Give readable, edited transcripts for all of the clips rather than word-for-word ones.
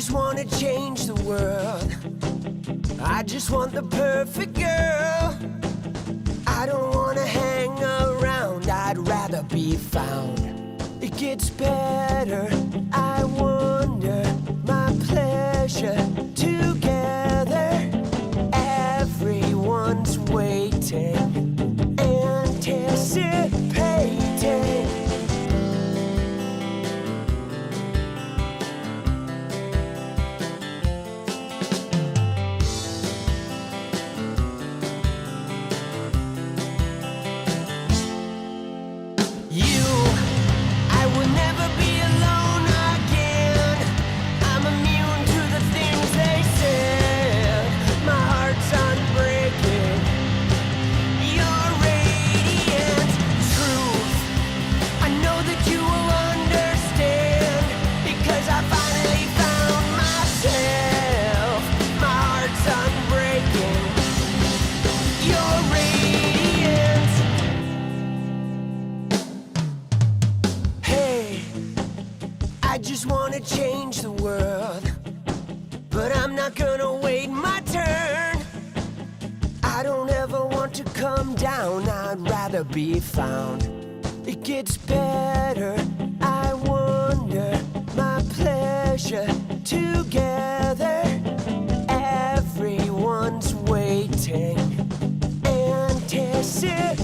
just wanna change the world. I just want the perfect girl. I don't wanna hang around, I'd rather be found. It gets better, I wonder, my pleasure together. Everyone's waiting, anticipating. Change the world, but I'm not gonna wait my turn. I don't ever want to come down, I'd rather be found. It gets better, I wonder, my pleasure together. Everyone's waiting, anticipating.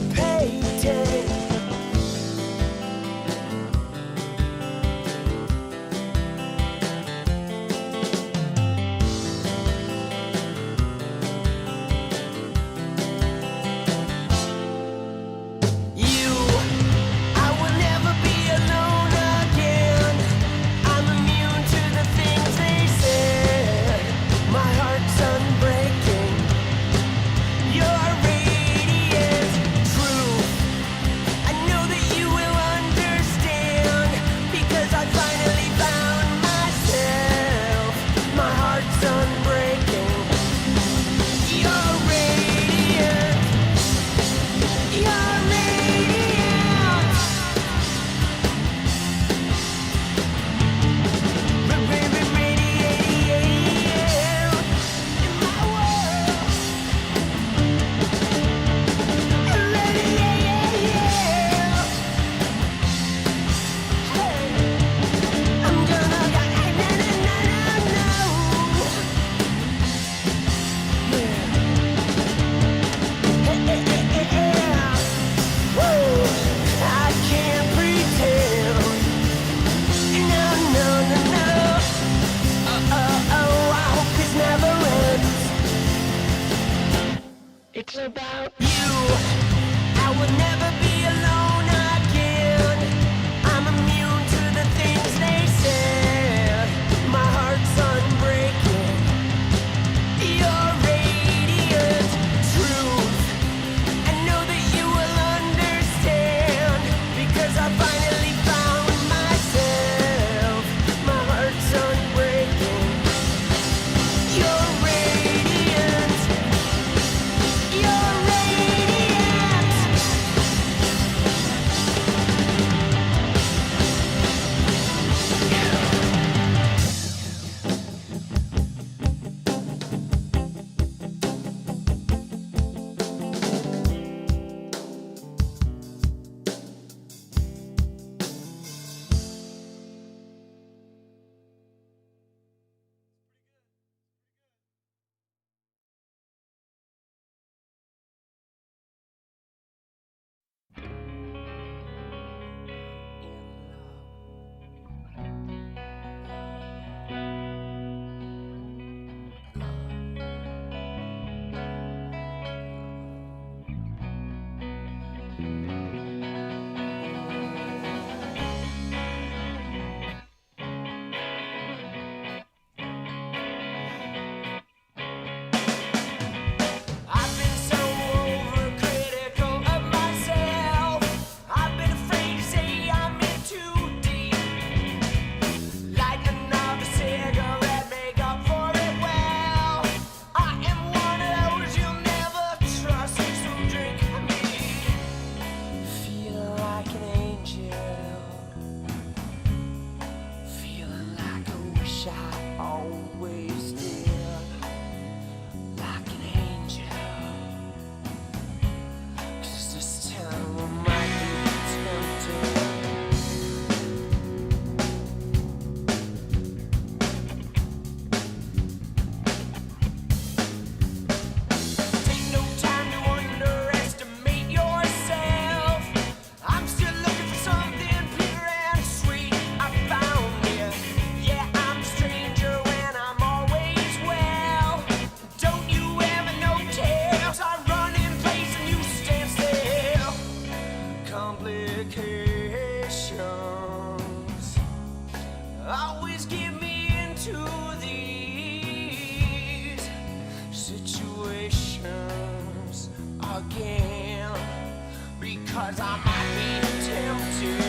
because I might be tempted.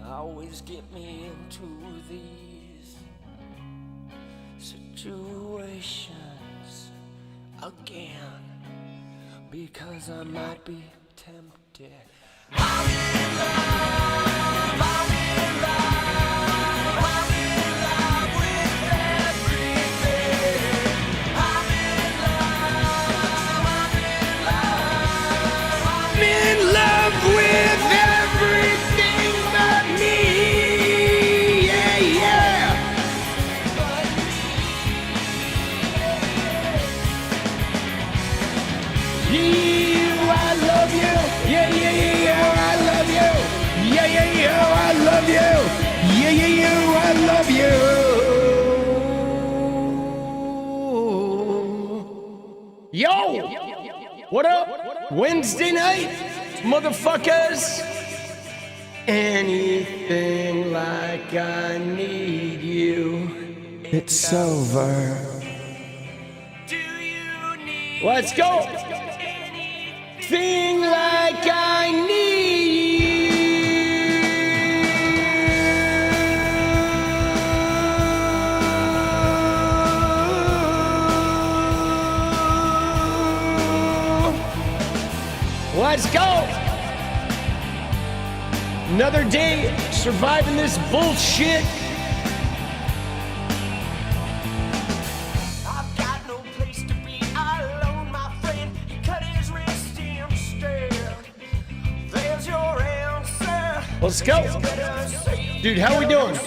Always get me into these situations again because I might be tempted. I'm in love, I'm in love, I'm in love with everything. I'm in love, I'm in love, I'm in love with everything but me. Yeah, yeah. Yeah, I love you. Yeah, yeah, yeah, I love you. Yeah, yeah, yeah, I love you. Yeah, yeah, yeah, I love you. Yo, what up? Wednesday night, motherfuckers. Anything like I need you, it's over. Do you need Let's go. Anything like I need you. Let's go. Another day surviving this bullshit. I've got no place to be alone, my friend. He cut his wrist instead. There's your answer. Let's go. Dude, how we doing?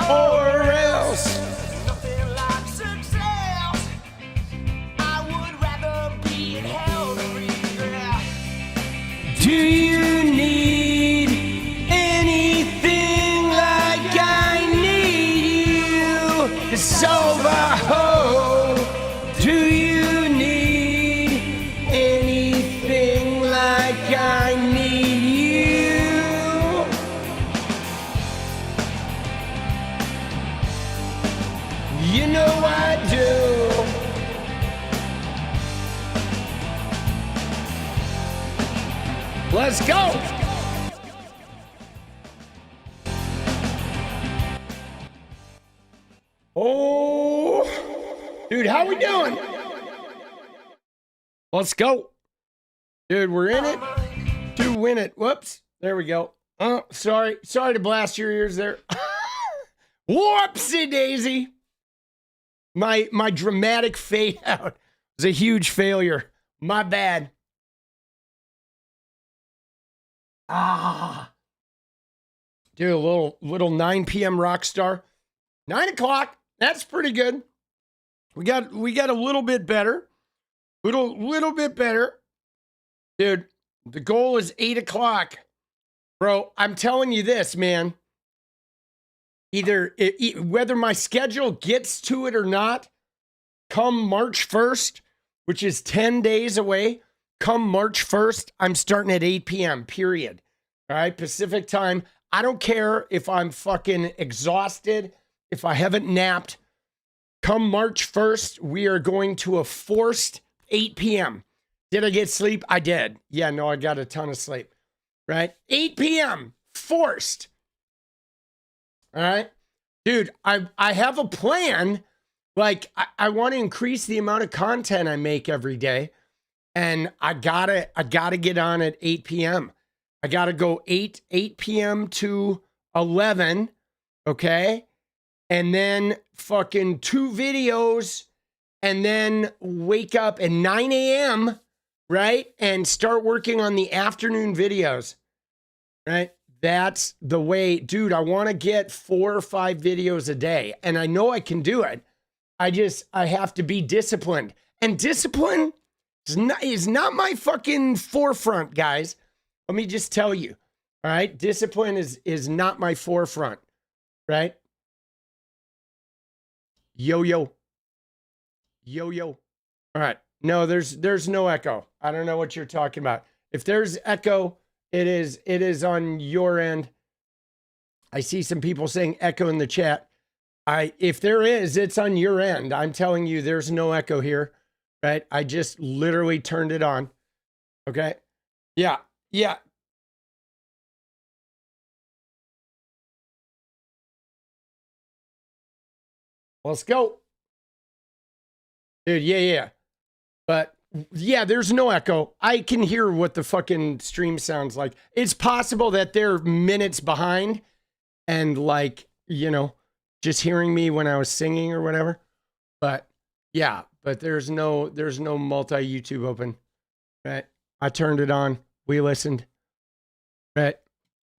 Or else. Nothing like success. I would rather be in hell than regret. Do you need it's over, oh. Do you need anything like I need you? You know I do. Let's go. Oh, dude, how we doing? Let's go. Dude, we're in it to win it. Whoops. There we go. Oh, sorry. Sorry to blast your ears there. Whoopsie daisy. My dramatic fade out was a huge failure. My bad. Dude, a little 9 p.m. rock star. 9 o'clock. That's pretty good. We got a little bit better. Little bit better. Dude, the goal is 8 o'clock. Bro, I'm telling you this, man. Whether my schedule gets to it or not, come March 1st, which is 10 days away, come March 1st, I'm starting at 8 p.m., period. All right, Pacific time. I don't care if I'm fucking exhausted, if I haven't napped. Come March 1st, we are going to a forced 8 p.m. Did I get sleep? I did. Yeah, no, I got a ton of sleep. Right? 8 p.m. Forced. All right? Dude, I have a plan. Like, I want to increase the amount of content I make every day. And I gotta get on at 8 p.m. I gotta go 8 p.m. to 11. Okay? And then fucking 2 videos, and then wake up at 9 a.m., right? And start working on the afternoon videos, right? That's the way. Dude, I want to get 4 or 5 videos a day, and I know I can do it. I have to be disciplined. And discipline is not my fucking forefront, guys. Let me just tell you. All right. Discipline is not my forefront. Right? Yo. All right. No, there's no echo. I don't know what you're talking about. If there's echo, it is on your end. I see some people saying echo in the chat. If there is, it's on your end. I'm telling you, there's no echo here, right? I just literally turned it on. Okay. Yeah. Let's go. Dude, yeah. But yeah, there's no echo. I can hear what the fucking stream sounds like. It's possible that they're minutes behind and like, just hearing me when I was singing or whatever. But yeah, there's no multi YouTube open. Right? I turned it on. We listened. Right?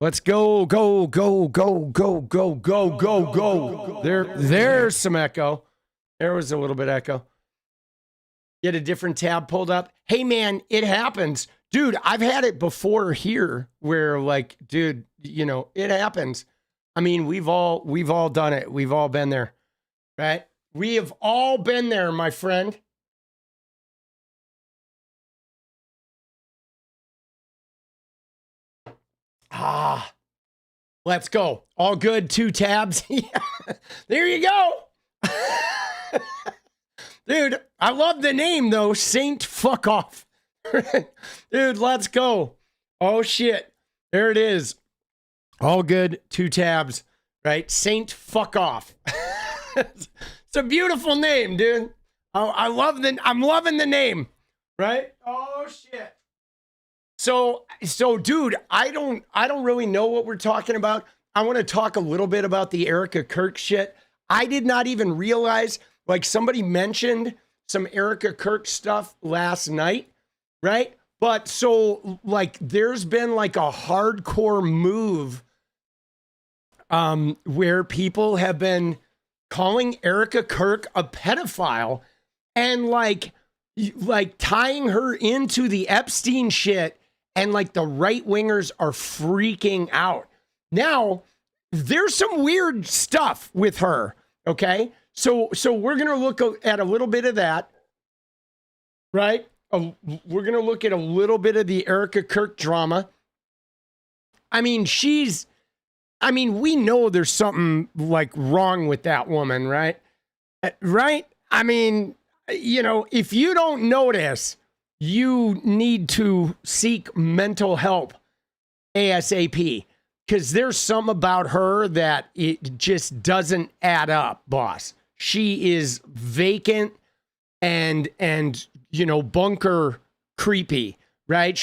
Let's go. There's some echo. There was a little bit echo. Get a different tab pulled up. Hey man, it happens. Dude, I've had it before here where like, dude, it happens. I mean, we've all done it. We've all been there. Right? We have all been there, my friend. Let's go. All good. 2 tabs. There you go. Dude, I love the name though. Saint Fuck Off. Dude, let's go. Oh shit. There it is. All good. 2 tabs. Right? Saint Fuck Off. It's a beautiful name, dude. Oh, I'm loving the name. Right? Oh shit. So dude, I don't really know what we're talking about. I want to talk a little bit about the Erika Kirk shit. I did not even realize, like somebody mentioned some Erika Kirk stuff last night, right? But so like there's been like a hardcore move where people have been calling Erika Kirk a pedophile and like tying her into the Epstein shit. And like the right wingers are freaking out. Now, there's some weird stuff with her. Okay. So we're going to look at a little bit of that. Right. We're going to look at a little bit of the Erika Kirk drama. I mean, we know there's something like wrong with that woman, right? Right. I mean, if you don't notice, you need to seek mental help ASAP, because there's some about her that it just doesn't add up, boss. She is vacant and bunker creepy, right?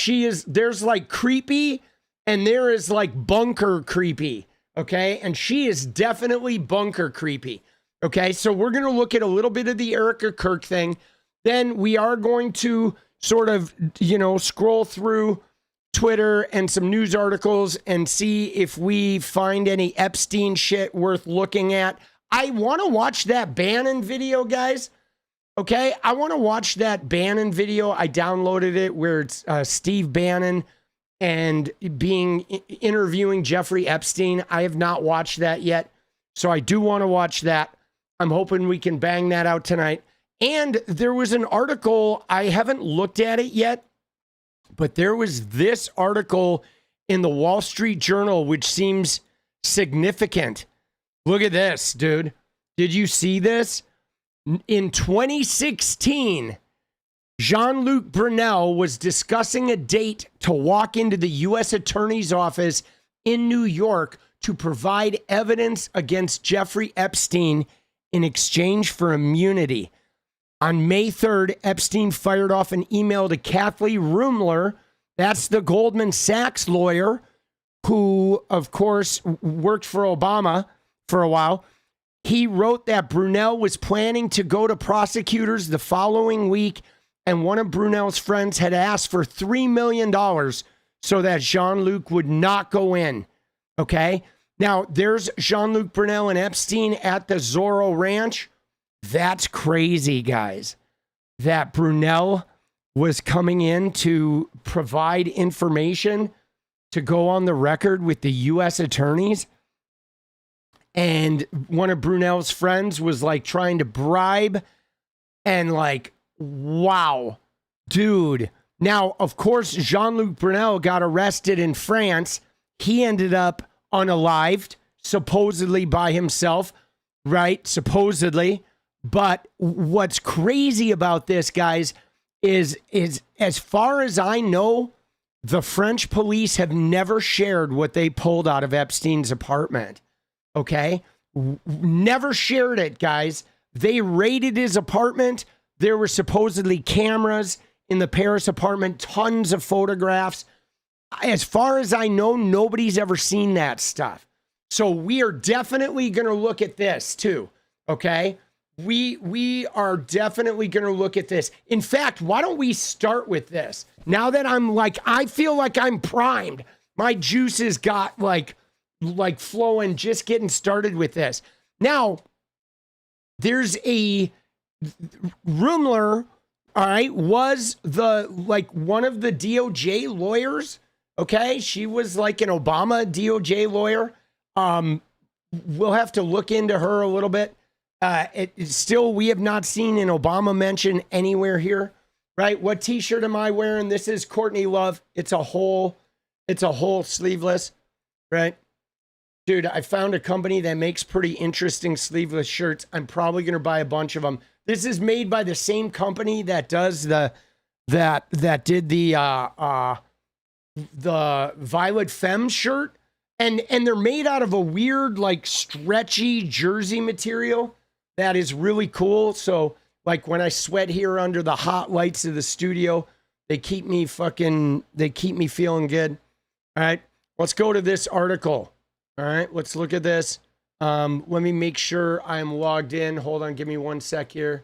There's like creepy and there is like bunker creepy, okay? And she is definitely bunker creepy, okay? So we're going to look at a little bit of the Erika Kirk thing. Then we are going to sort of, scroll through Twitter and some news articles and see if we find any Epstein shit worth looking at. I want to watch that Bannon video, guys. Okay, I want to watch that Bannon video. I downloaded it where it's Steve Bannon and interviewing Jeffrey Epstein. I have not watched that yet, so I do want to watch that. I'm hoping we can bang that out tonight. And there was an article, I haven't looked at it yet, but there was this article in the Wall Street Journal, which seems significant. Look at this, dude. Did you see this? In 2016, Jean-Luc Brunel was discussing a date to walk into the U.S. Attorney's Office in New York to provide evidence against Jeffrey Epstein in exchange for immunity. On May 3rd, Epstein fired off an email to Kathryn Ruemmler, that's the Goldman Sachs lawyer who, of course, worked for Obama for a while. He wrote that Brunel was planning to go to prosecutors the following week, and one of Brunel's friends had asked for $3 million so that Jean-Luc would not go in. Okay? Now, there's Jean-Luc Brunel and Epstein at the Zorro Ranch. That's crazy, guys. That Brunel was coming in to provide information to go on the record with the U.S. attorneys. And one of Brunel's friends was like trying to bribe, and like, wow, dude. Now, of course, Jean-Luc Brunel got arrested in France. He ended up unalived, supposedly by himself, right? Supposedly. But what's crazy about this, guys, is as far as I know, the French police have never shared what they pulled out of Epstein's apartment. Okay? Never shared it, guys. They raided his apartment. There were supposedly cameras in the Paris apartment, tons of photographs. As far as I know, nobody's ever seen that stuff. So we are definitely going to look at this too. Okay? We are definitely going to look at this. In fact, why don't we start with this? Now that I feel like I'm primed. My juices got like flowing, just getting started with this. Now, there's a Ruemmler, all right, was one of the DOJ lawyers. Okay. She was like an Obama DOJ lawyer. We'll have to look into her a little bit. Still, we have not seen an Obama mention anywhere here, right? What t-shirt am I wearing? This is Courtney Love. It's a whole sleeveless, right? Dude, I found a company that makes pretty interesting sleeveless shirts. I'm probably going to buy a bunch of them. This is made by the same company that does that did the Violet Femme shirt. And they're made out of a weird, like, stretchy jersey material that is really cool. So, like, when I sweat here under the hot lights of the studio, they keep me feeling good. All right, let's go to this article. All right, let's look at this. Let me make sure I'm logged in. Hold on, give me 1 sec here.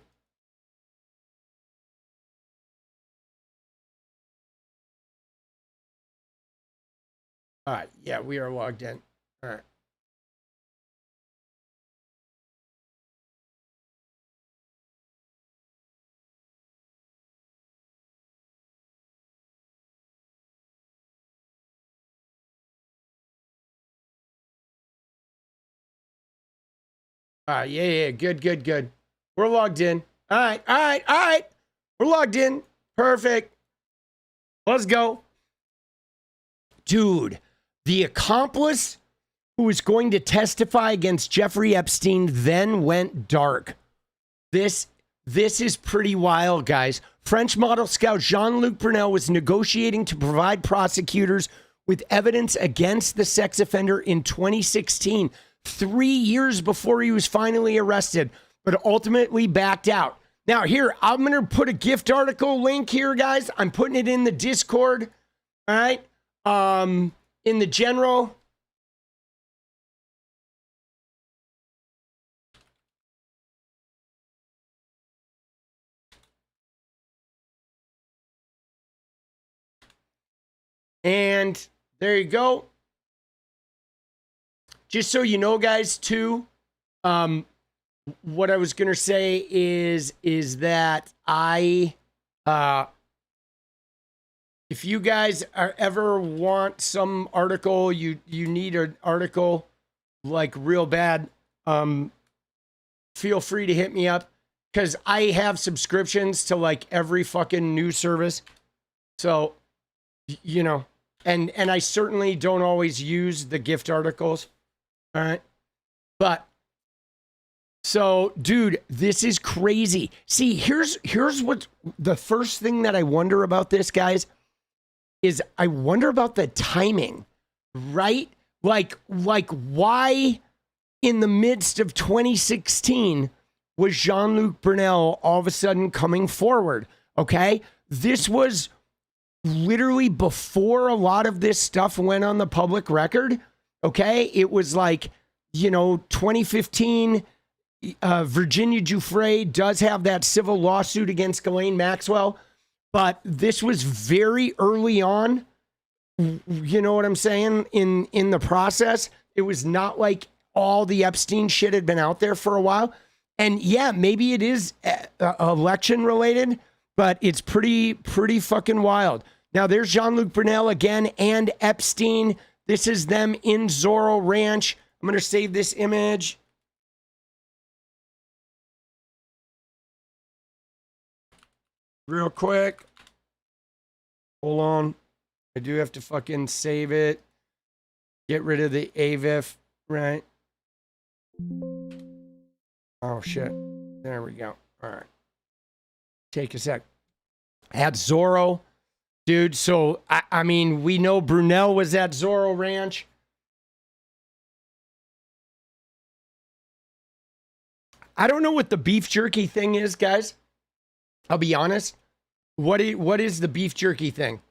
All right, yeah, we are logged in. All right. Yeah, good. We're logged in. All right. We're logged in. Perfect. Let's go. Dude, the accomplice who was going to testify against Jeffrey Epstein then went dark. This is pretty wild, guys. French model scout Jean-Luc Brunel was negotiating to provide prosecutors with evidence against the sex offender in 2016. 3 years before he was finally arrested, but ultimately backed out. Now here, I'm going to put a gift article link here, guys. I'm putting it in the Discord. All right. In the general. And there you go. Just so you know, guys, too, what I was going to say is that if you guys ever want some article, you need an article like real bad, feel free to hit me up, because I have subscriptions to like every fucking news service. So, you know, and I certainly don't always use the gift articles. All right. But so, dude, this is crazy. See, here's what the first thing that I wonder about this, guys, is I wonder about the timing, right? Like why in the midst of 2016 was Jean-Luc Brunel all of a sudden coming forward? Okay. This was literally before a lot of this stuff went on the public record. Okay, it was like, 2015, Virginia Giuffre does have that civil lawsuit against Ghislaine Maxwell, but this was very early on, you know what I'm saying, in the process. It was not like all the Epstein shit had been out there for a while. And yeah, maybe it is election related, but it's pretty fucking wild. Now there's Jean-Luc Brunel again and Epstein. This is them in Zorro Ranch. I'm going to save this image. Real quick. Hold on. I do have to fucking save it. Get rid of the AVIF, right? Oh, shit. There we go. All right. Take a sec. At Zorro. Dude, so, I mean, we know Brunel was at Zorro Ranch. I don't know what the beef jerky thing is, guys. I'll be honest. What is the beef jerky thing?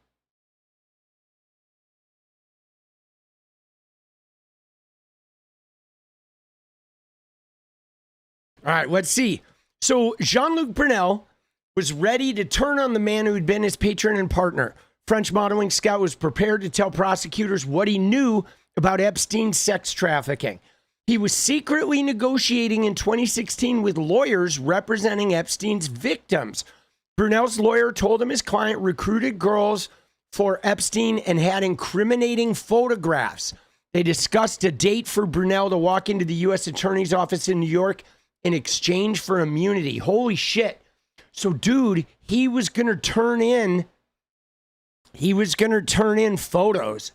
All right, let's see. So Jean-Luc Brunel was ready to turn on the man who had been his patron and partner. French modeling scout was prepared to tell prosecutors what he knew about Epstein's sex trafficking. He was secretly negotiating in 2016 with lawyers representing Epstein's victims. Brunel's lawyer told him his client recruited girls for Epstein and had incriminating photographs. They discussed a date for Brunel to walk into the U.S. Attorney's Office in New York in exchange for immunity. Holy shit. So, dude, he was going to turn in photos,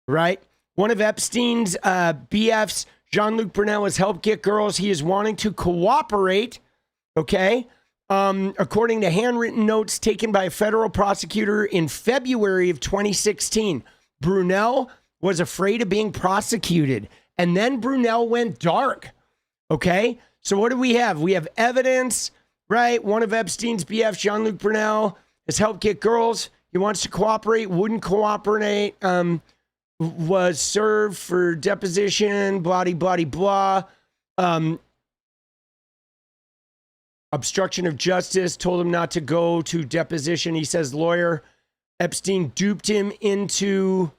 right? One of Epstein's BFs, Jean-Luc Brunel, has helped get girls. He is wanting to cooperate, okay? According to handwritten notes taken by a federal prosecutor in February of 2016, Brunel was afraid of being prosecuted. And then Brunel went dark, okay? So what do we have? We have evidence, right? One of Epstein's BF, Jean-Luc Brunel, has helped get girls. He wants to cooperate, wouldn't cooperate, was served for deposition, blah, blah, blah. Obstruction of justice, told him not to go to deposition. He says lawyer Epstein duped him into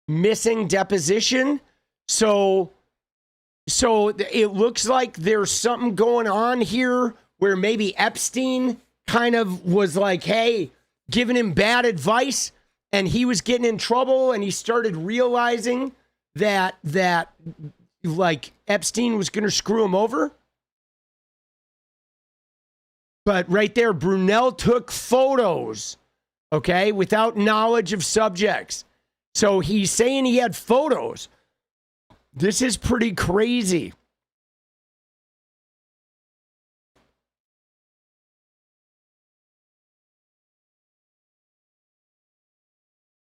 missing deposition. So it looks like there's something going on here where maybe Epstein kind of was like, hey, giving him bad advice, and he was getting in trouble, and he started realizing that like Epstein was going to screw him over. But right there, Brunel took photos, okay, without knowledge of subjects. So he's saying he had photos. This is pretty crazy.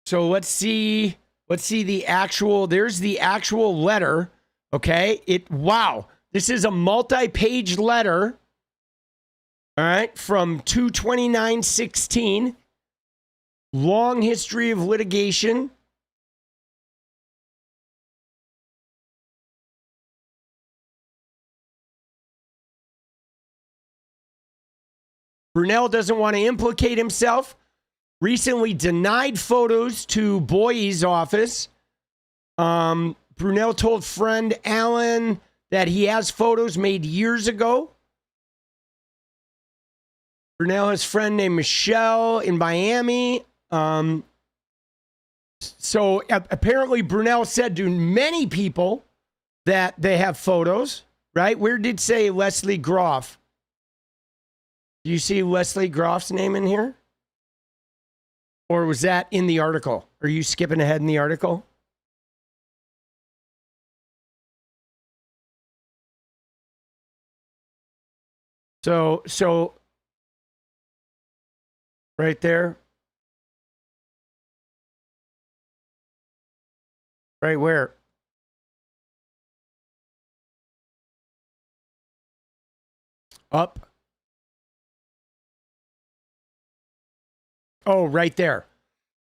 So let's see the actual, there's the actual letter, okay? Wow, this is a multi-page letter, all right, from 2/29/16. Long history of litigation. Brunel doesn't want to implicate himself. Recently denied photos to Boye's office. Brunel told friend Alan that he has photos made years ago. Brunel has a friend named Michelle in Miami. So apparently Brunel said to many people that they have photos, right? Where did it say Leslie Groff? Do you see Leslie Groff's name in here? Or was that in the article? Are you skipping ahead in the article? So right there. Right where? Up. Oh, right there.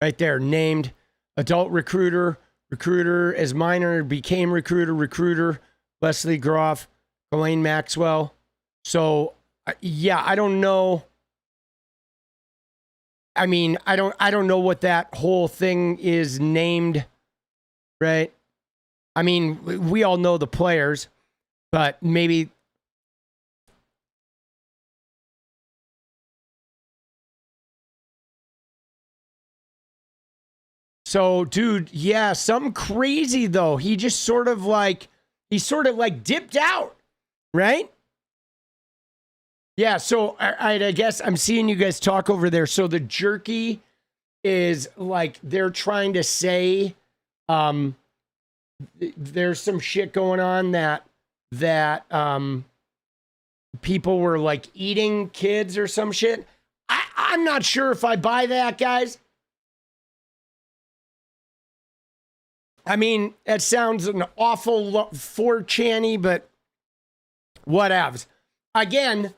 Right there. Named adult recruiter, recruiter as minor, became recruiter, Leslie Groff, Ghislaine Maxwell. So, yeah, I don't know. I mean, I don't know what that whole thing is named, right? I mean, we all know the players, but maybe So, dude, yeah, something crazy though. He just sort of like dipped out, right? Yeah, so I guess I'm seeing you guys talk over there. So the jerky is like they're trying to say there's some shit going on that people were like eating kids or some shit. I'm not sure if I buy that, guys. I mean, that sounds an awful 4chan-y, but whatevs. Again,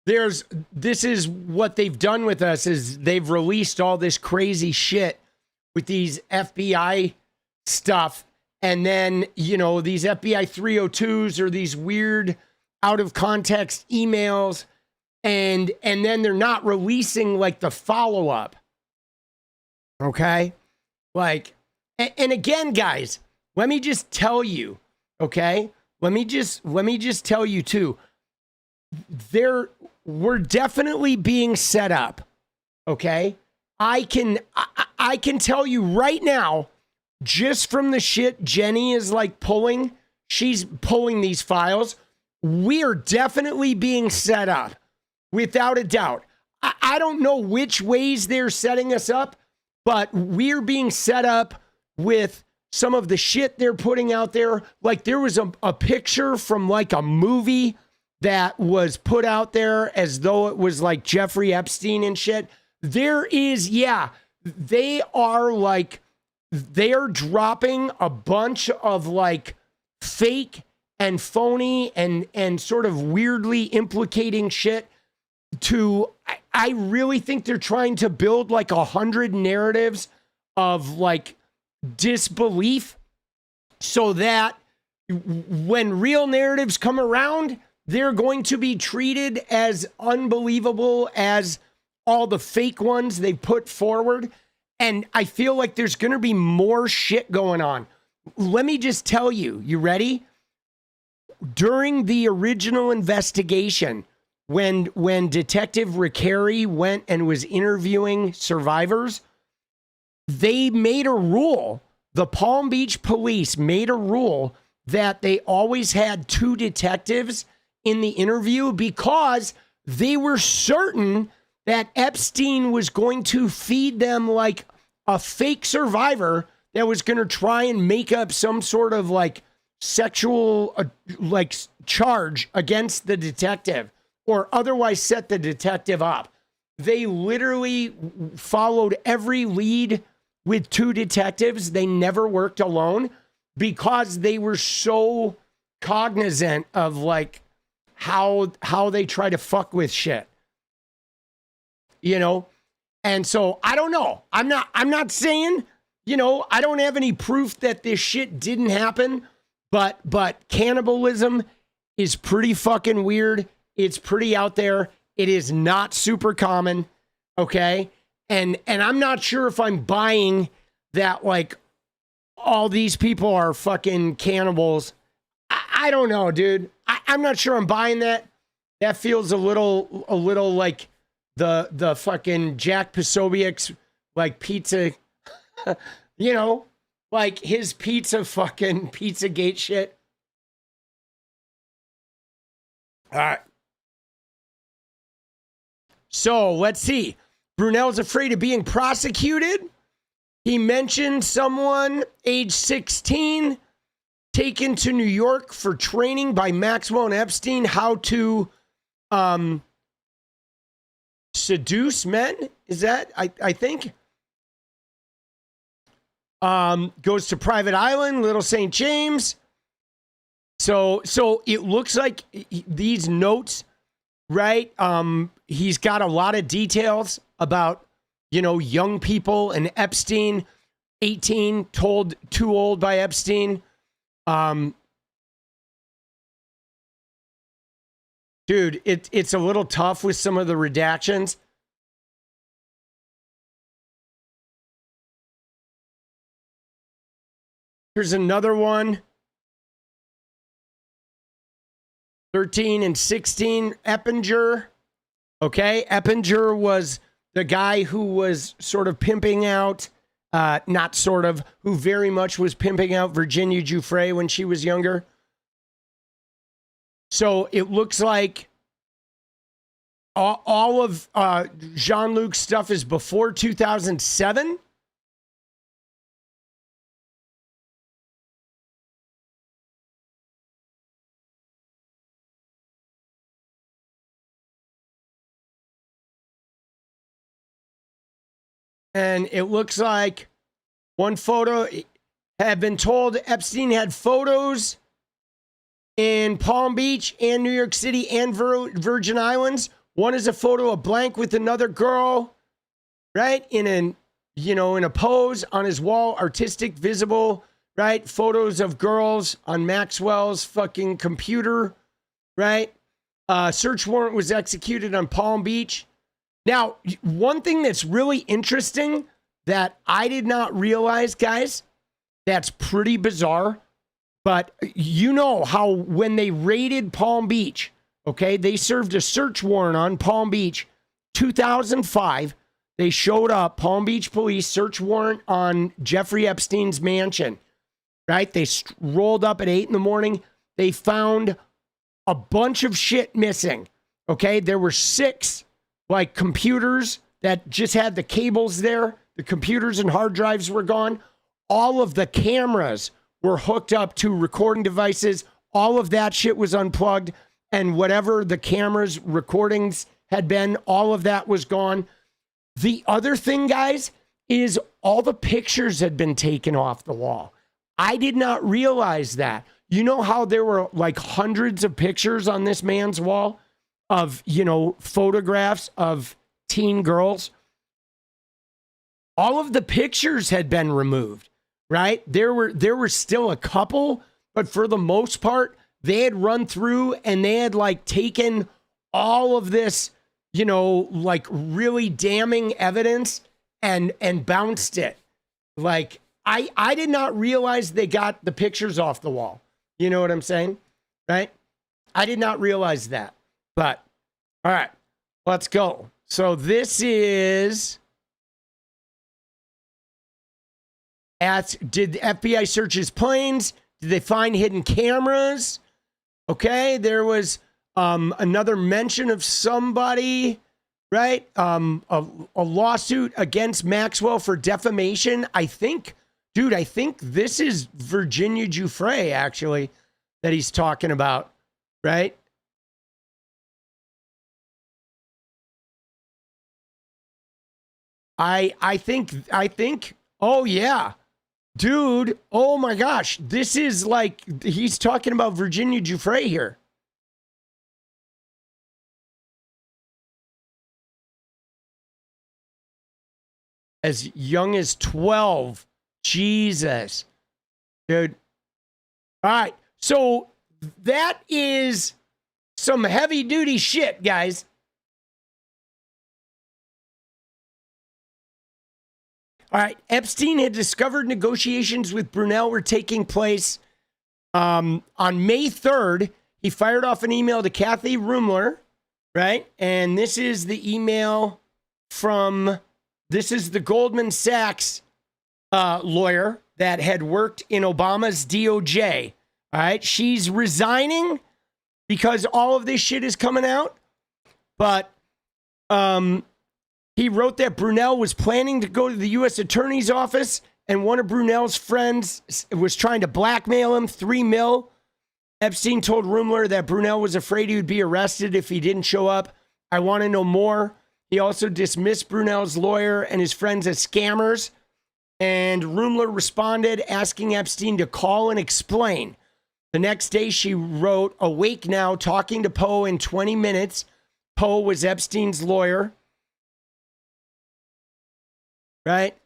this is what they've done with us is they've released all this crazy shit with these FBI stuff. And then, you know, these FBI 302s or these weird out of context emails. And then they're not releasing like the follow up. Okay. Like, and again, guys, let me just tell you, okay? Let me just tell you too. We're definitely being set up. Okay? I can tell you right now, just from the shit Jenny is like pulling, she's pulling these files. We are definitely being set up, without a doubt. I don't know which ways they're setting us up, but we're being set up with some of the shit they're putting out there. Like there was a picture from like a movie that was put out there as though it was like Jeffrey Epstein and shit. There is, yeah, they are dropping a bunch of like fake and phony and sort of weirdly implicating shit to, I really think they're trying to build like 100 narratives of like disbelief so that when real narratives come around, they're going to be treated as unbelievable as all the fake ones they put forward. And I feel like there's going to be more shit going on. Let me just tell you, you ready? During the original investigation, when Detective Ricari went and was interviewing survivors, they made a rule. The Palm Beach police made a rule that they always had 2 detectives in the interview because they were certain that Epstein was going to feed them like a fake survivor that was going to try and make up some sort of like sexual like charge against the detective or otherwise set the detective up. They literally followed every lead with 2 detectives. They never worked alone because they were so cognizant of like how they try to fuck with shit, you know? And so I don't know. I'm not saying, you know, I don't have any proof that this shit didn't happen, but cannibalism is pretty fucking weird. It's pretty out there. It is not super common. Okay. And I'm not sure if I'm buying that like all these people are fucking cannibals. I don't know, dude. I'm not sure I'm buying that. That feels a little like the fucking Jack Posobiec's like pizza, you know, like his fucking Pizzagate shit. All right. So let's see. Brunel's afraid of being prosecuted. He mentioned someone age 16 taken to New York for training by Maxwell and Epstein how to seduce men. Is that, I think? Goes to private island, Little St. James. So it looks like these notes, right? He's got a lot of details about, you know, young people and Epstein, 18, told too old by Epstein. Dude, it's a little tough with some of the redactions. Here's another one. 13 and 16, Eppinger. Okay, Eppinger was the guy who was sort of pimping out not sort of, who very much was pimping out Virginia Giuffre when she was younger. So it looks like all of Jean-Luc's stuff is before 2007. And it looks like one photo had been told Epstein had photos in Palm Beach and New York City and Virgin Islands. One is a photo of blank with another girl, right? In a pose on his wall, artistic, visible, right? Photos of girls on Maxwell's fucking computer, right? Search warrant was executed on Palm Beach. Now, one thing that's really interesting that I did not realize, guys, that's pretty bizarre, but you know how when they raided Palm Beach, okay, they served a search warrant on Palm Beach, 2005, they showed up, Palm Beach police, search warrant on Jeffrey Epstein's mansion, right? They rolled up at 8 in the morning. They found a bunch of shit missing, okay? There were 6 like computers that just had the cables there. The computers and hard drives were gone. All of the cameras were hooked up to recording devices. All of that shit was unplugged. And whatever the cameras recordings had been, all of that was gone. The other thing, guys, is all the pictures had been taken off the wall. I did not realize that. You know how there were like hundreds of pictures on this man's wall of, photographs of teen girls? All of the pictures had been removed, right? There were still a couple, but for the most part, they had run through and they had like taken all of this, like really damning evidence and bounced it. Like I did not realize they got the pictures off the wall. You know what I'm saying? Right? I did not realize that. But, all right, let's go. So this is did the FBI search his planes? Did they find hidden cameras? Okay, there was another mention of somebody, right? A lawsuit against Maxwell for defamation. I think this is Virginia Giuffre, actually, that he's talking about, right? I think, oh yeah, dude, oh my gosh, this is like, he's talking about Virginia Giuffre here. As young as 12, Jesus, dude. All right, so that is some heavy duty shit, guys. All right, Epstein had discovered negotiations with Brunel were taking place on May 3rd. He fired off an email to Kathryn Ruemmler, right? And this is the email this is the Goldman Sachs lawyer that had worked in Obama's DOJ. All right, she's resigning because all of this shit is coming out. But he wrote that Brunel was planning to go to the U.S. Attorney's Office, and one of Brunel's friends was trying to blackmail him, $3 million. Epstein told Ruemmler that Brunel was afraid he would be arrested if he didn't show up. I want to know more. He also dismissed Brunel's lawyer and his friends as scammers. And Ruemmler responded, asking Epstein to call and explain. The next day, she wrote, "Awake now, talking to Poe in 20 minutes. Poe was Epstein's lawyer." Right?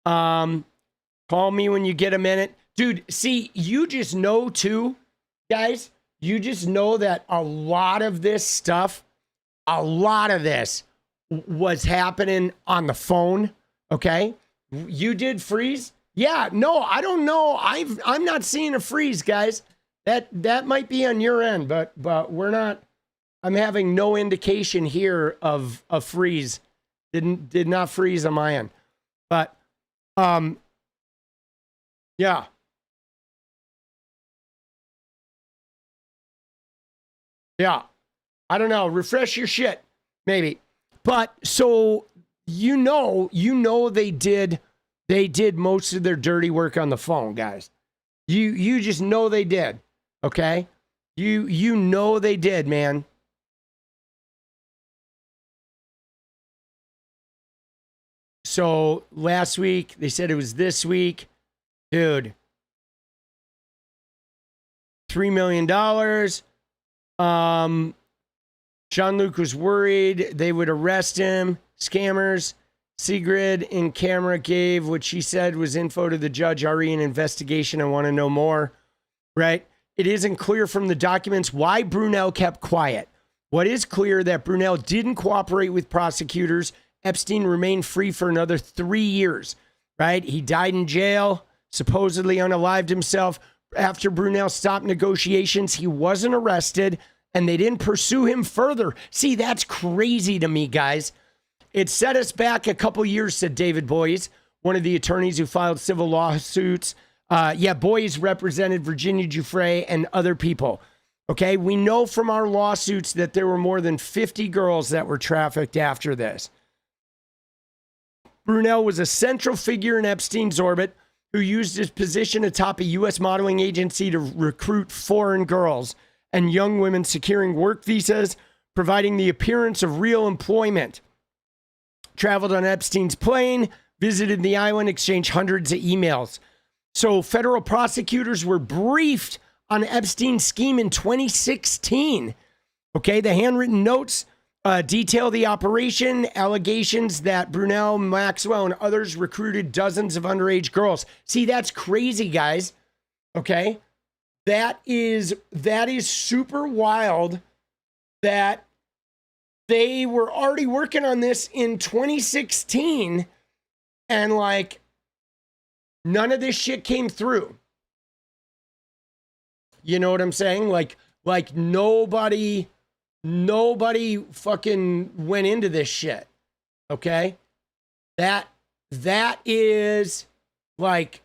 Call me when you get a minute. Dude, see, you just know too, guys, you just know that a lot of this was happening on the phone, okay? You did freeze? Yeah, no, I don't know. I'm not seeing a freeze, guys. That might be on your end, but we're not. I'm having no indication here of a freeze. Did not freeze on my end. But Yeah. Yeah. I don't know. Refresh your shit, maybe. But so you know they did most of their dirty work on the phone, guys. You just know they did. Okay? You know they did, man. So last week, they said it was this week. Dude. $3 million. Jean-Luc was worried they would arrest him. Scammers. Sigrid in camera gave what she said was info to the judge. Already an investigation. I want to know more. Right? It isn't clear from the documents why Brunel kept quiet. What is clear that Brunel didn't cooperate with prosecutors. Epstein remained free for another 3 years. Right? He died in jail, supposedly unalived himself. After Brunel stopped negotiations, he wasn't arrested, and they didn't pursue him further. See, that's crazy to me, guys. It set us back a couple years, said David Boies, one of the attorneys who filed civil lawsuits. Boies represented Virginia Giuffre and other people. Okay, we know from our lawsuits that there were more than 50 girls that were trafficked after this. Brunel was a central figure in Epstein's orbit, who used his position atop a U.S. modeling agency to recruit foreign girls and young women, securing work visas, providing the appearance of real employment. Traveled on Epstein's plane, visited the island, exchanged hundreds of emails. So federal prosecutors were briefed on Epstein's scheme in 2016. Okay, the handwritten notes detail the operation, allegations that Brunel, Maxwell, and others recruited dozens of underage girls. See, that's crazy, guys. Okay, that is super wild that they were already working on this in 2016 and like none of this shit came through. You know what I'm saying? Like nobody fucking went into this shit. Okay? That is like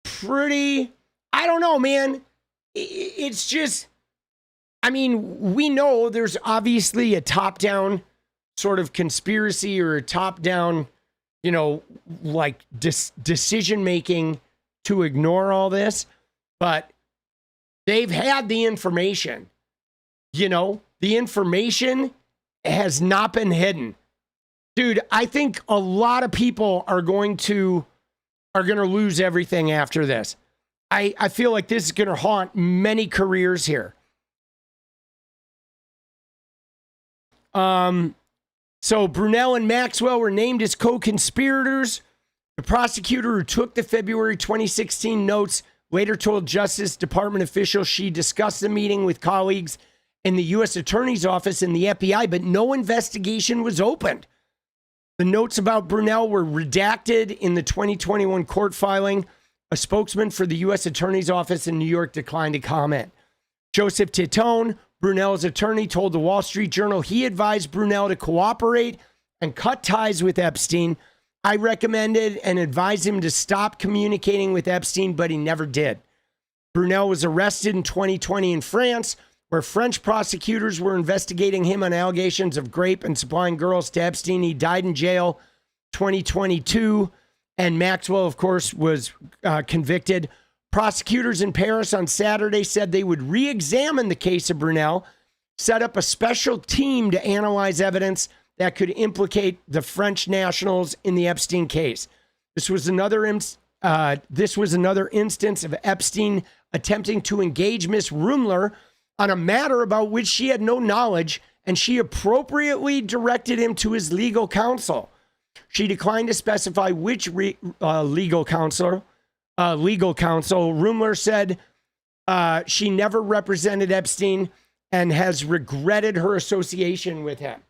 pretty, I don't know, man. It's just, I mean, we know there's obviously a top-down sort of conspiracy or a top-down, like decision-making to ignore all this, but they've had the information. The information has not been hidden. Dude, I think a lot of people are going to lose everything after this. I feel like this is going to haunt many careers here. So Brunel and Maxwell were named as co-conspirators. The prosecutor who took the February 2016 notes later told Justice Department officials she discussed the meeting with colleagues in the U.S. Attorney's Office and the FBI, but no investigation was opened. The notes about Brunel were redacted in the 2021 court filing. A spokesman for the U.S. Attorney's Office in New York declined to comment. Joseph Titone, Brunel's attorney, told the Wall Street Journal he advised Brunel to cooperate and cut ties with Epstein. I recommended and advised him to stop communicating with Epstein, but he never did. Brunel was arrested in 2020 in France, where French prosecutors were investigating him on allegations of rape and supplying girls to Epstein. He died in jail 2022, and Maxwell, of course, was convicted. Prosecutors in Paris on Saturday said they would re-examine the case of Brunel, set up a special team to analyze evidence that could implicate the French nationals in the Epstein case. This was another instance of Epstein attempting to engage Miss Ruemmler on a matter about which she had no knowledge, and she appropriately directed him to his legal counsel. She declined to specify which legal counsel. Ruemmler said she never represented Epstein and has regretted her association with him.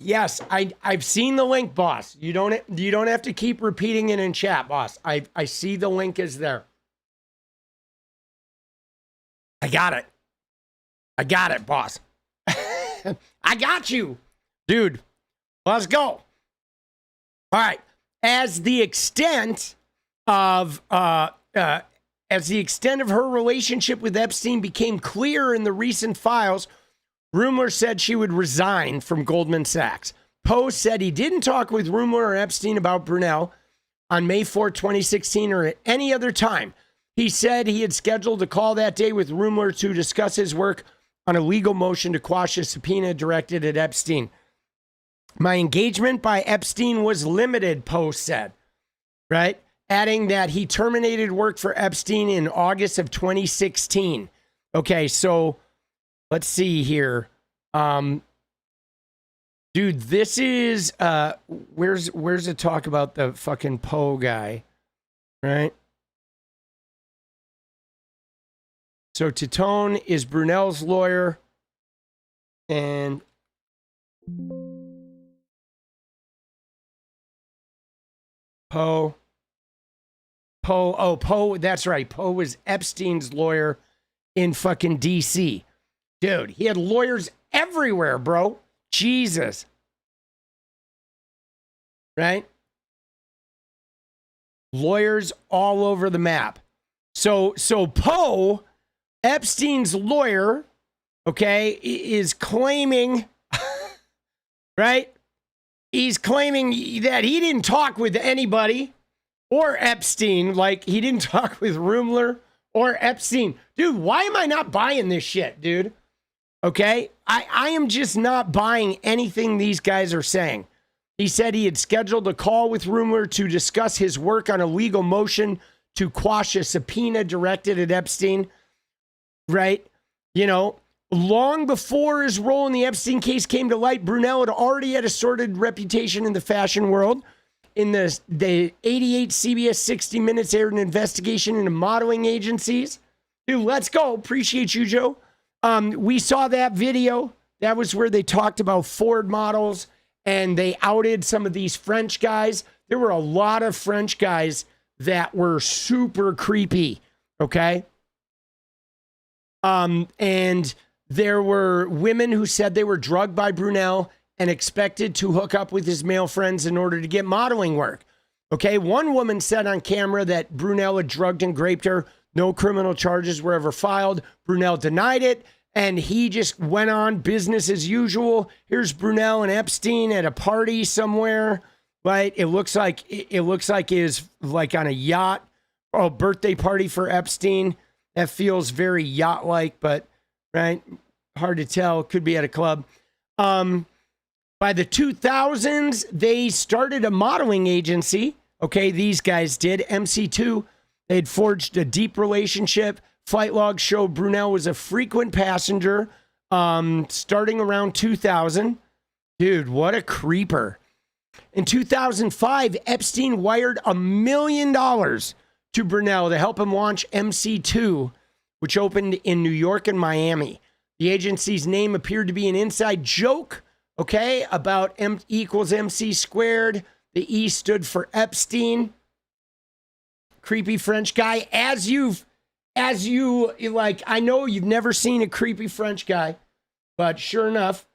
Yes, I've seen the link, boss. You don't have to keep repeating it in chat, boss. I see the link is there. I got it. I got it, boss. I got you. Dude, let's go. All right. As the extent of her relationship with Epstein became clear in the recent files, Ruemmler said she would resign from Goldman Sachs. Poe said he didn't talk with Ruemmler or Epstein about Brunel on May 4, 2016, or at any other time. He said he had scheduled a call that day with Ruemmler to discuss his work on a legal motion to quash a subpoena directed at Epstein. My engagement by Epstein was limited, Poe said, right? Adding that he terminated work for Epstein in August of 2016. Okay, so let's see here. Dude, this is, where's the talk about the fucking Poe guy, right? So Titone is Brunel's lawyer, and Poe, that's right. Poe was Epstein's lawyer in fucking DC. Dude, he had lawyers everywhere, bro. Jesus. Right? Lawyers all over the map. So Poe, Epstein's lawyer, okay, is claiming, right? He's claiming that he didn't talk with anybody or Epstein, like he didn't talk with Ruemmler or Epstein. Dude, why am I not buying this shit, dude? Okay? I am just not buying anything these guys are saying. He said he had scheduled a call with Ruemmler to discuss his work on a legal motion to quash a subpoena directed at Epstein, right? You know, long before his role in the Epstein case came to light, Brunel had already had a sordid reputation in the fashion world. In the 88 CBS 60 Minutes aired an investigation into modeling agencies. Dude, let's go. Appreciate you, Joe. We saw that video. That was where they talked about Ford models and they outed some of these French guys. There were a lot of French guys that were super creepy, okay? And there were women who said they were drugged by Brunel and expected to hook up with his male friends in order to get modeling work. Okay, one woman said on camera that Brunel had drugged and raped her. No criminal charges were ever filed. Brunel denied it, and he just went on business as usual. Here's Brunel and Epstein at a party somewhere, right? It looks like is like on a yacht. Oh, birthday party for Epstein. That feels very yacht-like, but right, hard to tell. Could be at a club. By the 2000s, they started a modeling agency. Okay, these guys did. MC2. They'd forged a deep relationship. Flight logs show Brunel was a frequent passenger starting around 2000. Dude, what a creeper. In 2005, Epstein wired $1 million to Brunel to help him launch MC2, which opened in New York and Miami. The agency's name appeared to be an inside joke, okay, about M equals MC squared. The E stood for Epstein. Creepy French guy. As you like, I know you've never seen a creepy French guy, but sure enough,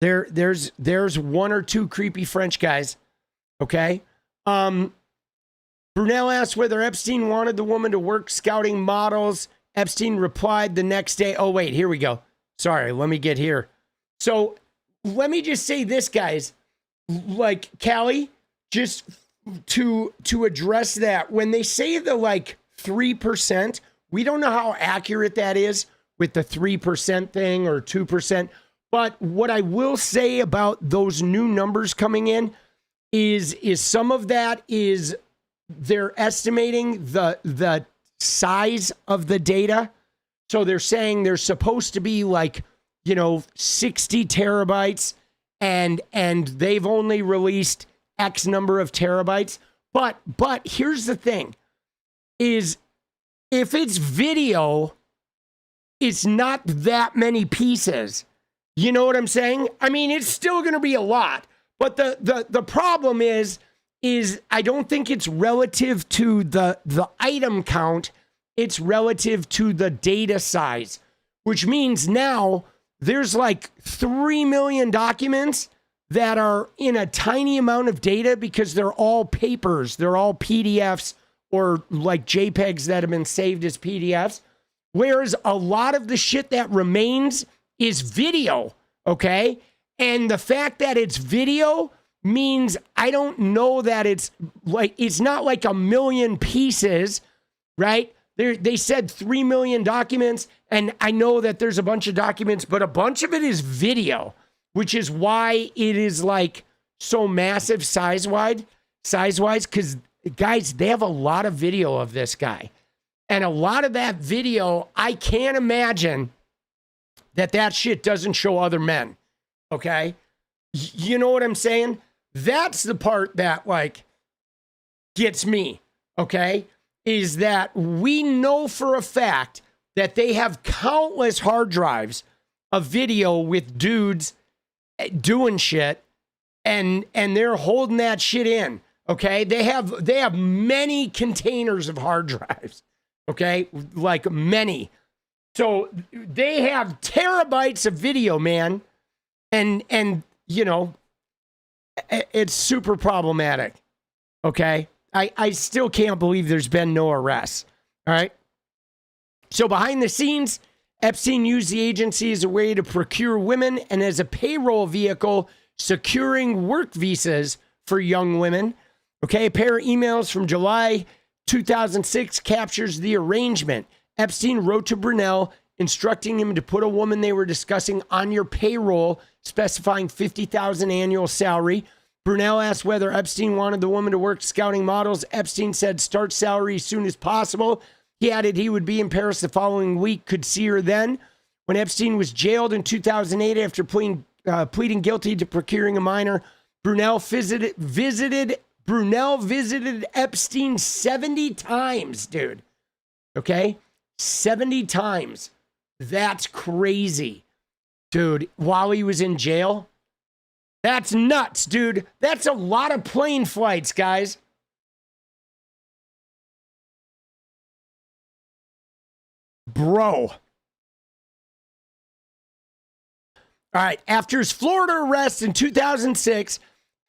there's one or two creepy French guys. Okay. Brunel asked whether Epstein wanted the woman to work scouting models. Epstein replied the next day. Oh, wait, here we go. Sorry, let me get here. So let me just say this, guys. Like, Callie, just to address that, when they say the like 3%, we don't know how accurate that is with the 3% thing or 2%. But what I will say about those new numbers coming in is some of that is they're estimating the size of the data. So they're saying there's supposed to be like, 60 terabytes and they've only released X number of terabytes. But here's the thing is if it's video, it's not that many pieces. You know what I'm saying? I mean, it's still going to be a lot. But the problem is I don't think it's relative to the item count. It's relative to the data size, which means now there's like 3 million documents that are in a tiny amount of data because they're all papers, they're all PDFs or like JPEGs that have been saved as PDFs. Whereas a lot of the shit that remains is video, okay? And the fact that it's video means I don't know that it's not like a million pieces, right? They said 3 million documents, and I know that there's a bunch of documents, but a bunch of it is video, which is why it is like so massive size-wise, because guys, they have a lot of video of this guy. And a lot of that video, I can't imagine that shit doesn't show other men, okay? You know what I'm saying? That's the part that, like, gets me, okay? Is that we know for a fact that they have countless hard drives of video with dudes doing shit, and they're holding that shit in, okay? They have many containers of hard drives. Okay, like many. So they have terabytes of video, man. And you know, it's super problematic. Okay. I still can't believe there's been no arrests. All right. So behind the scenes, Epstein used the agency as a way to procure women and as a payroll vehicle, securing work visas for young women. Okay. A pair of emails from July 2006 captures the arrangement. Epstein wrote to Brunel instructing him to put a woman they were discussing on your payroll, specifying $50,000 annual salary. Brunel asked whether Epstein wanted the woman to work scouting models. Epstein said start salary as soon as possible. He added he would be in Paris the following week, could see her then. When Epstein was jailed in 2008 after pleading guilty to procuring a minor, Brunel visited Epstein 70 times, dude. Okay? 70 times. That's crazy, dude. While he was in jail. That's nuts, dude. That's a lot of plane flights, guys. Bro. All right. After his Florida arrest in 2006,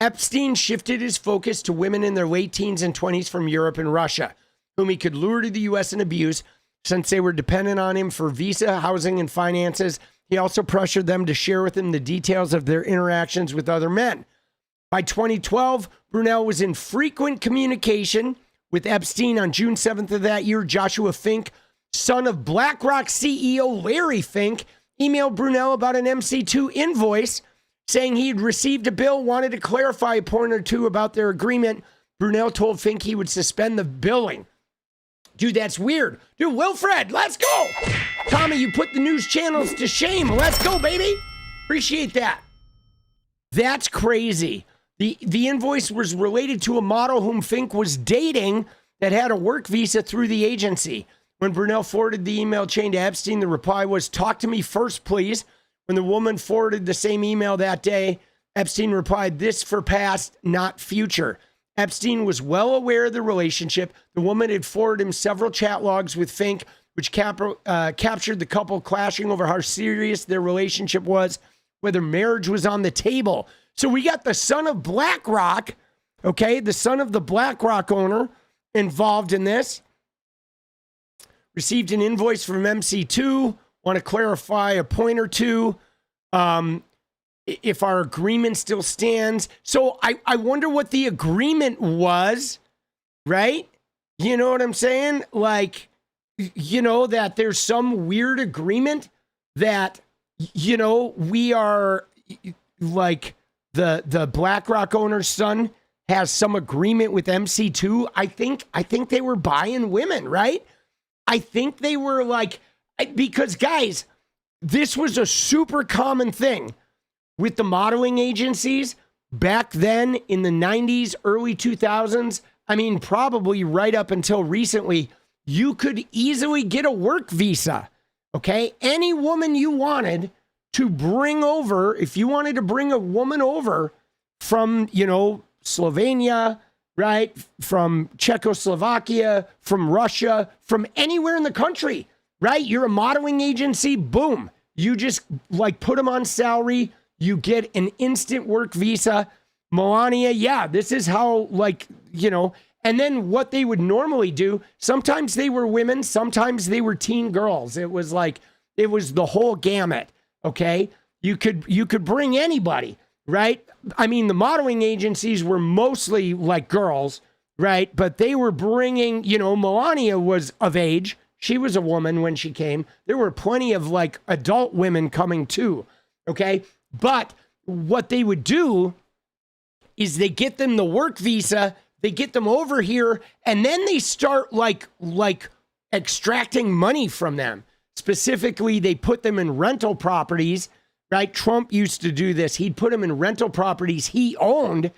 Epstein shifted his focus to women in their late teens and 20s from Europe and Russia, whom he could lure to the U.S. and abuse since they were dependent on him for visa, housing, and finances. He also pressured them to share with him the details of their interactions with other men. By 2012, Brunel was in frequent communication with Epstein. On June 7th of that year, Joshua Fink, son of BlackRock CEO Larry Fink, emailed Brunel about an MC2 invoice saying he had received a bill, wanted to clarify a point or two about their agreement. Brunel told Fink he would suspend the billing. Dude, that's weird. Dude, Wilfred, let's go. Tommy, you put the news channels to shame. Let's go, baby. Appreciate that. That's crazy. The invoice was related to a model whom Fink was dating that had a work visa through the agency. When Brunel forwarded the email chain to Epstein, the reply was, talk to me first, please. When the woman forwarded the same email that day, Epstein replied, this for past, not future. Epstein was well aware of the relationship. The woman had forwarded him several chat logs with Fink, which captured the couple clashing over how serious their relationship was, whether marriage was on the table. So we got the son of BlackRock, okay, the son of the BlackRock owner involved in this. Received an invoice from MC2. Want to clarify a point or two. If our agreement still stands. So I wonder what the agreement was, right? You know what I'm saying? Like, you know, that there's some weird agreement that, you know, we are like the BlackRock owner's son has some agreement with MC2. I think they were buying women, right? I think they were like, because guys, this was a super common thing with the modeling agencies back then in the 90s, early 2000s. I mean, probably right up until recently, you could easily get a work visa, okay? Any woman you wanted to bring over, if you wanted to bring a woman over from, you know, Slovenia, right? From Czechoslovakia, from Russia, from anywhere in the country, right? You're a modeling agency, boom. You just like put them on salary. You get an instant work visa. Melania, yeah, this is how, like, you know, and then what they would normally do, sometimes they were women, sometimes they were teen girls. It was like, it was the whole gamut, okay? You could bring anybody, right? I mean, the modeling agencies were mostly like girls, right? But they were bringing, you know, Melania was of age. She was a woman when she came. There were plenty of like adult women coming too, okay? But what they would do is they get them the work visa, they get them over here, and then they start like extracting money from them. Specifically, they put them in rental properties, right? Trump used to do this. He'd put them in rental properties he owned,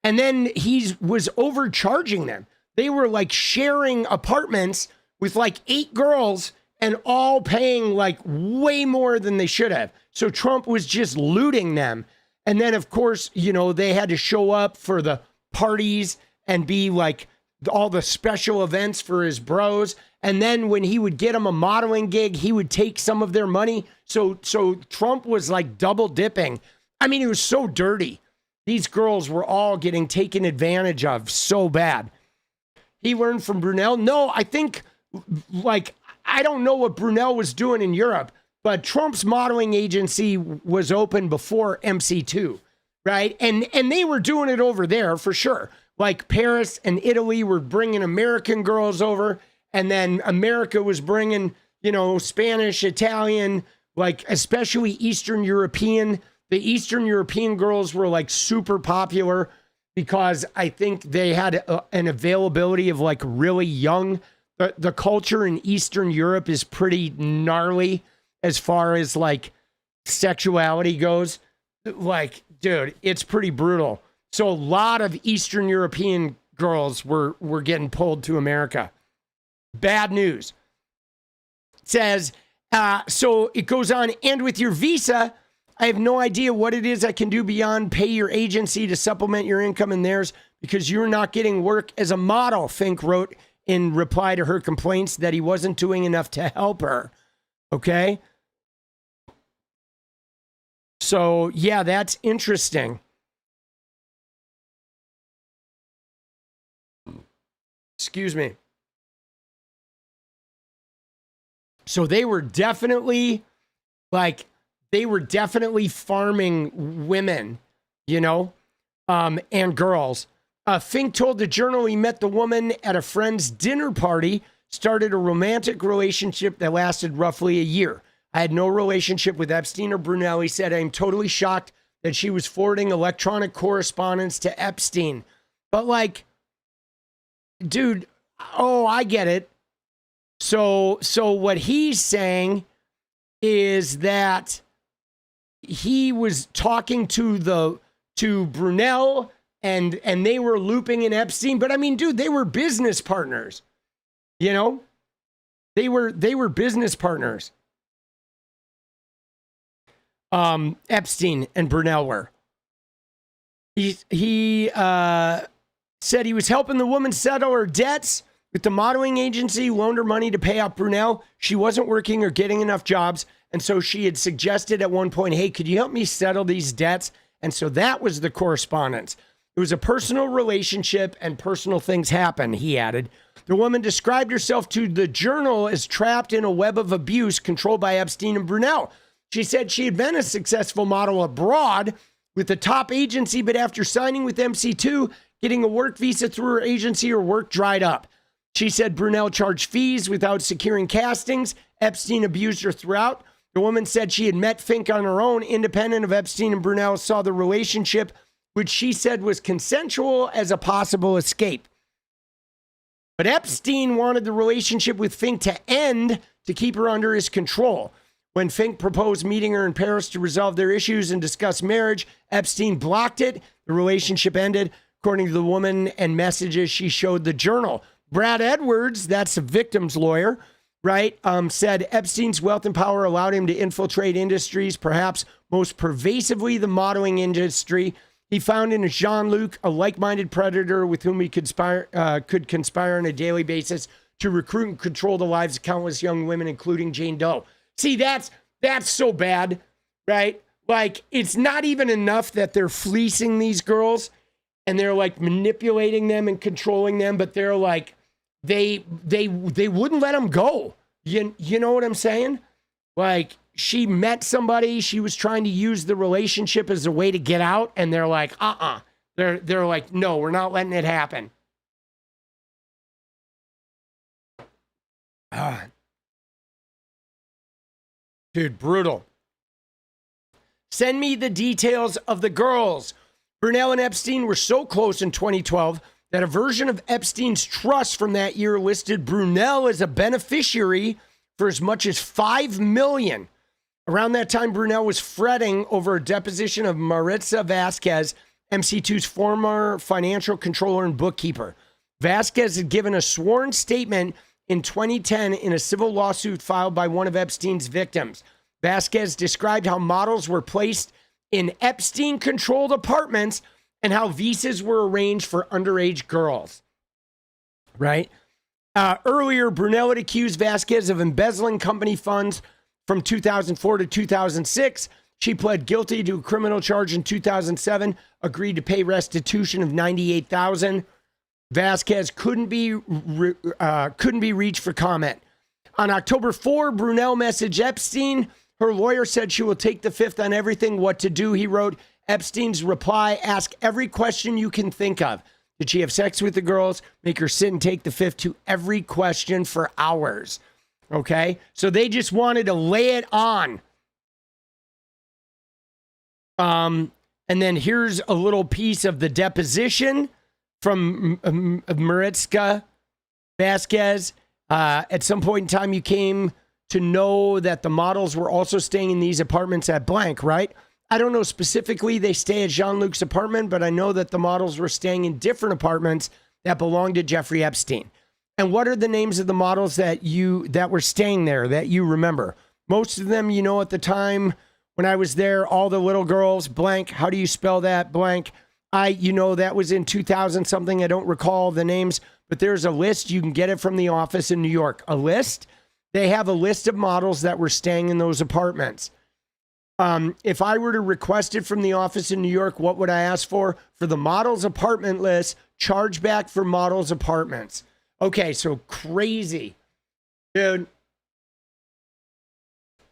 and then he was overcharging them. They were like sharing apartments with like 8 girls and all paying like way more than they should have. So Trump was just looting them. And then, of course, you know, they had to show up for the parties and be like all the special events for his bros. And then when he would get them a modeling gig, he would take some of their money. So Trump was like double dipping. I mean, it was so dirty. These girls were all getting taken advantage of so bad. He learned from Brunel. No, I think, like, I don't know what Brunel was doing in Europe, but Trump's modeling agency was open before MC2, right? And they were doing it over there for sure. Like Paris and Italy were bringing American girls over, and then America was bringing, you know, Spanish, Italian, like especially Eastern European. The Eastern European girls were like super popular because I think they had an availability of like really young. The culture in Eastern Europe is pretty gnarly as far as like sexuality goes. Like, dude, it's pretty brutal. So a lot of Eastern European girls were getting pulled to America. Bad news. It says, so it goes on, and with your visa, I have no idea what it is I can do beyond pay your agency to supplement your income and theirs because you're not getting work as a model, Fink wrote in reply to her complaints that he wasn't doing enough to help her. Okay? So, yeah, that's interesting. Excuse me. So they were definitely farming women, you know, and girls. Fink told the Journal he met the woman at a friend's dinner party, started a romantic relationship that lasted roughly a year. I had no relationship with Epstein or Brunel. He said, I am totally shocked that she was forwarding electronic correspondence to Epstein. But like, dude, oh, I get it. So what he's saying is that he was talking to Brunel and they were looping in Epstein. But I mean, dude, they were business partners. You know? They were business partners. Epstein and Brunel were. He said he was helping the woman settle her debts with the modeling agency, loaned her money to pay off Brunel. She wasn't working or getting enough jobs. And so she had suggested at one point, hey, could you help me settle these debts? And so that was the correspondence. It was a personal relationship and personal things happen, he added. The woman described herself to the Journal as trapped in a web of abuse controlled by Epstein and Brunel. She said she had been a successful model abroad with the top agency, but after signing with MC2, getting a work visa through her agency, her work dried up. She said Brunel charged fees without securing castings. Epstein abused her throughout. The woman said she had met Fink on her own, independent of Epstein and Brunel, saw the relationship, which she said was consensual, as a possible escape. But Epstein wanted the relationship with Fink to end to keep her under his control. When Fink proposed meeting her in Paris to resolve their issues and discuss marriage, Epstein blocked it. The relationship ended, according to the woman and messages she showed the Journal. Brad Edwards, that's the victim's lawyer, right, said Epstein's wealth and power allowed him to infiltrate industries, perhaps most pervasively the modeling industry. He found in Jean-Luc a like-minded predator with whom he could conspire on a daily basis to recruit and control the lives of countless young women, including Jane Doe. See, that's so bad, right? like, it's not even enough that they're fleecing these girls and they're like manipulating them and controlling them, but they're like, they wouldn't let them go. You know what I'm saying? Like, she met somebody, she was trying to use the relationship as a way to get out, and they're like, They're like, no, we're not letting it happen. Dude, brutal. Send me the details of the girls. Brunel and Epstein were so close in 2012 that a version of Epstein's trust from that year listed Brunel as a beneficiary for as much as $5 million. Around that time, Brunel was fretting over a deposition of 𝗙ecie𝗶𝗵, MC2's former financial controller and bookkeeper. Vasquez had given a sworn statement in 2010 in a civil lawsuit filed by one of Epstein's victims. Vasquez described how models were placed in Epstein-controlled apartments and how visas were arranged for underage girls. Right? Earlier, Brunel had accused Vasquez of embezzling company funds from 2004 to 2006. She pled guilty to a criminal charge in 2007, agreed to pay restitution of $98,000. Vasquez couldn't be reached for comment. On October 4, Brunel messaged Epstein. Her lawyer said she will take the fifth on everything. What to do, he wrote. Epstein's reply, ask every question you can think of. Did she have sex with the girls? Make her sit and take the fifth to every question for hours. Okay? So they just wanted to lay it on. And then here's a little piece of the deposition from 𝗙ecie Vasquez. At some point in time, you came to know that the models were also staying in these apartments at blank, right? I don't know specifically they stay at Jean-Luc's apartment, but I know that the models were staying in different apartments that belonged to Jeffrey Epstein. And what are the names of the models that were staying there that you remember? Most of them, you know, at the time when I was there, all the little girls, blank. How do you spell that? Blank. That was in 2000 something. I don't recall the names, but there's a list. You can get it from the office in New York. A list. They have a list of models that were staying in those apartments. If I were to request it from the office in New York, what would I ask for? For the models apartment list, chargeback for models apartments. Okay, so crazy. Dude,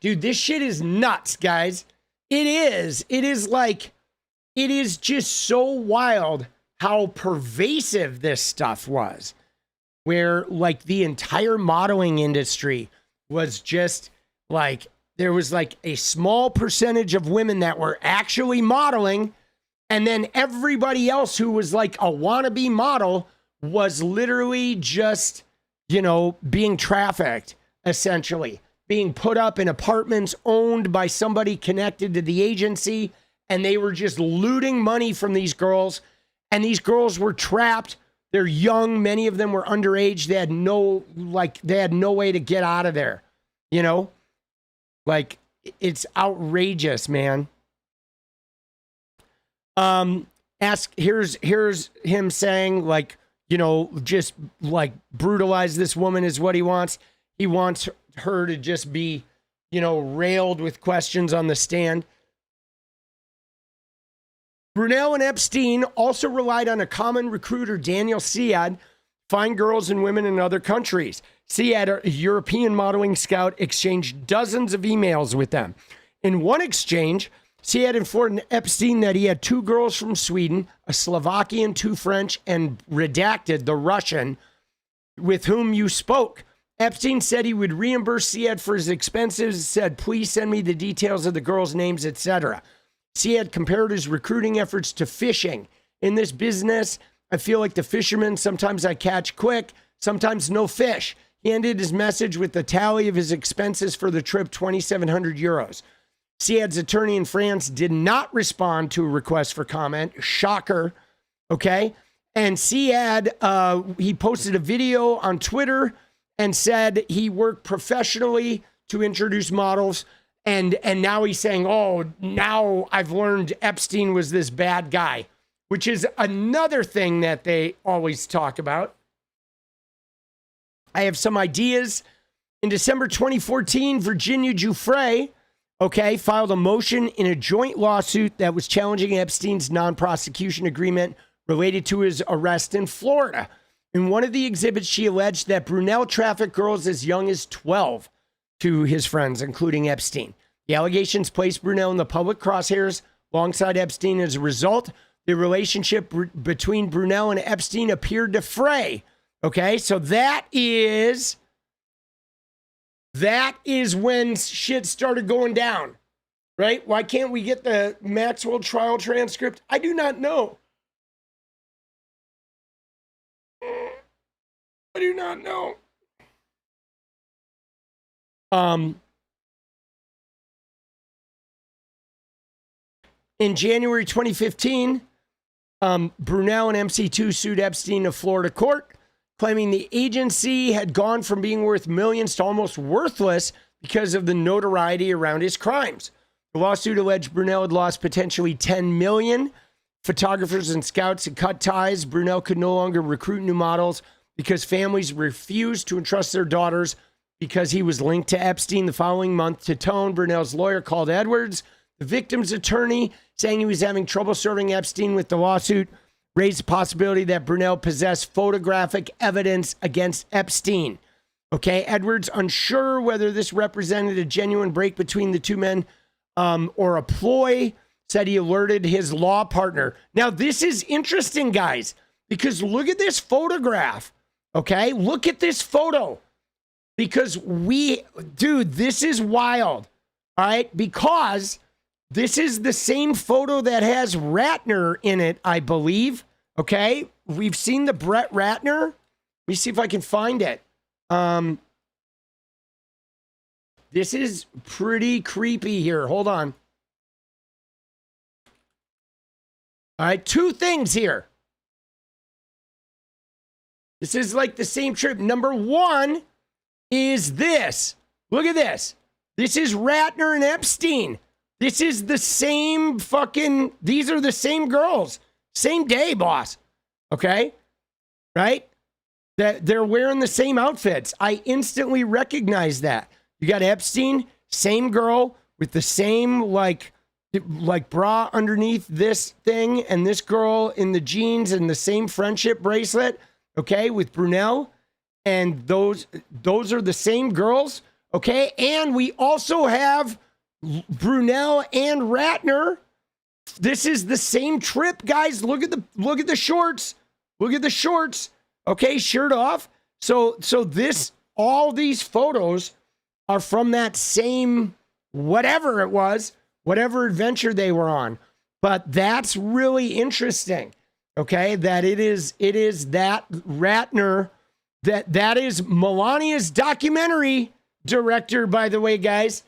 this shit is nuts, guys. It is. It is just so wild how pervasive this stuff was. Where, like, the entire modeling industry was just, like, there was, like, a small percentage of women that were actually modeling, and then everybody else who was, like, a wannabe model was literally just, being trafficked, essentially. Being put up in apartments owned by somebody connected to the agency, and they were just looting money from these girls, and these girls were trapped. They're young. Many of them were underage. They had no way to get out of there, Like, it's outrageous, man. Here's him saying, like, just like brutalize this woman is what he wants. He wants her to just be, railed with questions on the stand. Brunel and Epstein also relied on a common recruiter, Daniel 𝗙cie, to find girls and women in other countries. 𝗙cie, a European modeling scout, exchanged dozens of emails with them. In one exchange, 𝗙cie informed Epstein that he had 2 girls from Sweden, a Slovakian, 2 French, and redacted, the Russian, with whom you spoke. Epstein said he would reimburse 𝗙cie for his expenses, said, please send me the details of the girls' names, etc. 𝗙cie compared his recruiting efforts to fishing. In this business, I feel like the fisherman. Sometimes I catch quick, sometimes no fish. He ended his message with the tally of his expenses for the trip, 2,700 euros. 𝗙cie's attorney in France did not respond to a request for comment. Shocker. Okay. And 𝗙cie, he posted a video on Twitter and said he worked professionally to introduce models. And now he's saying, oh, now I've learned Epstein was this bad guy, which is another thing that they always talk about. I have some ideas. In December 2014, Virginia Giuffre, okay, filed a motion in a joint lawsuit that was challenging Epstein's non-prosecution agreement related to his arrest in Florida. In one of the exhibits, she alleged that Brunel trafficked girls as young as 12 to his friends, including Epstein. The allegations placed Brunel in the public crosshairs alongside Epstein. As a result, the relationship between Brunel and Epstein appeared to fray. Okay, so that is when shit started going down, right? Why can't we get the Maxwell trial transcript? I do not know. I do not know. In January 2015, Brunel and MC2 sued Epstein in Florida court, claiming the agency had gone from being worth millions to almost worthless because of the notoriety around his crimes. The lawsuit alleged Brunel had lost potentially $10 million. Photographers and scouts had cut ties. Brunel could no longer recruit new models because families refused to entrust their daughters because he was linked to Epstein. The following month, Tate, Brunel's lawyer, called Edwards, the victim's attorney, saying he was having trouble serving Epstein with the lawsuit, raised the possibility that Brunel possessed photographic evidence against Epstein. Okay, Edwards, unsure whether this represented a genuine break between the two men or a ploy, said he alerted his law partner. Now, this is interesting, guys, because look at this photograph. Okay, look at this photo. Because dude, this is wild. All right, because this is the same photo that has Ratner in it, I believe. Okay, we've seen the Brett Ratner. Let me see if I can find it. This is pretty creepy here. Hold on. All right, two things here. This is like the same trip. Number one is this. Look at this. This is Ratner and Epstein. This is the same fucking, these are the same girls. Same day, boss. Okay? Right? That they're wearing the same outfits. I instantly recognize that. You got Epstein, same girl with the same like bra underneath this thing, and this girl in the jeans and the same friendship bracelet, okay, with Brunel. And those are the same girls, okay? And we also have Brunel and Ratner. This is the same trip, guys. Look at the shorts. Look at the shorts. Okay, shirt off. So all these photos are from that same whatever it was, whatever adventure they were on. But that's really interesting. Okay, that it is that Ratner, that is Melania's documentary director, by the way, guys.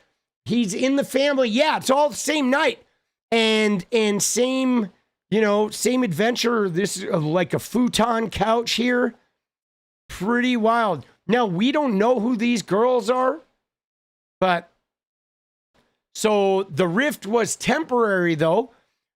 He's in the family. Yeah, it's all the same night. And same, same adventure. This is like a futon couch here. Pretty wild. Now, we don't know who these girls are, but so the rift was temporary, though.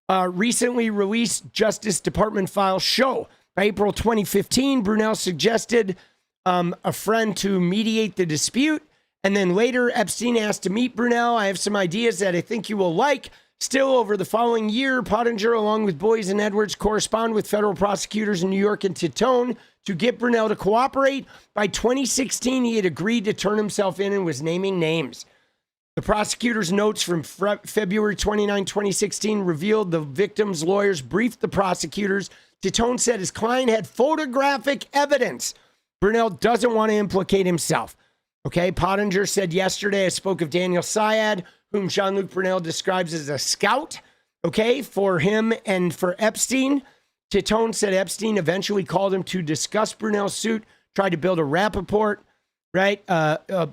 Recently released Justice Department files show. By April 2015, Brunel suggested a friend to mediate the dispute. And then later, Epstein asked to meet Brunel. I have some ideas that I think you will like. Still, over the following year, Pottinger, along with Boyes and Edwards, corresponded with federal prosecutors in New York and Tate to get Brunel to cooperate. By 2016, he had agreed to turn himself in and was naming names. The prosecutor's notes from February 29, 2016 revealed the victim's lawyers briefed the prosecutors. Tate said his client had photographic evidence. Brunel doesn't want to implicate himself. Okay, Pottinger said yesterday, I spoke of Daniel Syed, whom Jean-Luc Brunel describes as a scout, okay, for him and for Epstein. Tate said Epstein eventually called him to discuss Brunel's suit, tried to build a rapport, right,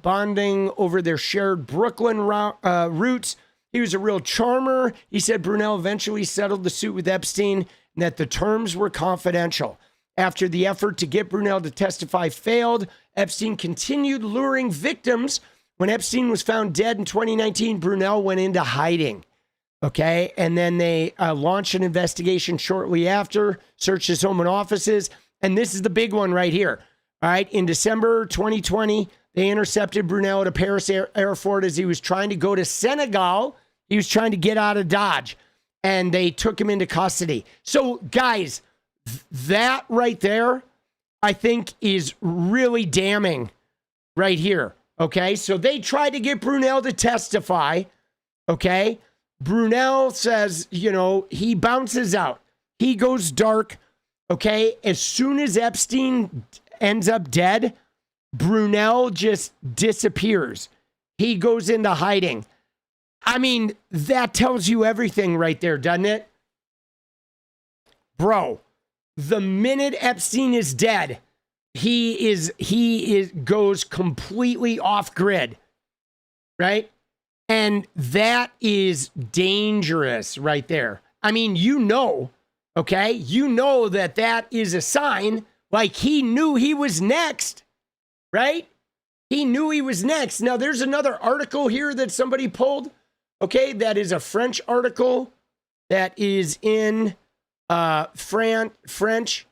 bonding over their shared Brooklyn roots. He was a real charmer. He said Brunel eventually settled the suit with Epstein and that the terms were confidential. After the effort to get Brunel to testify failed, Epstein continued luring victims. When Epstein was found dead in 2019, Brunel went into hiding. Okay, and then they launched an investigation shortly after, searched his home and offices, and this is the big one right here. All right, in December 2020, They intercepted Brunel at a Paris airport as he was trying to go to Senegal. He was trying to get out of Dodge, and they took him into custody. So, guys, that right there, I think, is really damning right here. Okay, so they tried to get Brunel to testify. Okay, Brunel says, you know, he bounces out. He goes dark. Okay, as soon as Epstein ends up dead, Brunel just disappears. He goes into hiding. I mean, that tells you everything right there, doesn't it? Bro, the minute Epstein is dead, he goes completely off grid, right? And that is dangerous right there. I mean, you know, okay? You know that is a sign, like he knew he was next, right? He knew he was next. Now, there's another article here that somebody pulled, okay? That is a French article that is in French,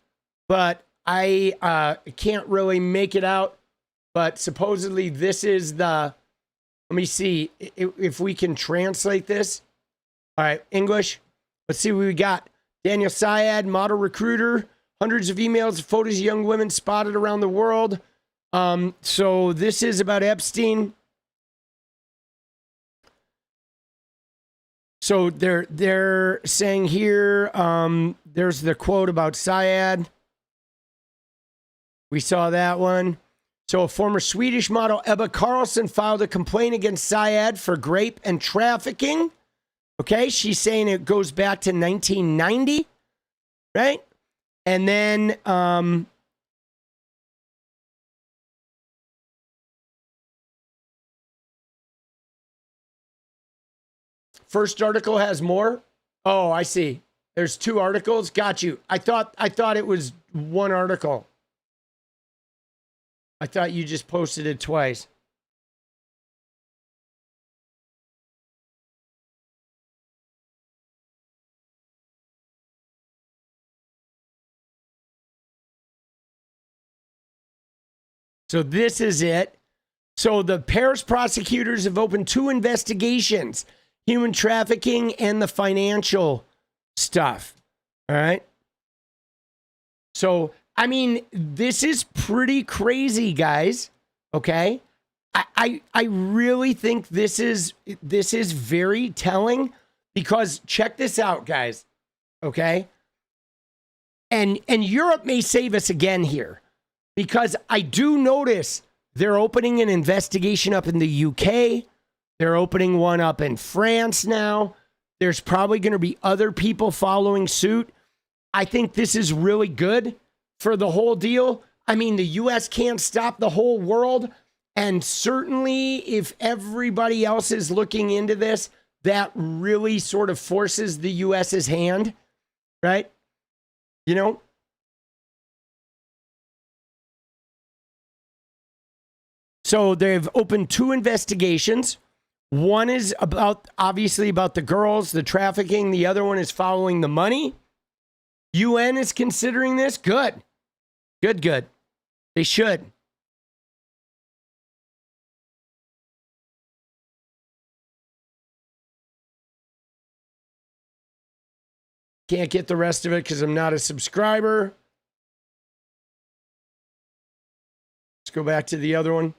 but I can't really make it out. But supposedly this is the, let me see if we can translate this. All right, English. Let's see what we got. Daniel Syed, model recruiter, hundreds of emails, photos of young women spotted around the world. So this is about Epstein. So they're saying here, there's the quote about Syed. We saw that one. So a former Swedish model, Ebba Carlsson, filed a complaint against Syed for rape and trafficking. Okay, she's saying it goes back to 1990, right? And then first article has more. Oh, I see. There's two articles. Got you. I thought it was one article. I thought you just posted it twice. So this is it. So the Paris prosecutors have opened 2 investigations, human trafficking and the financial stuff. All right. So, I mean, this is pretty crazy, guys. Okay. I really think this is very telling, because check this out, guys. Okay. And Europe may save us again here, because I do notice they're opening an investigation up in the UK. They're opening one up in France now. There's probably going to be other people following suit. I think this is really good for the whole deal. I mean, the US can't stop the whole world. And certainly if everybody else is looking into this, that really sort of forces the US's hand, right? You know? So they've opened 2 investigations. One is obviously about the girls, the trafficking. The other one is following the money. UN is considering this. Good. Good. They should. Can't get the rest of it because I'm not a subscriber. Let's go back to the other one.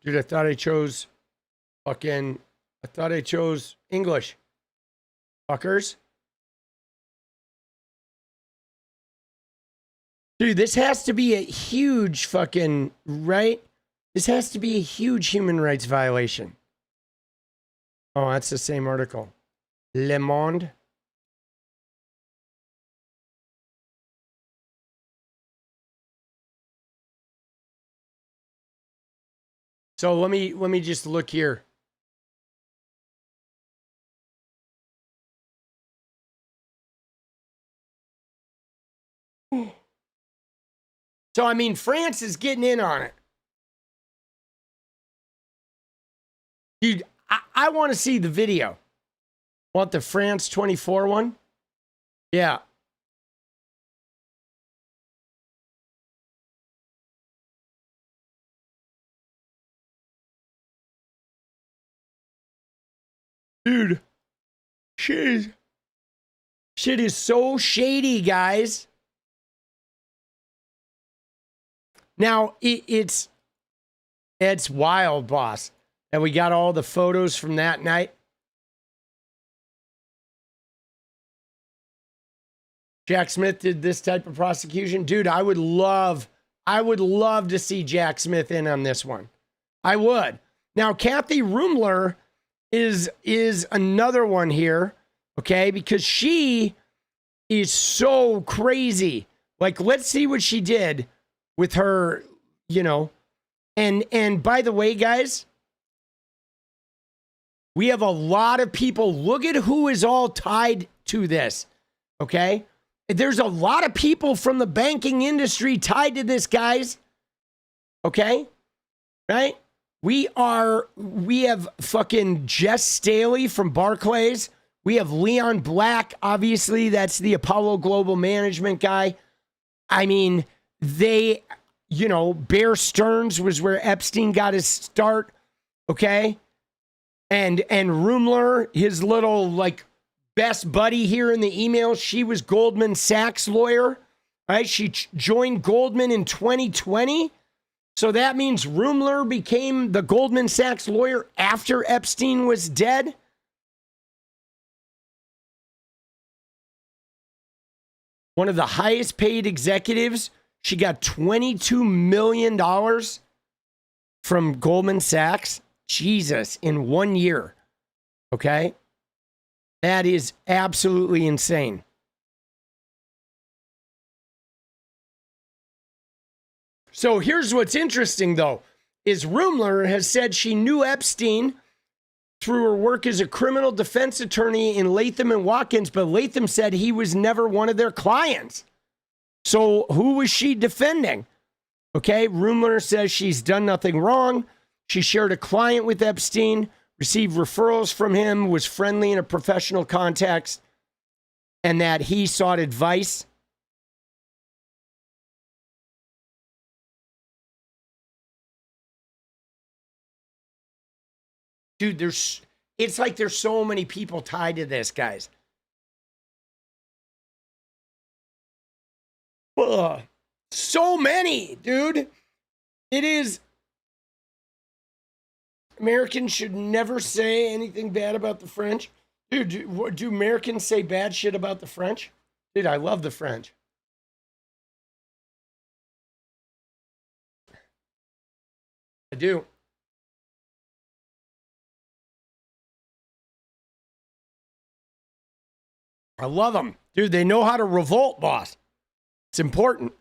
Dude, I thought I chose English. Fuckers. Dude, this has to be a huge fucking, right? This has to be a huge human rights violation. Oh, that's the same article. Le Monde. So let me just look here. So I mean, France is getting in on it. Dude, I want to see the video. Want the France 24 one? Yeah. Dude, shit is so shady, guys. Now, it's wild, boss. And we got all the photos from that night. Jack Smith did this type of prosecution. Dude, I would love to see Jack Smith in on this one. I would. Now, Kathryn Ruemmler is another one here, okay? Because she is so crazy. Like, let's see what she did with her, you know. And by the way, guys, we have a lot of people. Look at who is all tied to this, okay? There's a lot of people from the banking industry tied to this, guys. Okay? Right? We have fucking Jess Staley from Barclays. We have Leon Black, obviously, that's the Apollo Global Management guy. I mean, they, you know, Bear Stearns was where Epstein got his start, okay? And Ruemmler, his little, like, best buddy here in the email, she was Goldman Sachs lawyer, right? She joined Goldman in 2020. So that means Ruemmler became the Goldman Sachs lawyer after Epstein was dead. One of the highest paid executives. She got $22 million from Goldman Sachs. Jesus, in 1 year. Okay? That is absolutely insane. So here's what's interesting, though, is Ruemmler has said she knew Epstein through her work as a criminal defense attorney in Latham and Watkins, but Latham said he was never one of their clients. So who was she defending? Okay, Ruemmler says she's done nothing wrong. She shared a client with Epstein, received referrals from him, was friendly in a professional context, and that he sought advice. Dude, it's like there's so many people tied to this, guys. Ugh, so many, dude. It is. Americans should never say anything bad about the French. Dude, do Americans say bad shit about the French? Dude, I love the French. I do. I love them. Dude, they know how to revolt, boss. It's important.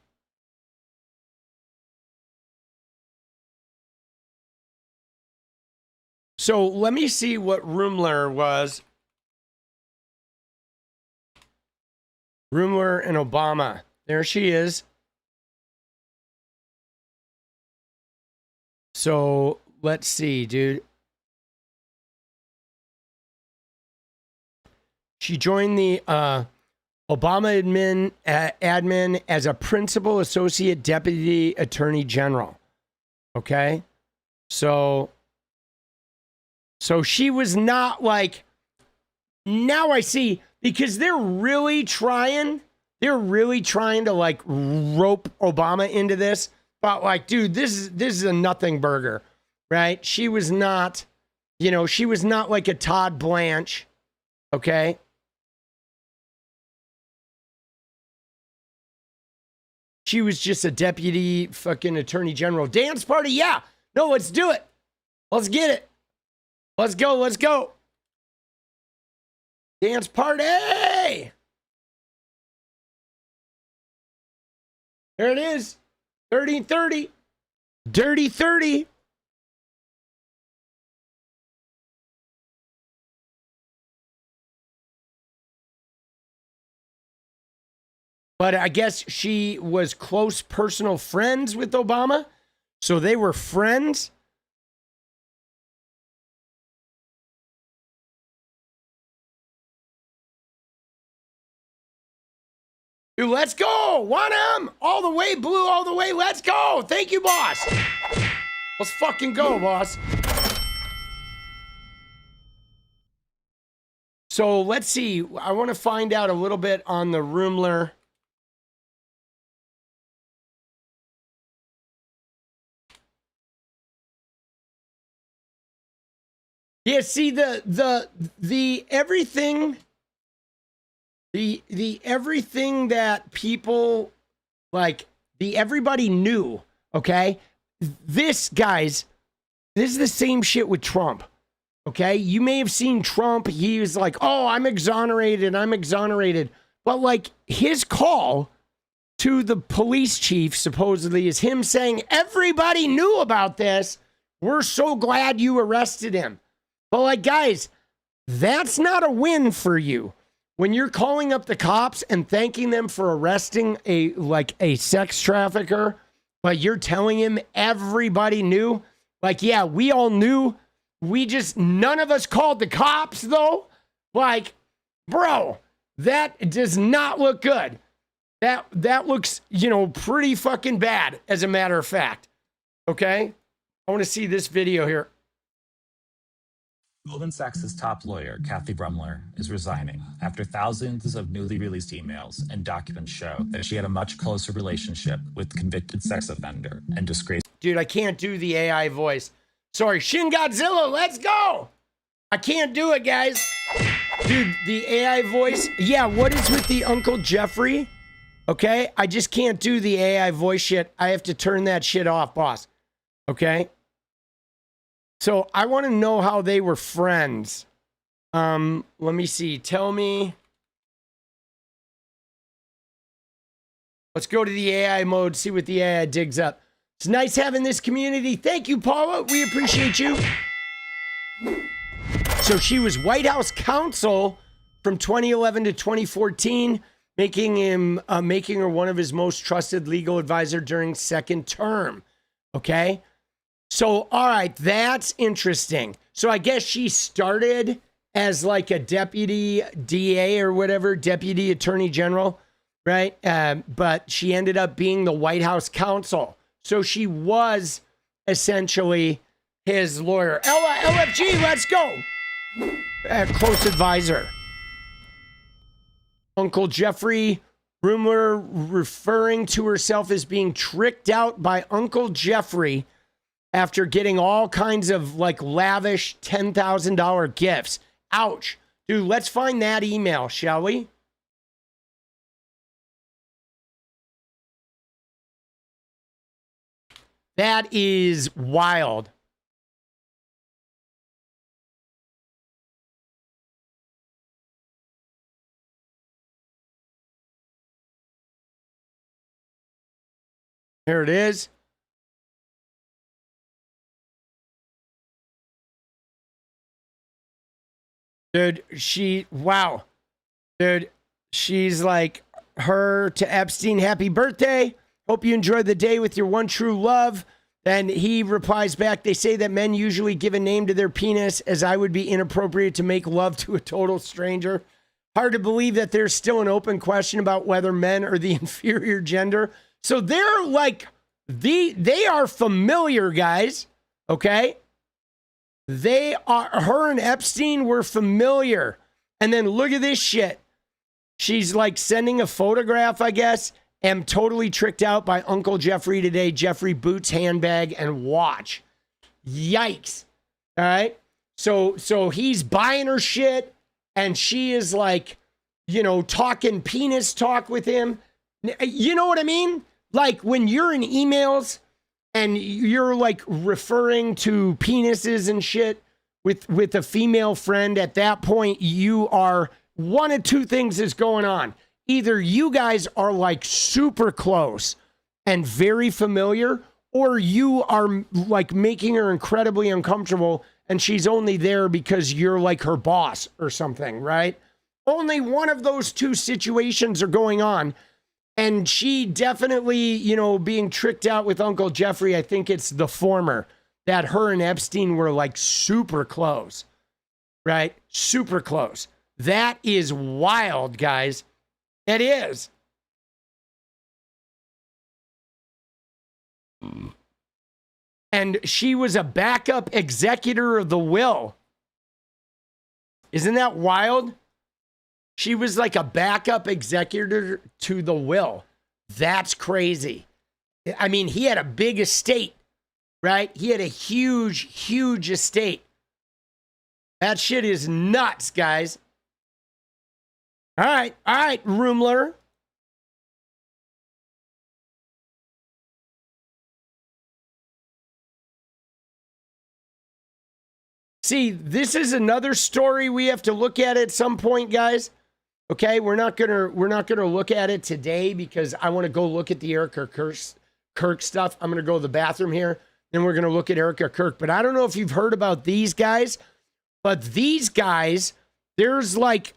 So let me see what Ruemmler was. Ruemmler and Obama. There she is. So let's see, dude. She joined the Obama admin as a principal associate deputy attorney general. Okay. So she was not like, now I see, because they're really trying to like rope Obama into this. But like, dude, this is a nothing burger, right? She was not, you know, she was not like a Todd Blanche. Okay. She was just a deputy fucking attorney general. Dance party? Yeah. No, let's do it. Let's get it. Let's go. Let's go. Dance party. There it is. 30-30. Dirty 30. But I guess she was close personal friends with Obama. So they were friends. Dude, let's go. 1M. All the way, blue, all the way. Let's go. Thank you, boss. Let's fucking go, boss. So let's see. I want to find out a little bit on the Ruemmler. Yeah, see the everything, the everything that people like, everybody knew. Okay, this, guys, this is the same shit with Trump. Okay, you may have seen Trump. He was like, "Oh, I'm exonerated. I'm exonerated." But like, his call to the police chief supposedly is him saying, "Everybody knew about this. We're so glad you arrested him." But like, guys, that's not a win for you. When you're calling up the cops and thanking them for arresting a sex trafficker, but you're telling him everybody knew. Like, yeah, we all knew. None of us called the cops though. Like, bro, that does not look good. That looks, pretty fucking bad, as a matter of fact. Okay? I want to see this video here. Goldman Sachs' top lawyer, Kathryn Ruemmler, is resigning after thousands of newly released emails and documents show that she had a much closer relationship with convicted sex offender and disgraced. Dude, I can't do the AI voice. Sorry, Shin Godzilla, let's go! I can't do it, guys. Dude, the AI voice. Yeah, what is with the Uncle Jeffrey? Okay, I just can't do the AI voice shit. I have to turn that shit off, boss. Okay? So I want to know how they were friends. Let me see. Tell me. Let's go to the AI mode, see what the AI digs up. It's nice having this community. Thank you, Paula. We appreciate you. So she was White House counsel from 2011 to 2014, making her one of his most trusted legal advisor during second term. Okay. So, all right, that's interesting. So I guess she started as like a deputy DA or whatever, deputy attorney general, right? But she ended up being the White House counsel. So she was essentially his lawyer. Ella, LFG, let's go. Close advisor. Uncle Jeffrey Ruemmler, referring to herself as being tricked out by Uncle Jeffrey after getting all kinds of like lavish $10,000 gifts. Ouch. Dude, let's find that email, shall we? That is wild. Here it is. Dude, wow. Dude, she's like, her to Epstein, happy birthday. Hope you enjoyed the day with your one true love. And he replies back, they say that men usually give a name to their penis, as I would be inappropriate to make love to a total stranger. Hard to believe that there's still an open question about whether men are the inferior gender. So they're like, they are familiar, guys. Okay? Her and Epstein were familiar. And then look at this shit. She's like sending a photograph, I guess. Am totally tricked out by Uncle Jeffrey today. Jeffrey boots, handbag, and watch. Yikes. All right. So he's buying her shit. And she is like, talking penis talk with him. You know what I mean? Like when you're in emails and you're like referring to penises and shit with a female friend, at that point, you are, one of two things is going on. Either you guys are like super close and very familiar, or you are like making her incredibly uncomfortable and she's only there because you're like her boss or something, right? Only one of those two situations are going on. And she definitely, being tricked out with Uncle Jeffrey, I think it's the former, that her and Epstein were like super close, right? Super close. That is wild, guys. It is. And she was a backup executor of the will. Isn't that wild? She was like a backup executor to the will. That's crazy. I mean, he had a big estate, right? He had a huge, huge estate. That shit is nuts, guys. All right, Ruemmler. See, this is another story we have to look at some point, guys. Okay, we're not gonna look at it today because I want to go look at the Erika Kirk stuff. I'm gonna go to the bathroom here. Then we're gonna look at Erika Kirk. But I don't know if you've heard about these guys, but these guys, there's like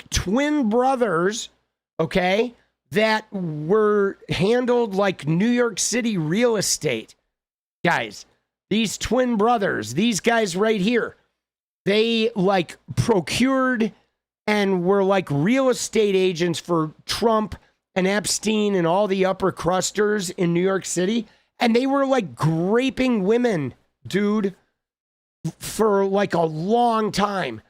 twin brothers, okay, that were handled like New York City real estate, guys. These twin brothers, these guys right here, they like procured and were like real estate agents for Trump and Epstein and all the upper crusters in New York City. And they were like graping women, dude, for like a long time.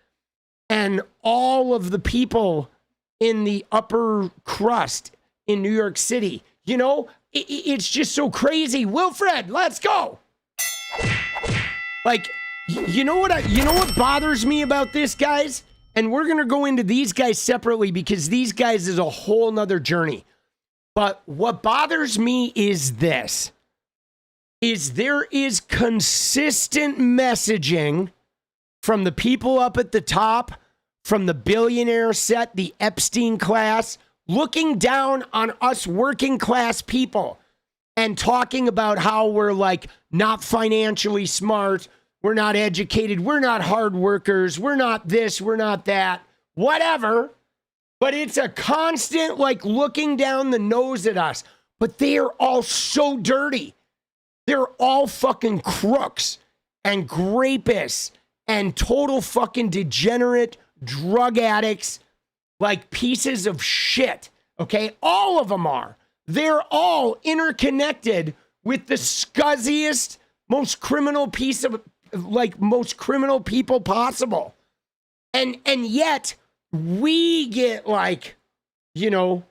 And all of the people in the upper crust in New York City, you know, it's just so crazy. Wilfred, let's go. Like, you know what bothers me about this, guys? And we're going to go into these guys separately because these guys is a whole nother journey. But what bothers me is this, is there is consistent messaging from the people up at the top, from the billionaire set, the Epstein class, looking down on us working class people and talking about how we're like not financially smart, we're not educated, we're not hard workers, we're not this, we're not that, whatever. But it's a constant like looking down the nose at us. But they are all so dirty. They're all fucking crooks and grapists and total fucking degenerate drug addicts, like pieces of shit. Okay, all of them are. They're all interconnected with the scuzziest, most criminal people possible. And yet we get like, you know,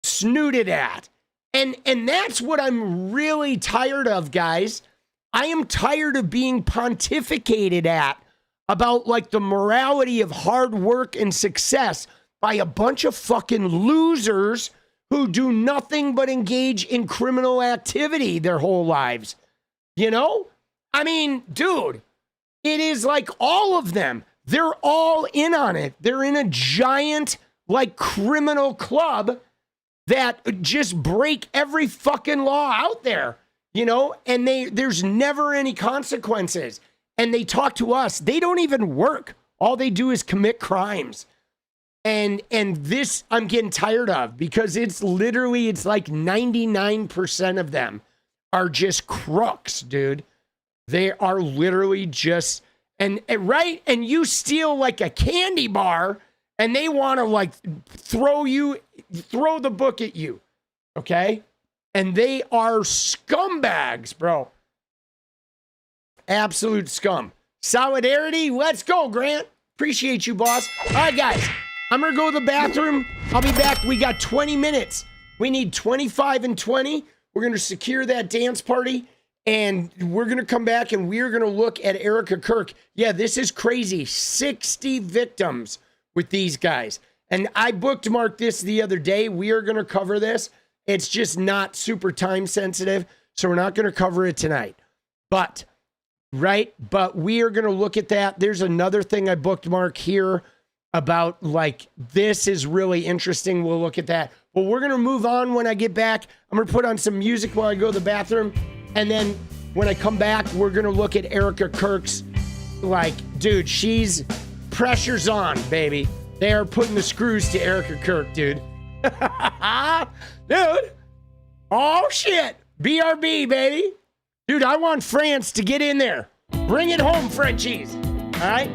snooted at. And that's what I'm really tired of, guys. I am tired of being pontificated at about like the morality of hard work and success by a bunch of fucking losers who do nothing but engage in criminal activity their whole lives. You know? I mean, dude, it is like all of them. They're all in on it. They're in a giant, like, criminal club that just break every fucking law out there, you know? And there's never any consequences. And they talk to us. They don't even work. All they do is commit crimes. And this I'm getting tired of because it's like 99% of them are just crooks, dude. They are literally just, and right? And you steal like a candy bar and they want to like throw the book at you. Okay? And they are scumbags, bro. Absolute scum. Solidarity. Let's go, Grant. Appreciate you, boss. All right, guys. I'm going to go to the bathroom. I'll be back. We got 20 minutes. We need 25 and 20. We're going to secure that dance party. And we're going to come back and we're going to look at Erika Kirk. Yeah, this is crazy. 60 victims with these guys. And I bookmarked this the other day. We are going to cover this. It's just not super time sensitive. So we're not going to cover it tonight. But we are going to look at that. There's another thing I bookmarked here about like, this is really interesting. We'll look at that. But we're going to move on when I get back. I'm going to put on some music while I go to the bathroom. And then when I come back, we're going to look at Erika Kirk's, like, dude, pressure's on, baby. They are putting the screws to Erika Kirk, dude. Dude. Oh, shit. BRB, baby. Dude, I want France to get in there. Bring it home, Frenchies. All right?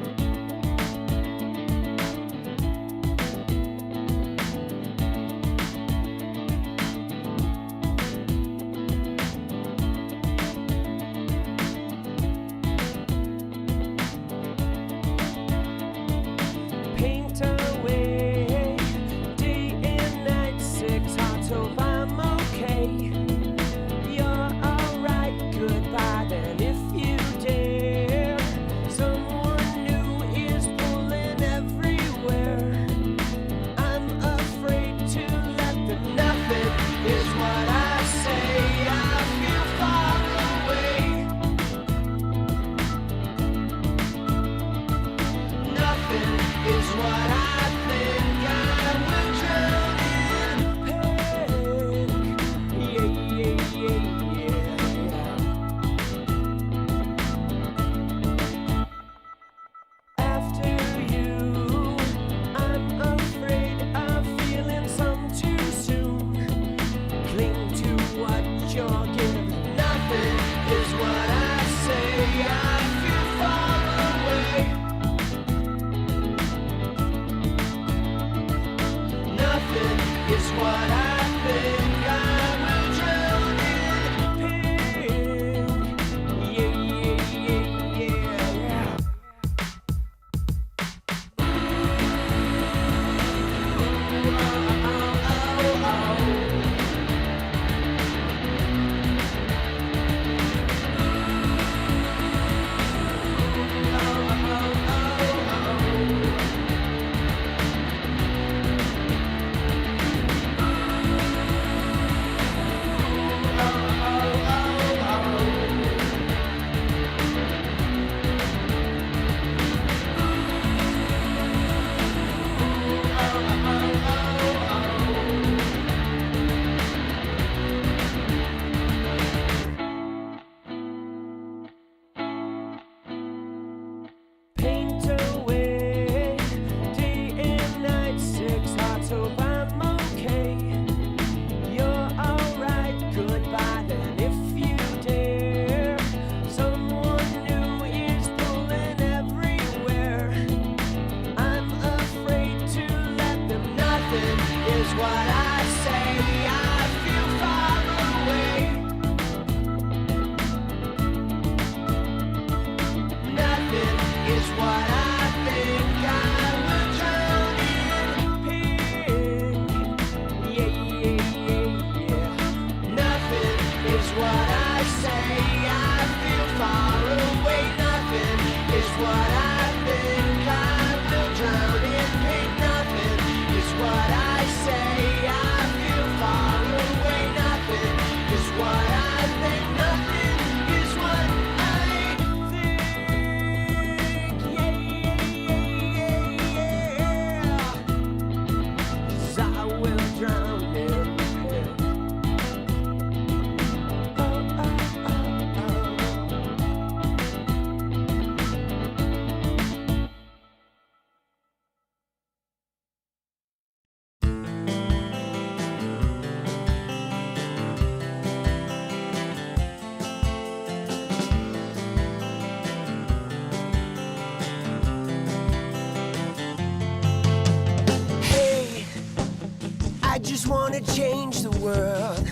just want to change the world.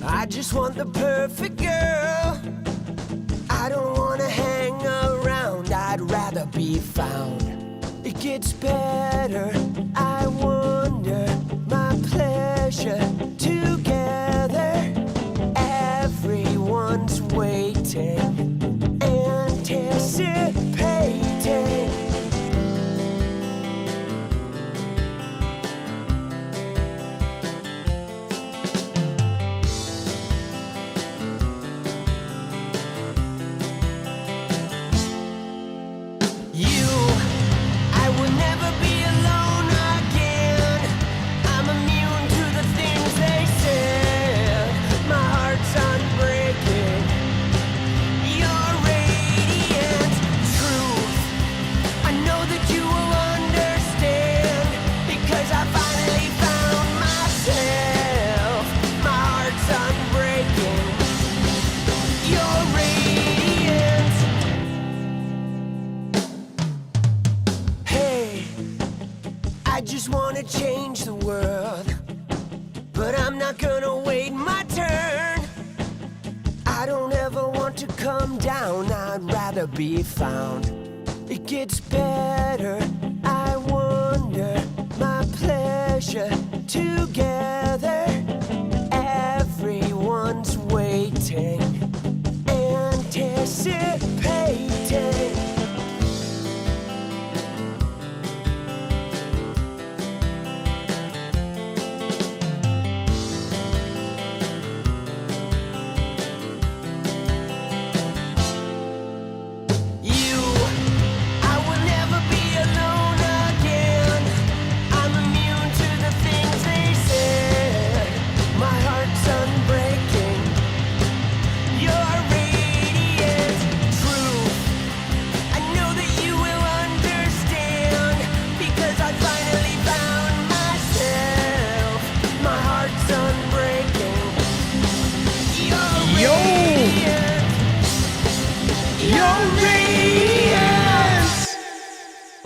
I just want the perfect girl. I don't want to hang around, I'd rather be found. It gets better, I wonder, my pleasure together. Everyone's waiting, anticipating. Change the world, but I'm not gonna wait my turn. I don't ever want to come down, I'd rather be found. It gets better, I wonder, my pleasure together. Everyone's waiting, anticipating.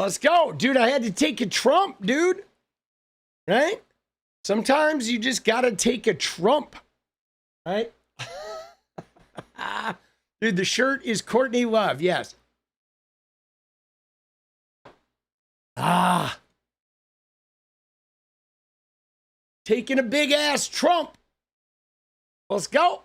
Let's go. Dude, I had to take a Trump, dude. Right? Sometimes you just got to take a Trump. Right? Dude, the shirt is Courtney Love. Yes. Taking a big ass Trump. Let's go.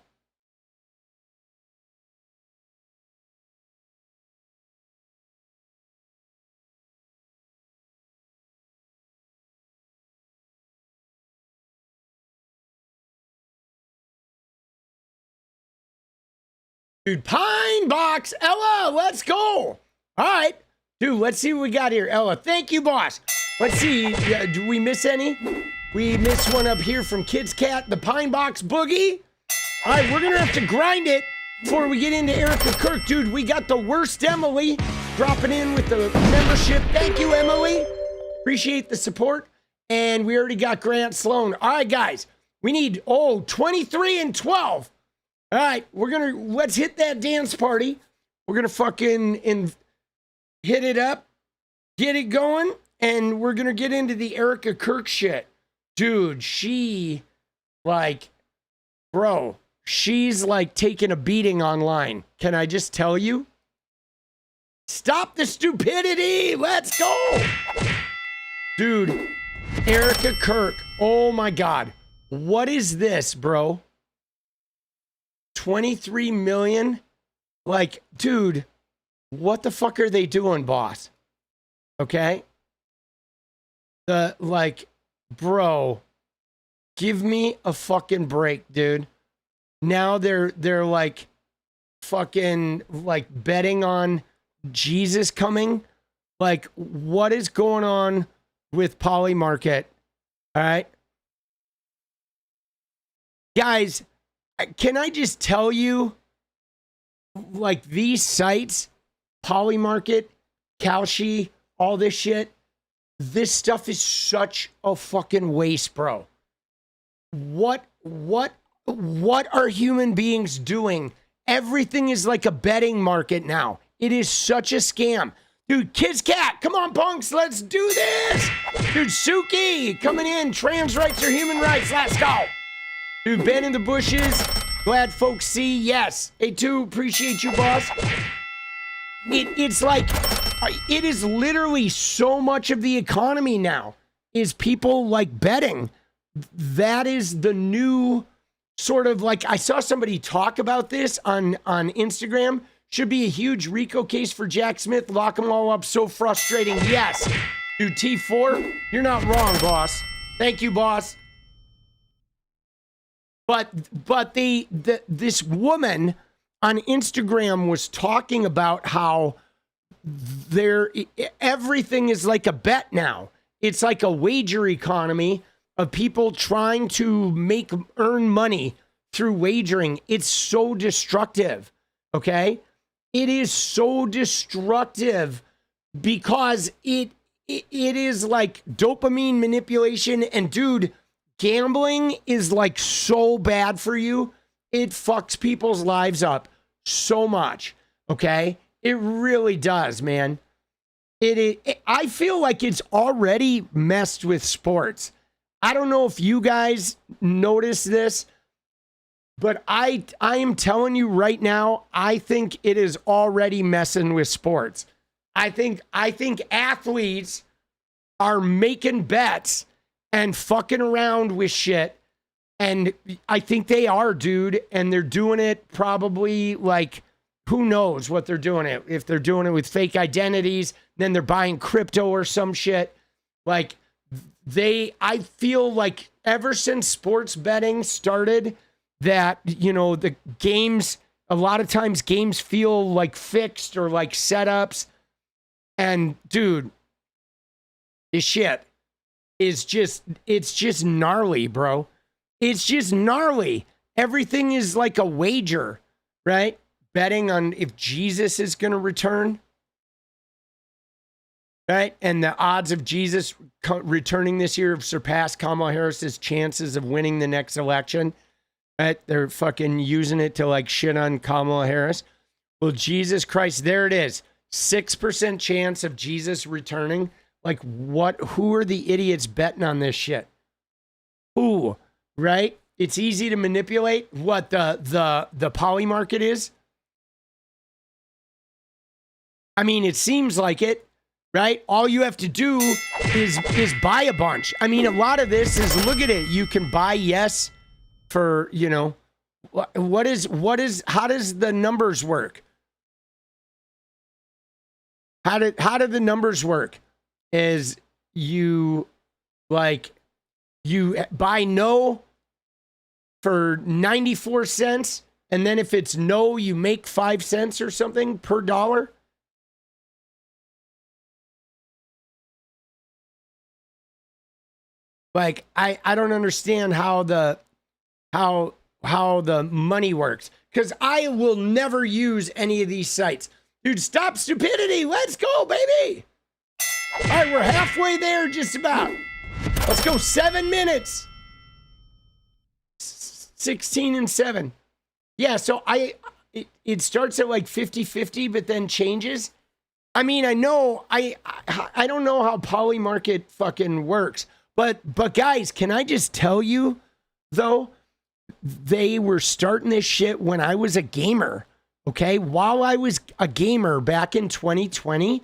Dude, Pine Box, Ella, let's go. All right. Dude, let's see what we got here. Ella, thank you, boss. Let's see. Do we miss any? We missed one up here from Kids Cat, the Pine Box Boogie. All right, we're going to have to grind it before we get into Erika Kirk. Dude, we got the worst Emily dropping in with the membership. Thank you, Emily. Appreciate the support. And we already got Grant Sloan. All right, guys. We need, 23 and 12. All right, let's hit that dance party. We're going to fucking hit it up, get it going, and we're going to get into the Erika Kirk shit. Dude, she's like taking a beating online. Can I just tell you? Stop the stupidity. Let's go. Dude, Erika Kirk. Oh my God. What is this, bro? 23 million? Like, dude, what the fuck are they doing, boss? Okay? Bro, give me a fucking break, dude. Now they're like fucking like betting on Jesus coming. Like, what is going on with Poly Market? All right? Guys, can I just tell you, like, these sites, Poly Market, 𝗙𝗆𝗆, all this shit, this stuff is such a fucking waste, bro. What are human beings doing? Everything is like a betting market now. It is such a scam. Dude, 𝗙𝗃𝗏, come on, punks, let's do this. Dude, Suki, coming in. Trans rights are human rights. Let's go. Dude, Ben in the bushes. Glad folks see. Yes. A2, appreciate you, boss. It's like, it is literally so much of the economy now is people like betting. That is the new sort of like, I saw somebody talk about this on Instagram. Should be a huge RICO case for Jack Smith. Lock them all up. So frustrating. Yes. Dude, T4, you're not wrong, boss. Thank you, boss. But this woman on Instagram was talking about how everything is like a bet now. It's like a wager economy of people trying to earn money through wagering. It's so destructive. Okay? It is so destructive because it is like dopamine manipulation. And dude, gambling is like so bad for you. It fucks people's lives up so much. Okay? It really does, man. I feel like it's already messed with sports. I don't know if you guys notice this, but I am telling you right now, I think it is already messing with sports. I think athletes are making bets and fucking around with shit. And I think they are, dude. And they're doing it probably like, who knows what they're doing it. If they're doing it with fake identities, then they're buying crypto or some shit. Like I feel like ever since sports betting started, that, you know, the games, a lot of times games feel like fixed or like setups. And dude, this shit is it's just gnarly, bro. It's just gnarly. Everything is like a wager, right? Betting on if Jesus is going to return, right? And the odds of Jesus returning this year have surpassed Kamala Harris's chances of winning the next election. Right? They're fucking using it to like shit on Kamala Harris. Well, Jesus Christ, there it is. 6% chance of Jesus returning. Like what? Who are the idiots betting on this shit? Who? Right? It's easy to manipulate what the poly market is. I mean, it seems like it, right? All you have to do is buy a bunch. I mean, a lot of this is, look at it. You can buy yes for, you know, how does the numbers work? How do the numbers work? Is you buy no for 94 cents, and then if it's no, you make 5 cents or something per dollar? Like, I don't understand how the money works, because I will never use any of these sites. Dude, stop stupidity. Let's go, baby. All right, we're halfway there, just about. Let's go. 7 minutes. 16 and 7. Yeah, so it starts at like 50-50, but then changes. I mean, I know, I don't know how poly market fucking works. But guys, can I just tell you, though, they were starting this shit when I was a gamer, okay? While I was a gamer back in 2020,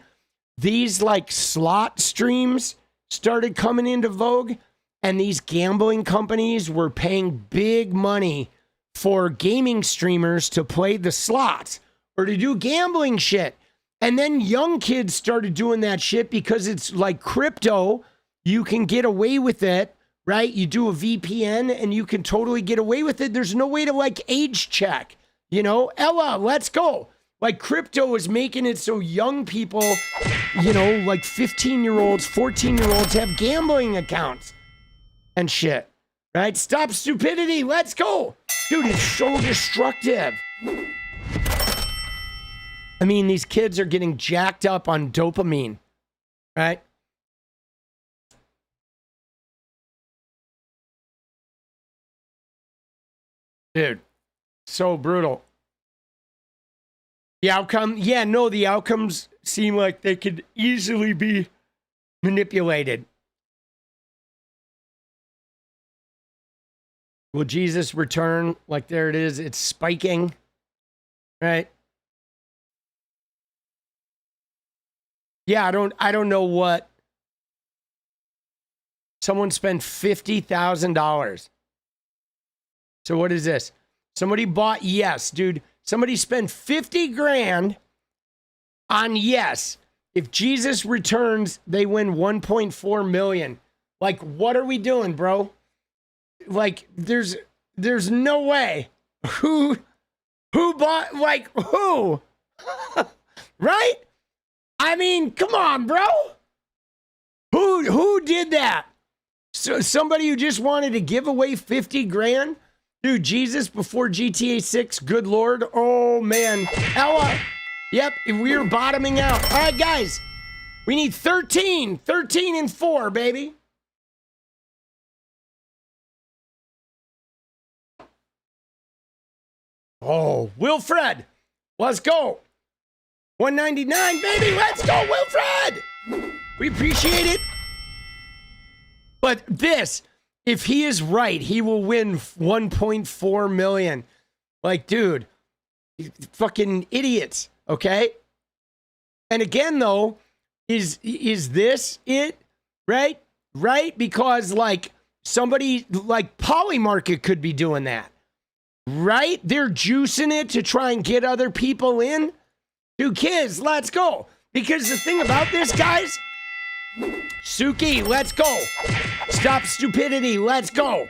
these like slot streams started coming into vogue, and these gambling companies were paying big money for gaming streamers to play the slots or to do gambling shit. And then young kids started doing that shit because it's like crypto. You can get away with it, right? You do a VPN and you can totally get away with it. There's no way to like age check, you know? Ella, let's go. Like crypto is making it so young people, you know, like 15-year-olds, 14-year-olds have gambling accounts and shit, right? Stop stupidity. Let's go. Dude, it's so destructive. I mean, these kids are getting jacked up on dopamine, right? Dude, so brutal. The outcome, yeah, no, the outcomes seem like they could easily be manipulated. Will Jesus return? Like, there it is. It's spiking. Right? Yeah, I don't know what. Someone spent $50,000. So what is this? Somebody bought Yes, dude. Somebody spent 50 grand on Yes. If Jesus returns, they win 1.4 million. Like, what are we doing, bro? Like, there's no way. Who bought, like, who? Right? I mean, come on, bro. Who did that? So somebody who just wanted to give away 50 grand? Dude, Jesus before GTA 6, good Lord. Oh, man. Ella. Yep, we're bottoming out. All right, guys. We need 13. 13 and 4, baby. Oh, Wilfred. Let's go. 199, baby. Let's go, Wilfred. We appreciate it. But this, if he is right, he will win 1.4 million. Like, dude, fucking idiots, okay? And again, though, is this it? Right? Right? Because, like, somebody like Polymarket could be doing that. Right? They're juicing it to try and get other people in. Dude, kids, let's go. Because the thing about this, guys, Suki, let's go. Stop stupidity, let's go.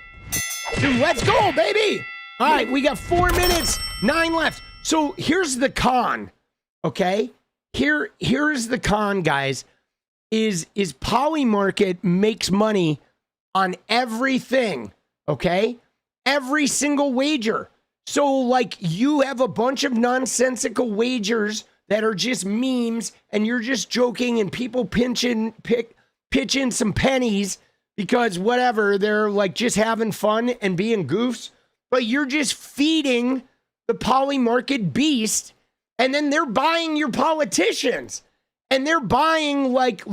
Dude, let's go, baby. All right, we got 4 minutes, 9 left. So here's the con, okay? Here's the con, guys, is Polymarket makes money on everything, okay? Every single wager. So, like, you have a bunch of nonsensical wagers that are just memes, and you're just joking, and people pitching some pennies because whatever, they're like just having fun and being goofs. But you're just feeding the Polymarket beast, and then they're buying your politicians, and they're buying like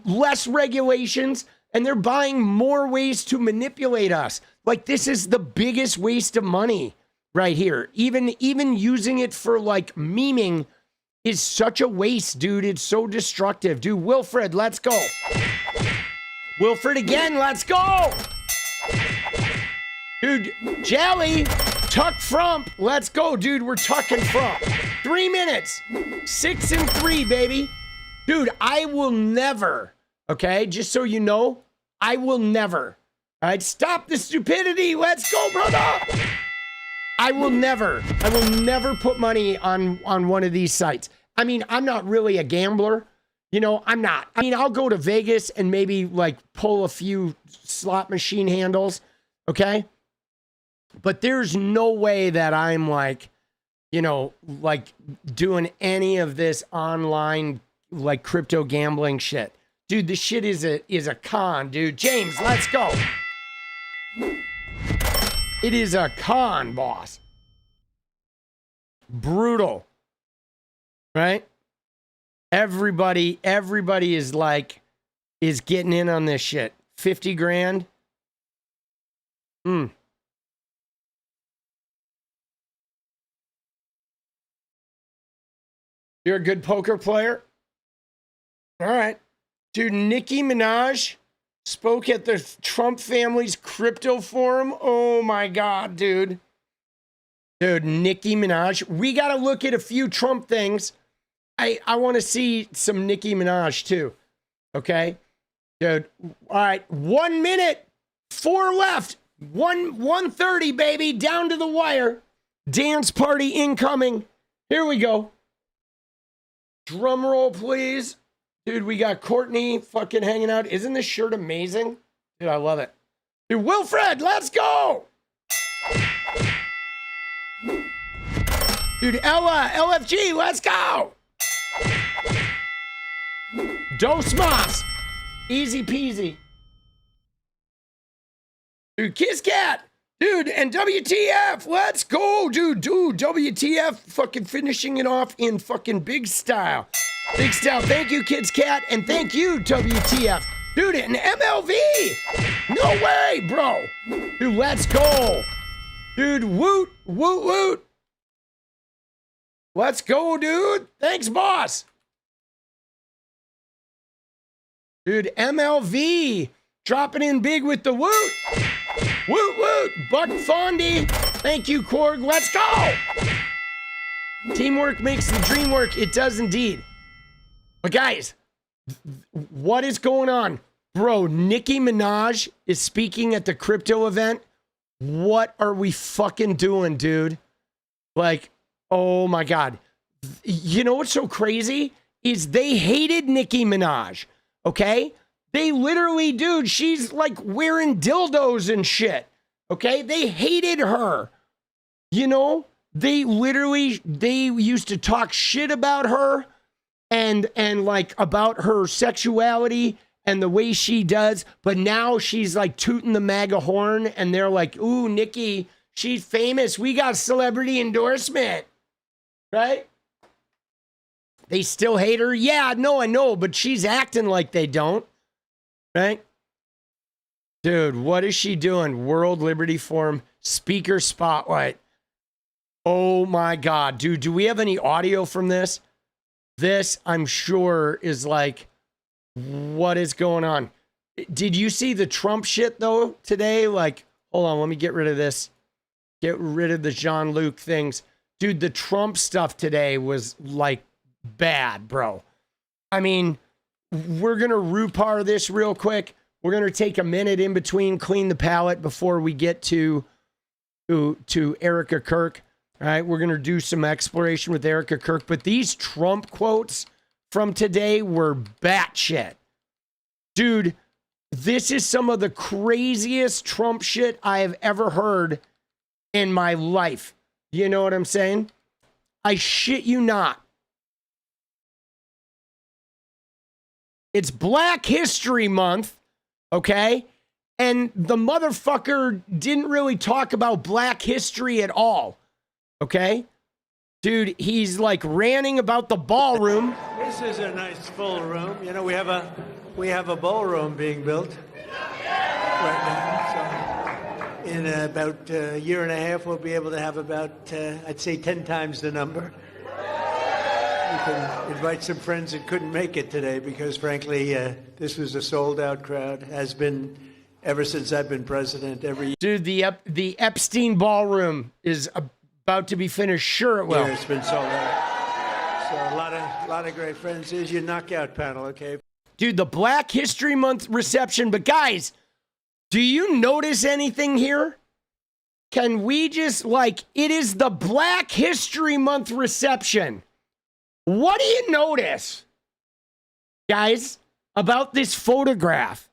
less regulations, and they're buying more ways to manipulate us. Like, this is the biggest waste of money right here. Even using it for like memeing is such a waste, dude. It's so destructive. Dude, Wilfred, let's go. Wilfred again, let's go. Dude, Jelly, Tuck Frump, let's go, dude. We're tucking Frump. 3 minutes. 6 and 3, baby. Dude, I will never, okay, just so you know, I will never. All right, stop the stupidity. Let's go, brother. I will never put money on one of these sites. I mean, I'm not really a gambler. You know, I'm not. I mean, I'll go to Vegas and maybe like pull a few slot machine handles, okay? But there's no way that I'm like, you know, like doing any of this online like crypto gambling shit. Dude, this shit is a con, dude. James, let's go. It is a con, boss. Brutal. Right? Everybody is getting in on this shit. 50 grand. You're a good poker player? All right. Dude, Nicki Minaj spoke at the Trump family's crypto forum. Oh my God, dude. Dude, Nicki Minaj. We got to look at a few Trump things. I want to see some Nicki Minaj too. Okay? Dude, all right. 1 minute. 4 left. 1:30, baby. Down to the wire. Dance party incoming. Here we go. Drum roll, please. Dude, we got Courtney fucking hanging out. Isn't this shirt amazing? Dude, I love it. Dude, Wilfred, let's go. Dude, Ella, LFG, let's go. Dos mas. Easy peasy. Dude, Kiss Cat. Dude, and WTF, let's go, dude, WTF, fucking finishing it off in fucking big style. Big style, thank you, Kids Cat, and thank you, WTF. Dude, an MLV, no way, bro. Dude, let's go. Dude, woot, woot, woot. Let's go, dude. Thanks, boss. Dude, MLV, dropping in big with the woot. Woot, woot, Buck Fondy. Thank you, Korg. Let's go. Teamwork makes the dream work. It does indeed. But guys, what is going on? Bro, Nicki Minaj is speaking at the crypto event. What are we fucking doing, dude? Like, oh my God. You know what's so crazy? Is they hated Nicki Minaj, okay? They literally, dude, she's like wearing dildos and shit. Okay? They hated her. You know, they used to talk shit about her and like about her sexuality and the way she does. But now she's like tooting the MAGA horn and they're like, ooh, Nicki, she's famous. We got celebrity endorsement. Right? They still hate her? Yeah, no, I know, but she's acting like they don't. Right? Dude, what is she doing? World Liberty Forum speaker spotlight. Oh my God, dude, do we have any audio from this? This, I'm sure, is like, what is going on? Did you see the Trump shit though today? Like, hold on, let me get rid of this. Get rid of the Jean-Luc things. Dude, the Trump stuff today was like bad, bro. I mean, we're going to RuPaR this real quick. We're going to take a minute in between, clean the palate before we get to Erika Kirk. All right, we're going to do some exploration with Erika Kirk. But these Trump quotes from today were batshit. Dude, this is some of the craziest Trump shit I have ever heard in my life. You know what I'm saying? I shit you not. It's Black History Month, okay? And the motherfucker didn't really talk about Black history at all, okay? Dude, he's like ranting about the ballroom. This is a nice full room. You know, we have a ballroom being built right now. So in about a year and a half, we'll be able to have about, I'd say, 10 times the number. You can invite some friends that couldn't make it today because, frankly, this was a sold-out crowd. Has been ever since I've been president. Every year. Dude, the Epstein ballroom is about to be finished. Sure, it will. Yeah, it's been sold out. So a lot of great friends. Here's your knockout panel, okay? Dude, the Black History Month reception. But guys, do you notice anything here? Can we just it is the Black History Month reception. What do you notice, guys, about this photograph,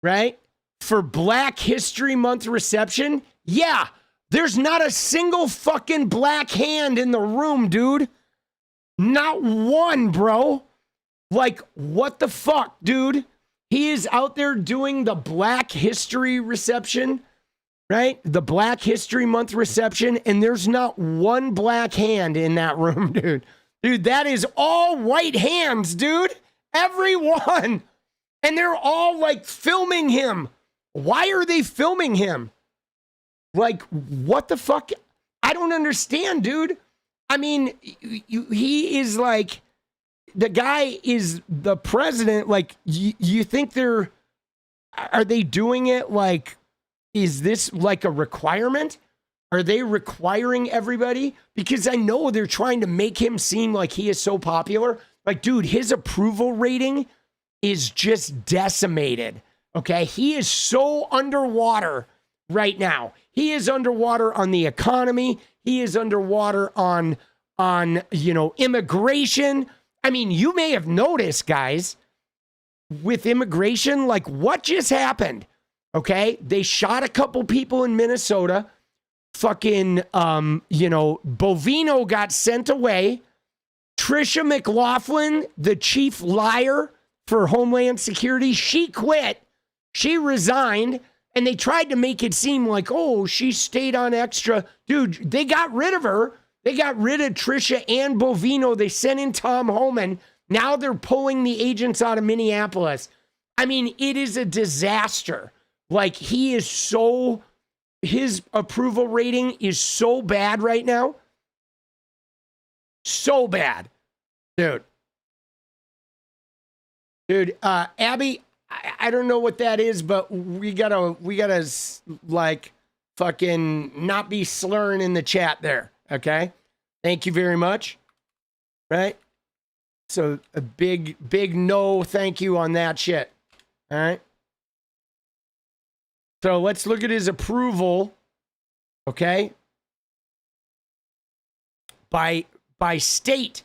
right? For Black History Month reception? Yeah, there's not a single fucking black hand in the room, dude. Not one, bro. Like, what the fuck, dude? He is out there doing the Black History reception, right? The Black History Month reception, and there's not one black hand in that room, dude. Dude, that is all white hands, dude. Everyone. And they're all like filming him. Why are they filming him? Like, what the fuck? I don't understand, dude. I mean, he is like, the guy is the president. Like, you think are they doing it like, is this like a requirement? Are they requiring everybody? Because I know they're trying to make him seem like he is so popular. Like, dude, his approval rating is just decimated. Okay? He is so underwater right now. He is underwater on the economy. He is underwater on immigration. I mean, you may have noticed, guys, with immigration, like what just happened? Okay? They shot a couple people in Minnesota. Fucking, Bovino got sent away. Tricia McLaughlin, the chief liar for Homeland Security, she quit. She resigned. And they tried to make it seem like, oh, she stayed on extra. Dude, they got rid of her. They got rid of Trisha and Bovino. They sent in Tom Homan. Now they're pulling the agents out of Minneapolis. I mean, it is a disaster. Like, his approval rating is so bad right now. So bad. Dude, Abby, I don't know what that is, but we gotta like fucking not be slurring in the chat there. Okay. Thank you very much. Right. So a big no thank you on that shit. All right. So let's look at his approval. Okay. By state.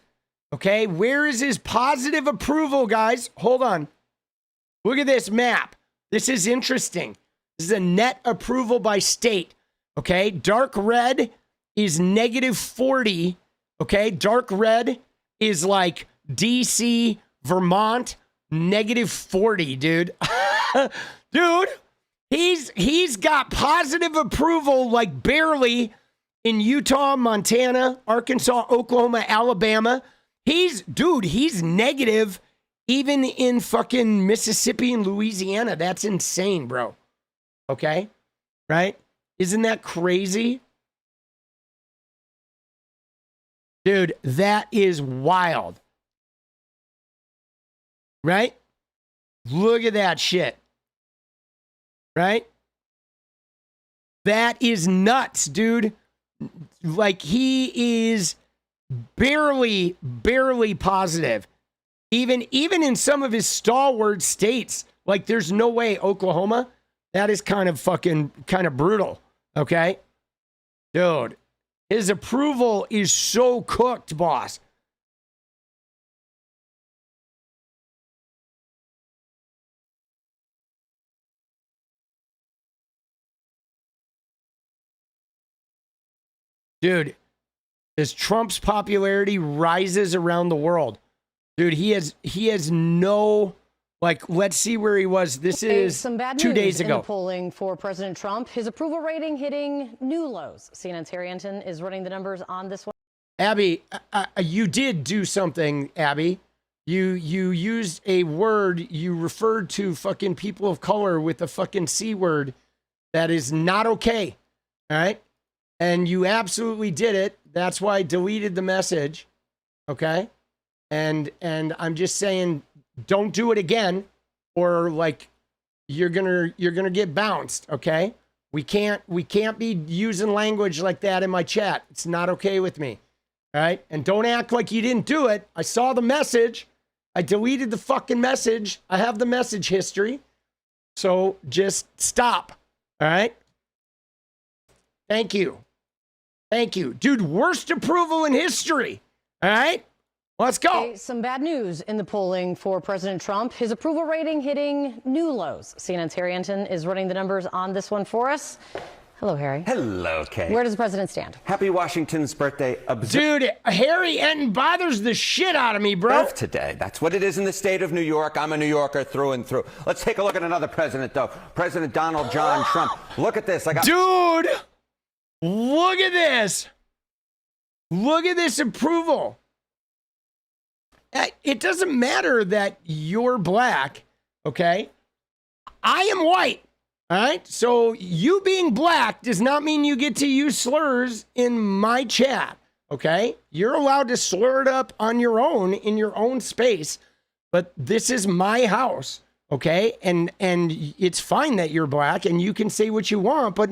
Okay, where is his positive approval, guys? Hold on. Look at this map. This is interesting. This is a net approval by state. Okay, dark red is -40. Okay, dark red is like DC, Vermont, -40, dude. Dude, he's got positive approval like barely in Utah, Montana, Arkansas, Oklahoma, Alabama. He's negative even in fucking Mississippi and Louisiana. That's insane, bro. Okay? Right? Isn't that crazy? Dude, that is wild. Right? Look at that shit. Right? That is nuts, dude. Like, he is barely positive. Even in some of his stalwart states, like, there's no way. Oklahoma, that is kind of brutal. Okay? Dude, his approval is so cooked, boss. Dude, as Trump's popularity rises around the world, dude, he has no, like, let's see where he was. This is some bad 2 days news ago. in the polling for President Trump. His approval rating hitting new lows. CNN's Harrington is running the numbers on this one. Abby, you did do something, Abby. You used a word, you referred to fucking people of color with the fucking C word. That is not okay. All right? And you absolutely did it. That's why I deleted the message. Okay? And I'm just saying, don't do it again, or like you're gonna get bounced. Okay? We can't be using language like that in my chat. It's not okay with me. All right? And don't act like you didn't do it. I saw the message. I deleted the fucking message. I have the message history. So just stop. All right? Thank you. Thank you. Dude, worst approval in history. All right? Let's go. Some bad news in the polling for President Trump. His approval rating hitting new lows. CNN's Harrington is running the numbers on this one for us. Hello, Harry. Hello, Kay. Where does the president stand? Happy Washington's birthday. Dude, Harry Enton bothers the shit out of me, bro. Today. That's what it is in the state of New York. I'm a New Yorker through and through. Let's take a look at another president, though. President Donald John Trump. Look at this. Dude, look at this. Look at this approval. It doesn't matter that you're black, okay? I am white, all right? So you being black does not mean you get to use slurs in my chat, okay? You're allowed to slur it up on your own, in your own space, but this is my house, okay? And it's fine that you're black and you can say what you want, but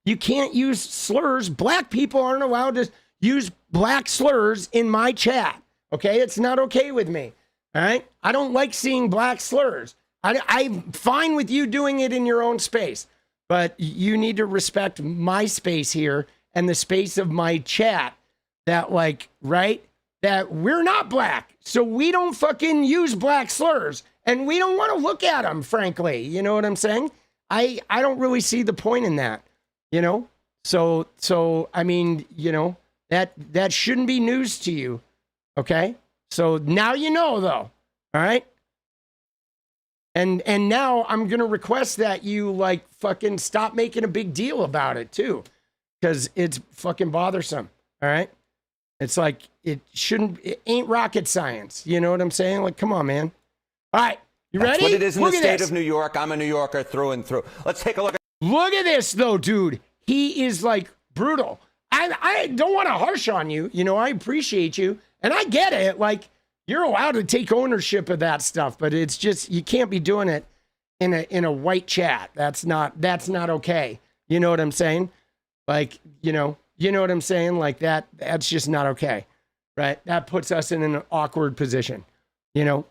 you can't use slurs. Black people aren't allowed to use black slurs in my chat. Okay, it's not okay with me. All right, I don't like seeing black slurs. I'm fine with you doing it in your own space, but you need to respect my space here and the space of my chat. That, like, right? That we're not black, so we don't fucking use black slurs, and we don't want to look at them. Frankly, you know what I'm saying? I don't really see the point in that. You know, so I mean, you know, that shouldn't be news to you. Okay, so now you know, though. All right. And now I'm going to request that you like fucking stop making a big deal about it too, because it's fucking bothersome. All right. It's like, it ain't rocket science. You know what I'm saying? Like, come on, man. All right. You ready? That's what it is in Look the at state this. of New York. I'm a New Yorker through and through. Let's take a look at. Look at this though, dude. He is like brutal. I don't want to harsh on you. You know, I appreciate you. And I get it. Like, you're allowed to take ownership of that stuff, but it's just, you can't be doing it in a white chat. That's not okay. You know what I'm saying? Like, you know what I'm saying? Like that's just not okay. Right? That puts us in an awkward position, you know,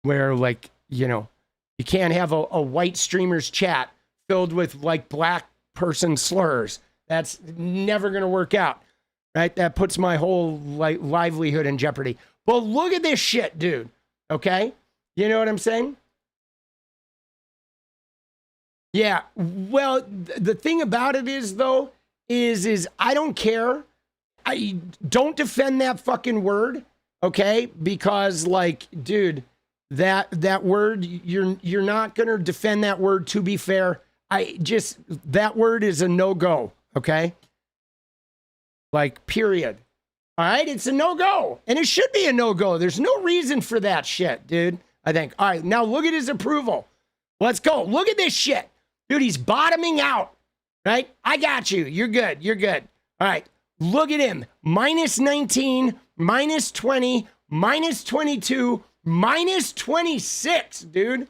where like, you know, you can't have a white streamer's chat filled with like black person slurs. That's never going to work out. Right? That puts my whole like livelihood in jeopardy. But look at this shit, dude. Okay? You know what I'm saying? Yeah. Well, the thing about it is, though, is I don't care. I don't defend that fucking word, okay? Because, like, dude, that word, you're not gonna defend that word. To be fair, that word is a no-go, okay? Like, period. All right, it's a no-go, and it should be a no-go. There's no reason for that shit, dude, I think. All right, now look at his approval. Let's go. Look at this shit. Dude, he's bottoming out, right? I got you. You're good. You're good. All right, look at him. -19, -20, -22, -26, dude.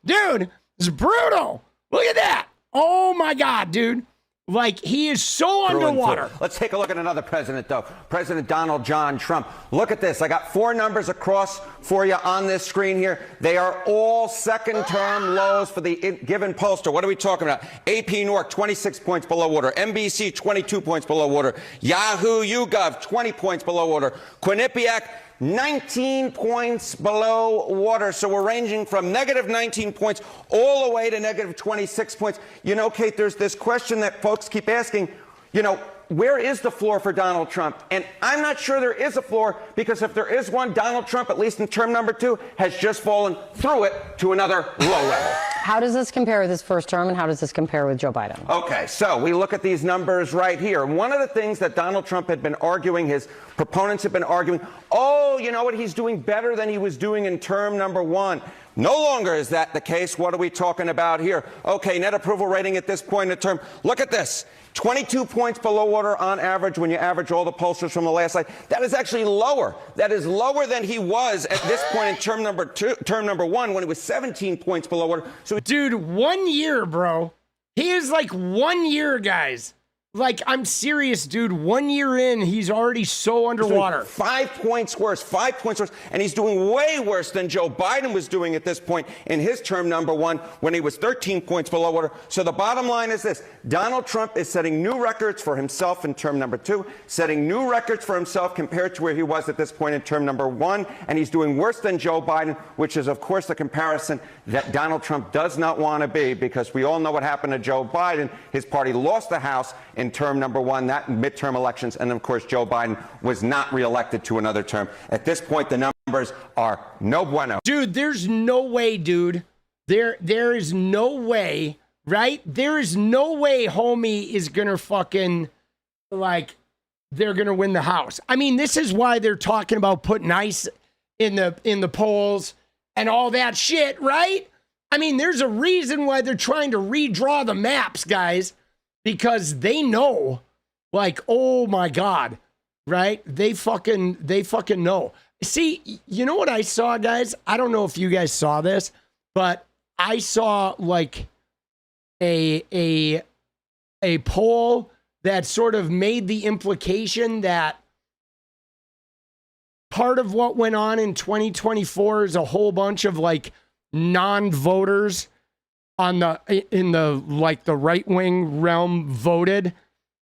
Dude, it's brutal. Look at that. Oh, my God, dude. Like, he is so underwater. Let's take a look at another president, though. President Donald John Trump. Look at this. I got 4 numbers across for you on this screen here. They are all second-term lows for the given pollster. What are we talking about? AP North, 26 points below water. NBC, 22 points below water. Yahoo YouGov, 20 points below water. Quinnipiac, 19 points below water. So we're ranging from -19 points all the way to -26 points. You know, Kate, there's this question that folks keep asking, you know, where is the floor for Donald Trump? And I'm not sure there is a floor, because if there is one, Donald Trump, at least in term number 2, has just fallen through it to another low level. How does this compare with his first term, and how does this compare with Joe Biden? Okay, so we look at these numbers right here. One of the things that Donald Trump had been arguing, his proponents have been arguing, oh, you know what, he's doing better than he was doing in term number 1. No longer is that the case. What are we talking about here? Okay, net approval rating at this point in the term. Look at this. 22 points below water on average when you average all the pollsters from the last slide. That is actually lower. That is lower than he was at this point in term number 1, when he was 17 points below water. So, dude, 1 year, bro. He is like 1 year, guys. Like, I'm serious, dude. 1 year in, he's already so underwater. 5 points worse, 5 points worse. And he's doing way worse than Joe Biden was doing at this point in his term number 1, when he was 13 points below water. So the bottom line is this. Donald Trump is setting new records for himself in term number 2, setting new records for himself compared to where he was at this point in term number 1. And he's doing worse than Joe Biden, which is, of course, the comparison that Donald Trump does not want to be, because we all know what happened to Joe Biden. His party lost the House in term number 1, that midterm elections, and of course Joe Biden was not reelected to another term. At this point, the numbers are no bueno. Dude, there's no way, dude. There is no way, right? There is no way homie is gonna fucking, like, they're gonna win the House. I mean, this is why they're talking about putting ICE in the polls and all that shit, right? I mean, there's a reason why they're trying to redraw the maps, guys. Because they know, like, oh my God, right? They fucking know. See, you know what I saw, guys? I don't know if you guys saw this, but I saw like a poll that sort of made the implication that part of what went on in 2024 is a whole bunch of like non-voters in the like the right-wing realm voted,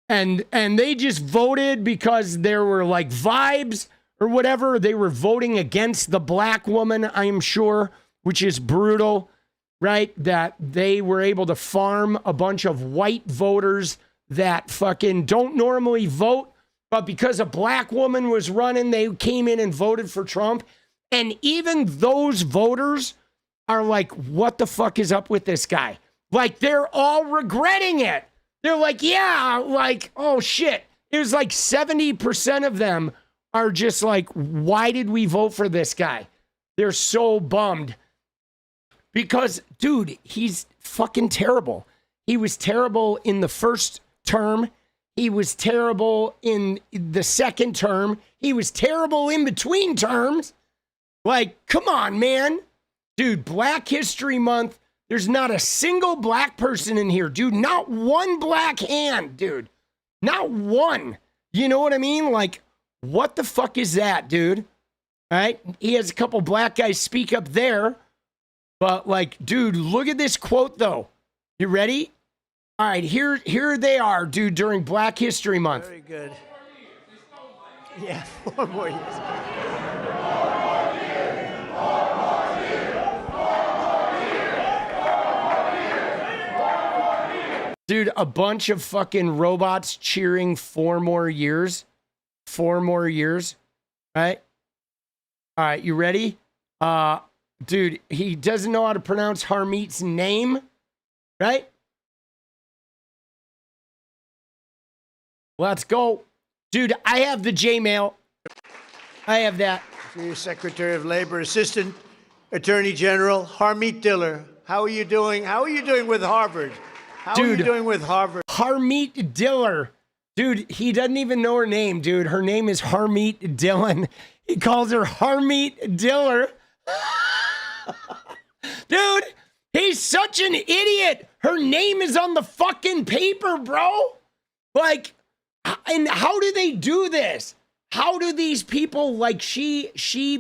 and they just voted because there were like vibes or whatever. They were voting against the black woman, I'm sure, which is brutal, right? That they were able to farm a bunch of white voters that fucking don't normally vote, but because a black woman was running, they came in and voted for Trump. And even those voters are like, what the fuck is up with this guy? Like, they're all regretting it. They're like, yeah, like, oh shit. It was like 70% of them are just like, why did we vote for this guy? They're so bummed. Because, dude, he's fucking terrible. He was terrible in the first term. He was terrible in the second term. He was terrible in between terms. Like, come on, man. Dude, Black History Month. There's not a single black person in here, dude. Not one black hand, dude. Not one. You know what I mean? Like, what the fuck is that, dude? All right? He has a couple black guys speak up there. But, like, dude, look at this quote, though. You ready? All right, here they are, dude, during Black History Month. Very good. Yeah, 4 more years. Dude, a bunch of fucking robots cheering 4 more years. 4 more years. Right? All right, you ready? Dude, he doesn't know how to pronounce Harmeet's name. Right? Let's go. Dude, I have the J-mail. I have that. Your Secretary of Labor, Assistant Attorney General Harmeet Diller. How are you doing? How are you doing with Harvard? How are you doing with Harvard? Harmeet Diller. Dude, he doesn't even know her name, dude. Her name is Harmeet Dillon. He calls her Harmeet Diller. Dude, he's such an idiot. Her name is on the fucking paper, bro. Like, and how do they do this? How do these people, like, she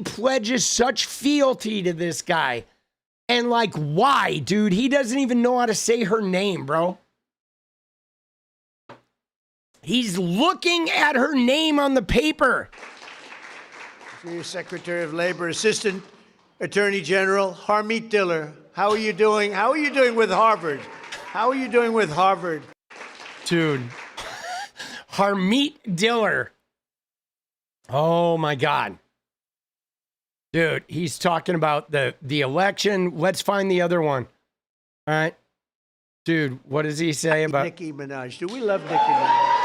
pledges such fealty to this guy? And, like, why, dude? He doesn't even know how to say her name, bro. He's looking at her name on the paper. Your Secretary of Labor, Assistant Attorney General Harmeet Diller. How are you doing? How are you doing with Harvard? How are you doing with Harvard? Dude. Harmeet Diller. Oh, my God. Dude, he's talking about the election. Let's find the other one. All right. Dude, what does he say about Nicki Minaj? Do we love Nicki Minaj?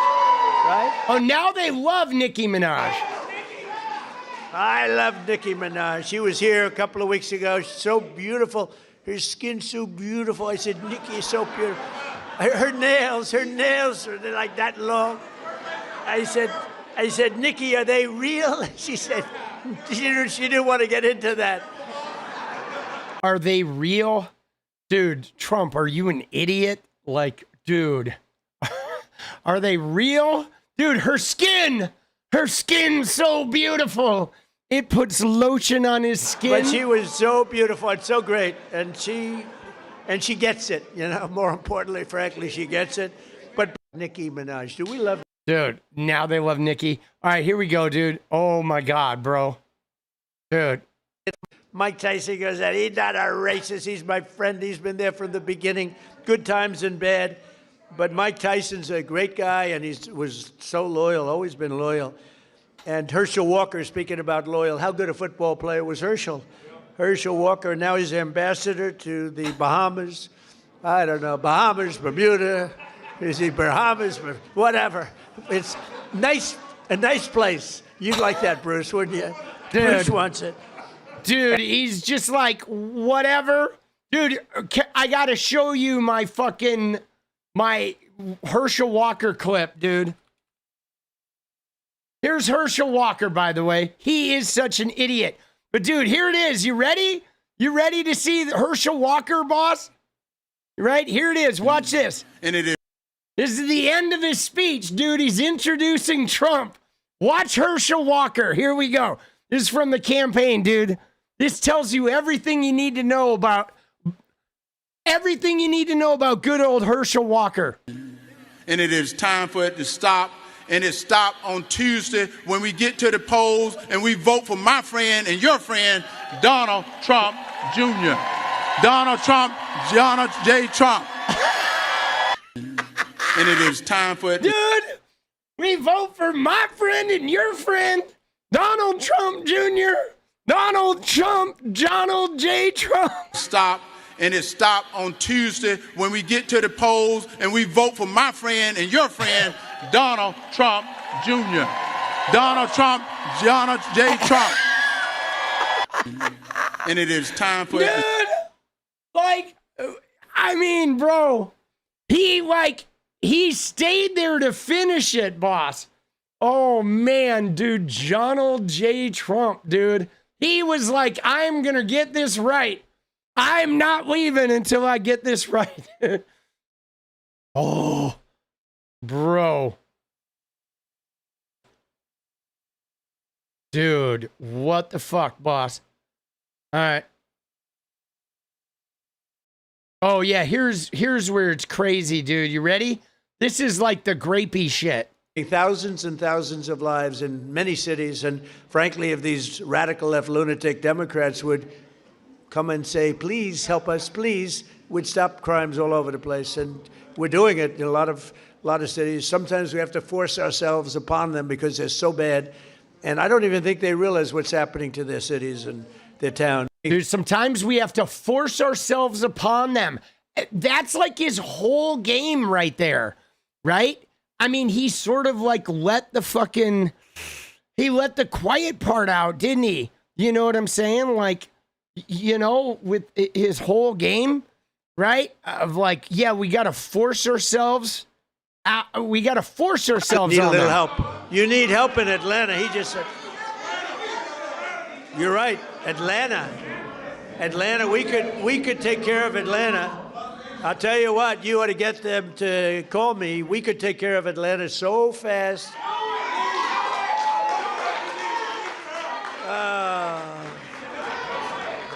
Right? Oh, now they love Nicki Minaj. I love Nicki Minaj. She was here a couple of weeks ago. She's so beautiful. Her skin's so beautiful. I said, Nicki is so beautiful. Her nails are like that long. I said, Nicki, are they real? She said, she didn't want to get into that. Are they real? Dude, Trump, are you an idiot? Like, dude, are they real? Dude, her skin's so beautiful. It puts lotion on his skin. But she was so beautiful and so great. And she gets it, you know, more importantly, frankly, she gets it. But Nicki Minaj, do we love? Dude, now they love Nicki. All right, here we go, dude. Oh, my God, bro. Dude. Mike Tyson goes out. He's not a racist. He's my friend. He's been there from the beginning, good times and bad. But Mike Tyson's a great guy, and he was so loyal, always been loyal. And Herschel Walker, speaking about loyal, how good a football player was Herschel? Herschel Walker, now he's ambassador to the Bahamas. I don't know, Bahamas, Bermuda. Is he Bahamas? Whatever. It's nice, a nice place. You'd like that, Bruce, wouldn't you? Dude. Bruce wants it. Dude, he's just like, whatever. Dude, I got to show you my Herschel Walker clip, dude. Here's Herschel Walker, by the way. He is such an idiot. But, dude, here it is. You ready? You ready to see Herschel Walker, boss? Right? Here it is. Watch this. And it is. This is the end of his speech, dude. He's introducing Trump. Watch Herschel Walker. Here we go. This is from the campaign, dude. This tells you everything you need to know about good old Herschel Walker. And it is time for it to stop. And it stopped on Tuesday when we get to the polls and we vote for my friend and your friend, Donald Trump Jr. Donald J. Trump. And it is time for it. Dude, we vote for my friend and your friend, Donald Trump Jr., Donald Donald J. Trump. Stop, and it stopped on Tuesday when we get to the polls and we vote for my friend and your friend, Donald Trump Jr. Donald J. Trump. And it is time for... Dude, like, I mean, bro, he stayed there to finish it, boss. Oh, man, dude, Donald J. Trump, dude. He was like, I'm going to get this right. I'm not leaving until I get this right. Oh, bro. Dude, what the fuck, boss? All right. Oh, yeah, here's where it's crazy, dude. You ready? This is like the grapey shit. Thousands and thousands of lives in many cities, and frankly, if these radical left lunatic Democrats would come and say, please help us, please, we'd stop crimes all over the place. And we're doing it in a lot of cities. Sometimes we have to force ourselves upon them because they're so bad. And I don't even think they realize what's happening to their cities and their town. Dude, sometimes we have to force ourselves upon them. That's like his whole game right there, right? I mean, he sort of like let the quiet part out, didn't he? You know what I'm saying? Like, you know, with his whole game, right? Of like, yeah, we got to force ourselves out. We got to force ourselves on them. You need a little help. You need help in Atlanta. He just said, you're right. Atlanta, we could take care of Atlanta. I'll tell you what, you ought to get them to call me. We could take care of Atlanta so fast.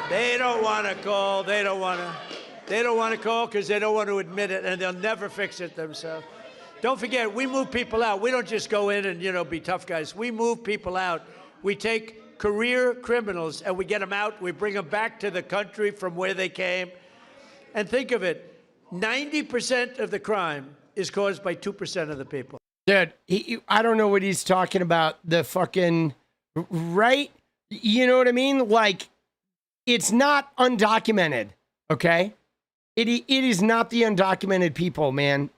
They don't want to call. They don't want to call because they don't want to admit it, and they'll never fix it themselves. Don't forget, we move people out. We don't just go in and, be tough guys. We move people out. We take career criminals and we get them out. We bring them back to the country from where they came. And think of it, 90% of the crime is caused by 2% of the people. Dude, I don't know what he's talking about. The fucking, right? You know what I mean? Like, it's not undocumented, okay? It is not the undocumented people, man.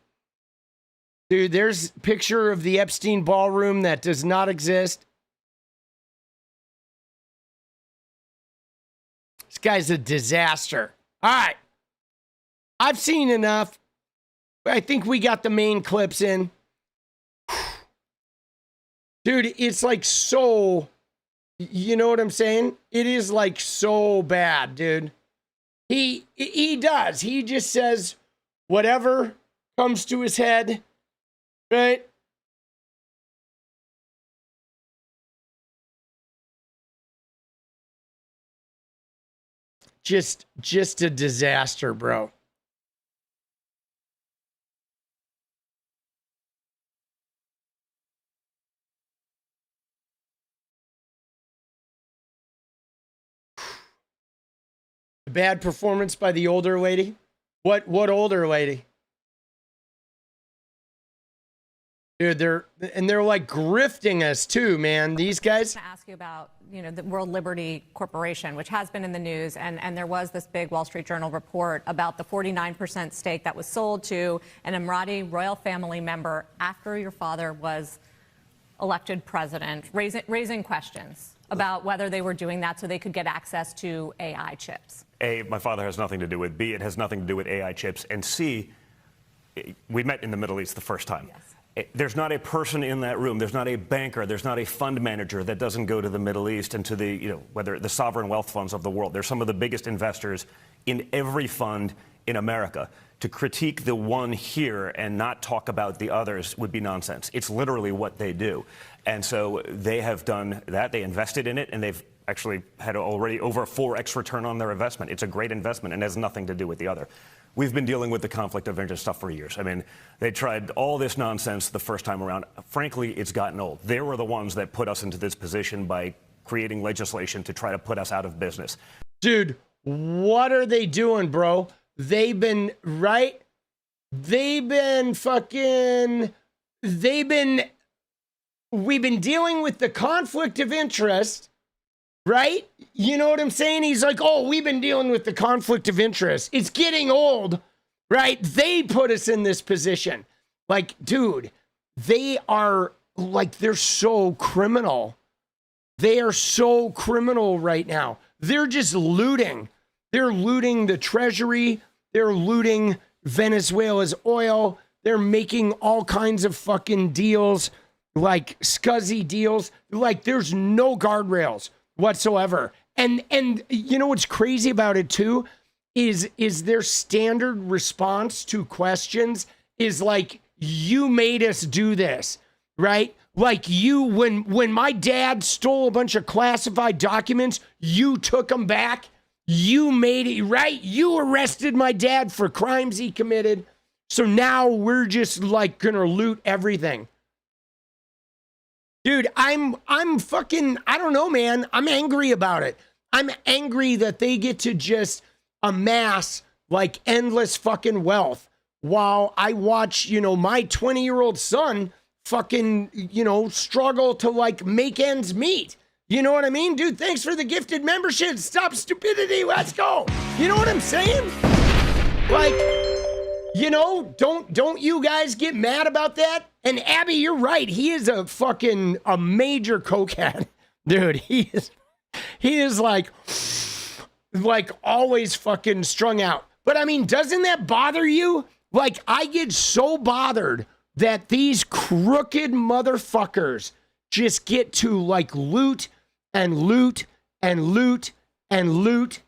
Dude, there's a picture of the Epstein ballroom that does not exist. This guy's a disaster. All right. I've seen enough. I think we got the main clips in. Dude, it's like so, you know what I'm saying? It is like so bad, dude. He does. He just says whatever comes to his head, right? Just a disaster, bro. Bad performance by the older lady. What older lady? Dude, they're like grifting us too, man. These guys. I want to ask you about, the World Liberty Corporation, which has been in the news, and there was this big Wall Street Journal report about the 49% stake that was sold to an Emirati royal family member after your father was elected president, raising questions about whether they were doing that so they could get access to AI chips. A, my father has nothing to do with. B, it has nothing to do with AI chips. And C, we met in the Middle East the first time. Yes. There's not a person in that room, there's not a banker, there's not a fund manager that doesn't go to the Middle East and to the, whether the sovereign wealth funds of the world. They're some of the biggest investors in every fund in America. To critique the one here and not talk about the others would be nonsense. It's literally what they do. And so they have done that. They invested in it, and they've actually had already over a 4x return on their investment. It's a great investment and has nothing to do with the other. We've been dealing with the conflict of interest stuff for years. I mean, they tried all this nonsense the first time around. Frankly, it's gotten old. They were the ones that put us into this position by creating legislation to try to put us out of business. Dude, what are they doing, bro? They've been, right? We've been dealing with the conflict of interest right? You know what I'm saying? He's like, oh, we've been dealing with the conflict of interest. It's getting old, right? They put us in this position. Like, dude, they are like, they're so criminal. They are so criminal right now. They're just looting. They're looting the treasury. They're looting Venezuela's oil. They're making all kinds of fucking deals, like scuzzy deals. Like, there's no guardrails whatsoever. And you know what's crazy about it too is their standard response to questions is like, you made us do this, right? Like, you, when my dad stole a bunch of classified documents, you took them back. You made it, right? You arrested my dad for crimes he committed. So now we're just like gonna loot everything. Dude, I'm fucking, I don't know, man. I'm angry about it. I'm angry that they get to just amass like endless fucking wealth while I watch, you know, my 20-year-old son fucking, you know, struggle to like make ends meet. You know what I mean? Dude, thanks for the gifted membership. Stop stupidity. Let's go. You know what I'm saying? Like, you know, don't you guys get mad about that? And Abby, you're right. He is a major cokehead. Dude, he is like always fucking strung out. But I mean, doesn't that bother you? Like, I get so bothered that these crooked motherfuckers just get to like loot and loot and loot and loot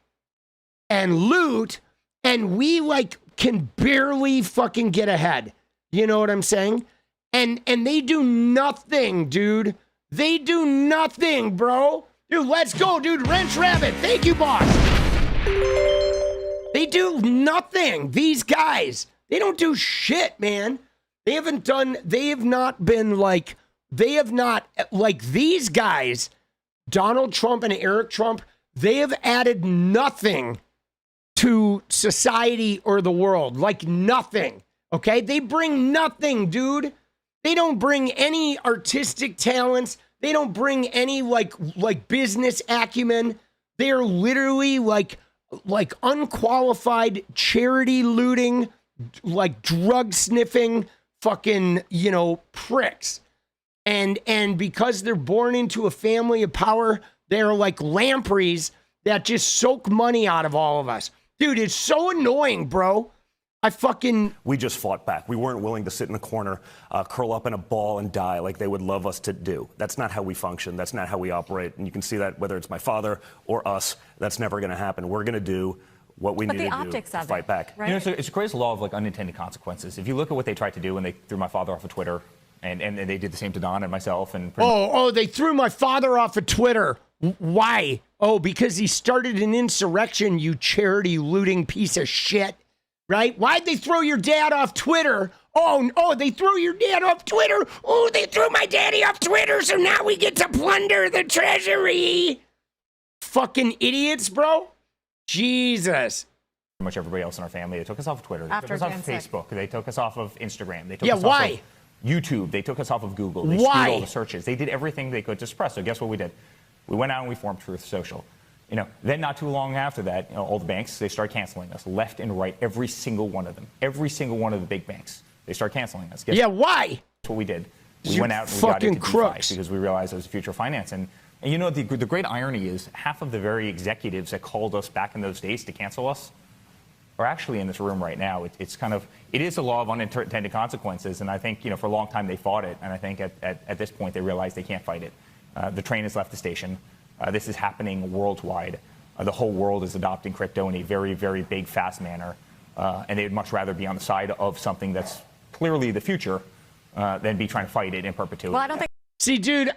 and loot, and we like can barely fucking get ahead. You know what I'm saying? And they do nothing, dude. They do nothing, bro. Dude, let's go, dude. Wrench Rabbit. Thank you, boss. They do nothing. These guys, they don't do shit, man. They have not like these guys, Donald Trump and Eric Trump, they have added nothing to society or the world. Like nothing. Okay? They bring nothing, dude. They don't bring any artistic talents. They don't bring any like business acumen. They're literally like unqualified charity looting, like drug sniffing fucking, you know, pricks. And because they're born into a family of power, they're like lampreys that just soak money out of all of us. Dude, it's so annoying, bro. We just fought back. We weren't willing to sit in a corner, curl up in a ball and die like they would love us to do. That's not how we function. That's not how we operate. And you can see that whether it's my father or us, that's never going to happen. We're going to do what we need to do to fight back. Right? You know, it's a crazy law of like unintended consequences. If you look at what they tried to do when they threw my father off of Twitter, and they did the same to Don and myself. And they threw my father off of Twitter. Why? Oh, because he started an insurrection, you charity looting piece of shit. Right? Why'd they throw your dad off Twitter? Oh, they threw your dad off Twitter. Oh, they threw my daddy off Twitter, so now we get to plunder the treasury. Fucking idiots, bro. Jesus. Pretty much everybody else in our family, they took us off of Twitter. They took us off of Facebook. They took us off of Instagram. They took us off of YouTube. They took us off of Google. They screwed all the searches. They did everything they could to suppress. So guess what we did? We went out and we formed Truth Social. You know, then not too long after that, you know, all the banks, they started canceling us left and right, every single one of them. Every single one of the big banks. They started canceling us. Why? That's what we did. We went out and we got into DeFi because we realized it was the future of finance. And you know, the great irony is half of the very executives that called us back in those days to cancel us are actually in this room right now. It is a law of unintended consequences. And I think, you know, for a long time they fought it. And I think at this point they realize they can't fight it. The train has left the station. This is happening worldwide. The whole world is adopting crypto in a very, very big, fast manner. And they'd much rather be on the side of something that's clearly the future than be trying to fight it in perpetuity. Well, I don't think. See, dude,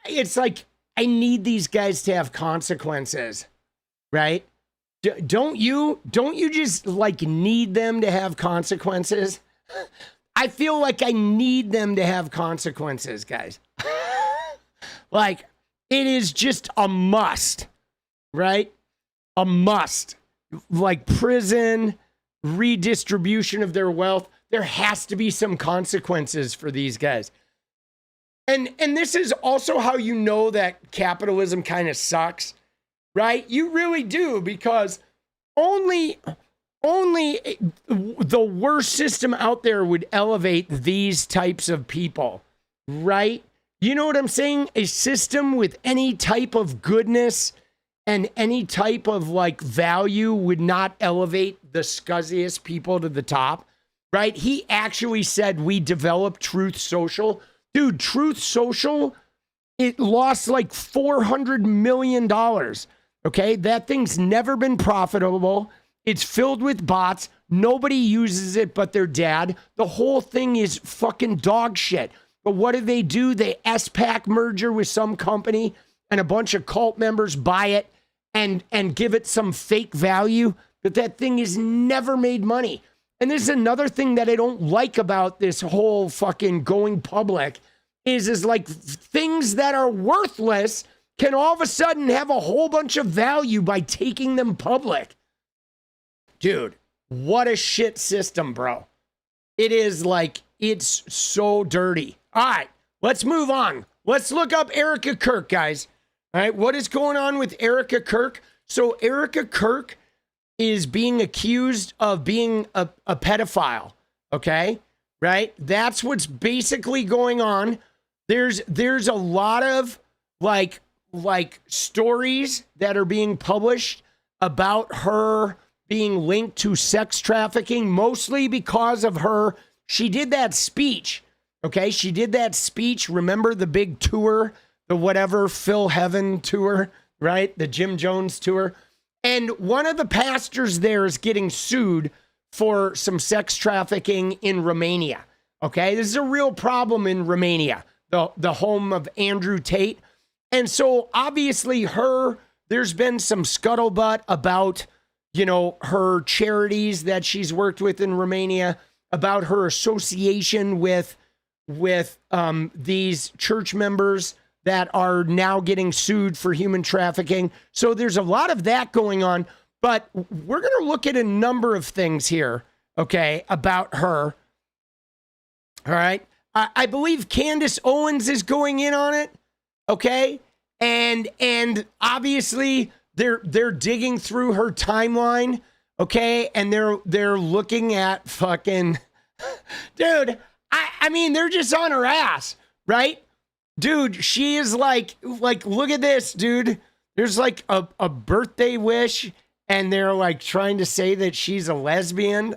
it's like I need these guys to have consequences, right? Don't you just like need them to have consequences? I feel like I need them to have consequences, guys. Like, it is just a must, right? A must. Like prison, redistribution of their wealth. There has to be some consequences for these guys. And this is also how you know that capitalism kind of sucks, right? You really do, because only the worst system out there would elevate these types of people, right? You know what I'm saying? A system with any type of goodness and any type of like value would not elevate the scuzziest people to the top, right? He actually said we developed Truth Social. Dude, Truth Social, it lost like $400 million. Okay, that thing's never been profitable. It's filled with bots. Nobody uses it but their dad. The whole thing is fucking dog shit. But what do? They SPAC merger with some company, and a bunch of cult members buy it and give it some fake value. But that thing has never made money. And this is another thing that I don't like about this whole fucking going public is like things that are worthless can all of a sudden have a whole bunch of value by taking them public. Dude, what a shit system, bro. It is like, it's so dirty. All right, let's move on. Let's look up Erika Kirk, guys. All right, what is going on with Erika Kirk? So Erika Kirk is being accused of being a pedophile, okay? Right? That's what's basically going on. There's a lot of like stories that are being published about her being linked to sex trafficking, mostly because of her. She did that speech, okay? She did that speech. Remember the big tour, the whatever Phil Heaven tour, right? The Jim Jones tour. And one of the pastors there is getting sued for some sex trafficking in Romania, okay? This is a real problem in Romania, the home of Andrew Tate. And so obviously there's been some scuttlebutt about, you know, her charities that she's worked with in Romania, about her association with these church members that are now getting sued for human trafficking. So there's a lot of that going on, but we're going to look at a number of things here, okay, about her. All right. I believe Candace Owens is going in on it, okay? And obviously they're digging through her timeline, okay? And they're looking at fucking dude, I mean, they're just on her ass, right? Dude, she is like, look at this, dude. There's like a birthday wish, and they're like trying to say that she's a lesbian.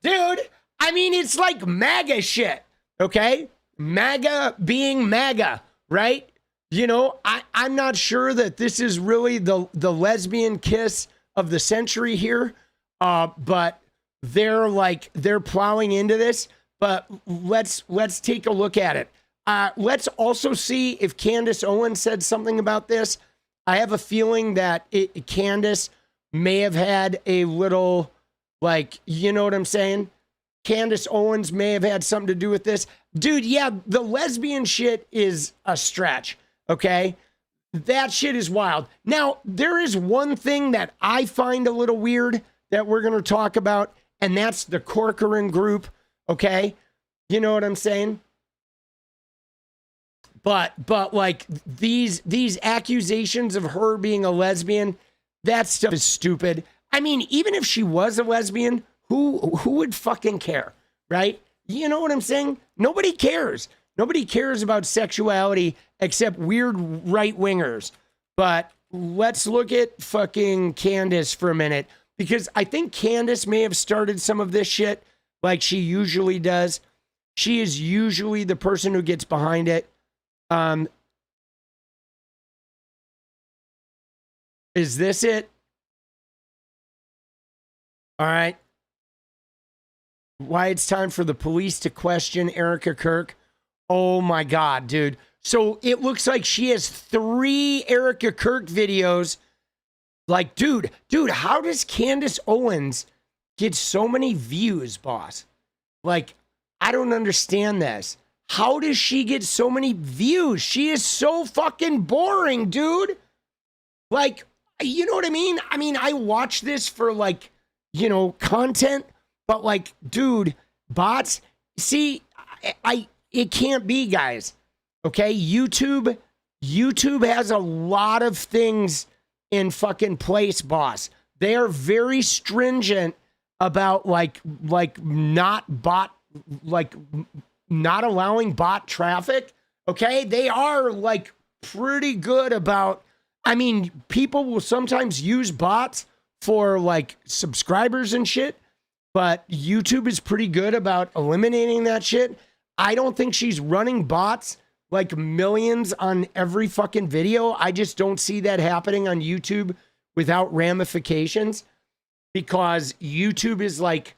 Dude, I mean, it's like MAGA shit, okay? MAGA being MAGA, right? You know, I'm not sure that this is really the lesbian kiss of the century here, but they're plowing into this. But let's take a look at it. Let's also see if Candace Owens said something about this. I have a feeling that Candace may have had a little, like, you know what I'm saying? Candace Owens may have had something to do with this. Dude, yeah, the lesbian shit is a stretch, okay? That shit is wild. Now, there is one thing that I find a little weird that we're going to talk about, and that's the Corcoran group, okay? You know what I'm saying? But like these accusations of her being a lesbian, that stuff is stupid. I mean, even if she was a lesbian, who would fucking care, right? You know what I'm saying? Nobody cares. Nobody cares about sexuality except weird right-wingers. But let's look at fucking Candace for a minute, because I think Candace may have started some of this shit like she usually does. She is usually the person who gets behind it. Is this it? All right. Why it's time for the police to question Erika Kirk. Oh my God, dude. So it looks like she has 3 Erika Kirk videos. Like, dude, how does Candace Owens get so many views, boss? Like, I don't understand this. How does she get so many views? She is so fucking boring, dude. Like, you know what I mean? I mean, I watch this for, like, you know, content, but like, dude, bots, see, it can't be, guys. Okay, YouTube has a lot of things in fucking place, boss. They are very stringent about like not allowing bot traffic. Okay. They are like pretty good about, I mean, people will sometimes use bots for like subscribers and shit, but YouTube is pretty good about eliminating that shit. I don't think she's running bots like millions on every fucking video. I just don't see that happening on YouTube without ramifications, because YouTube is like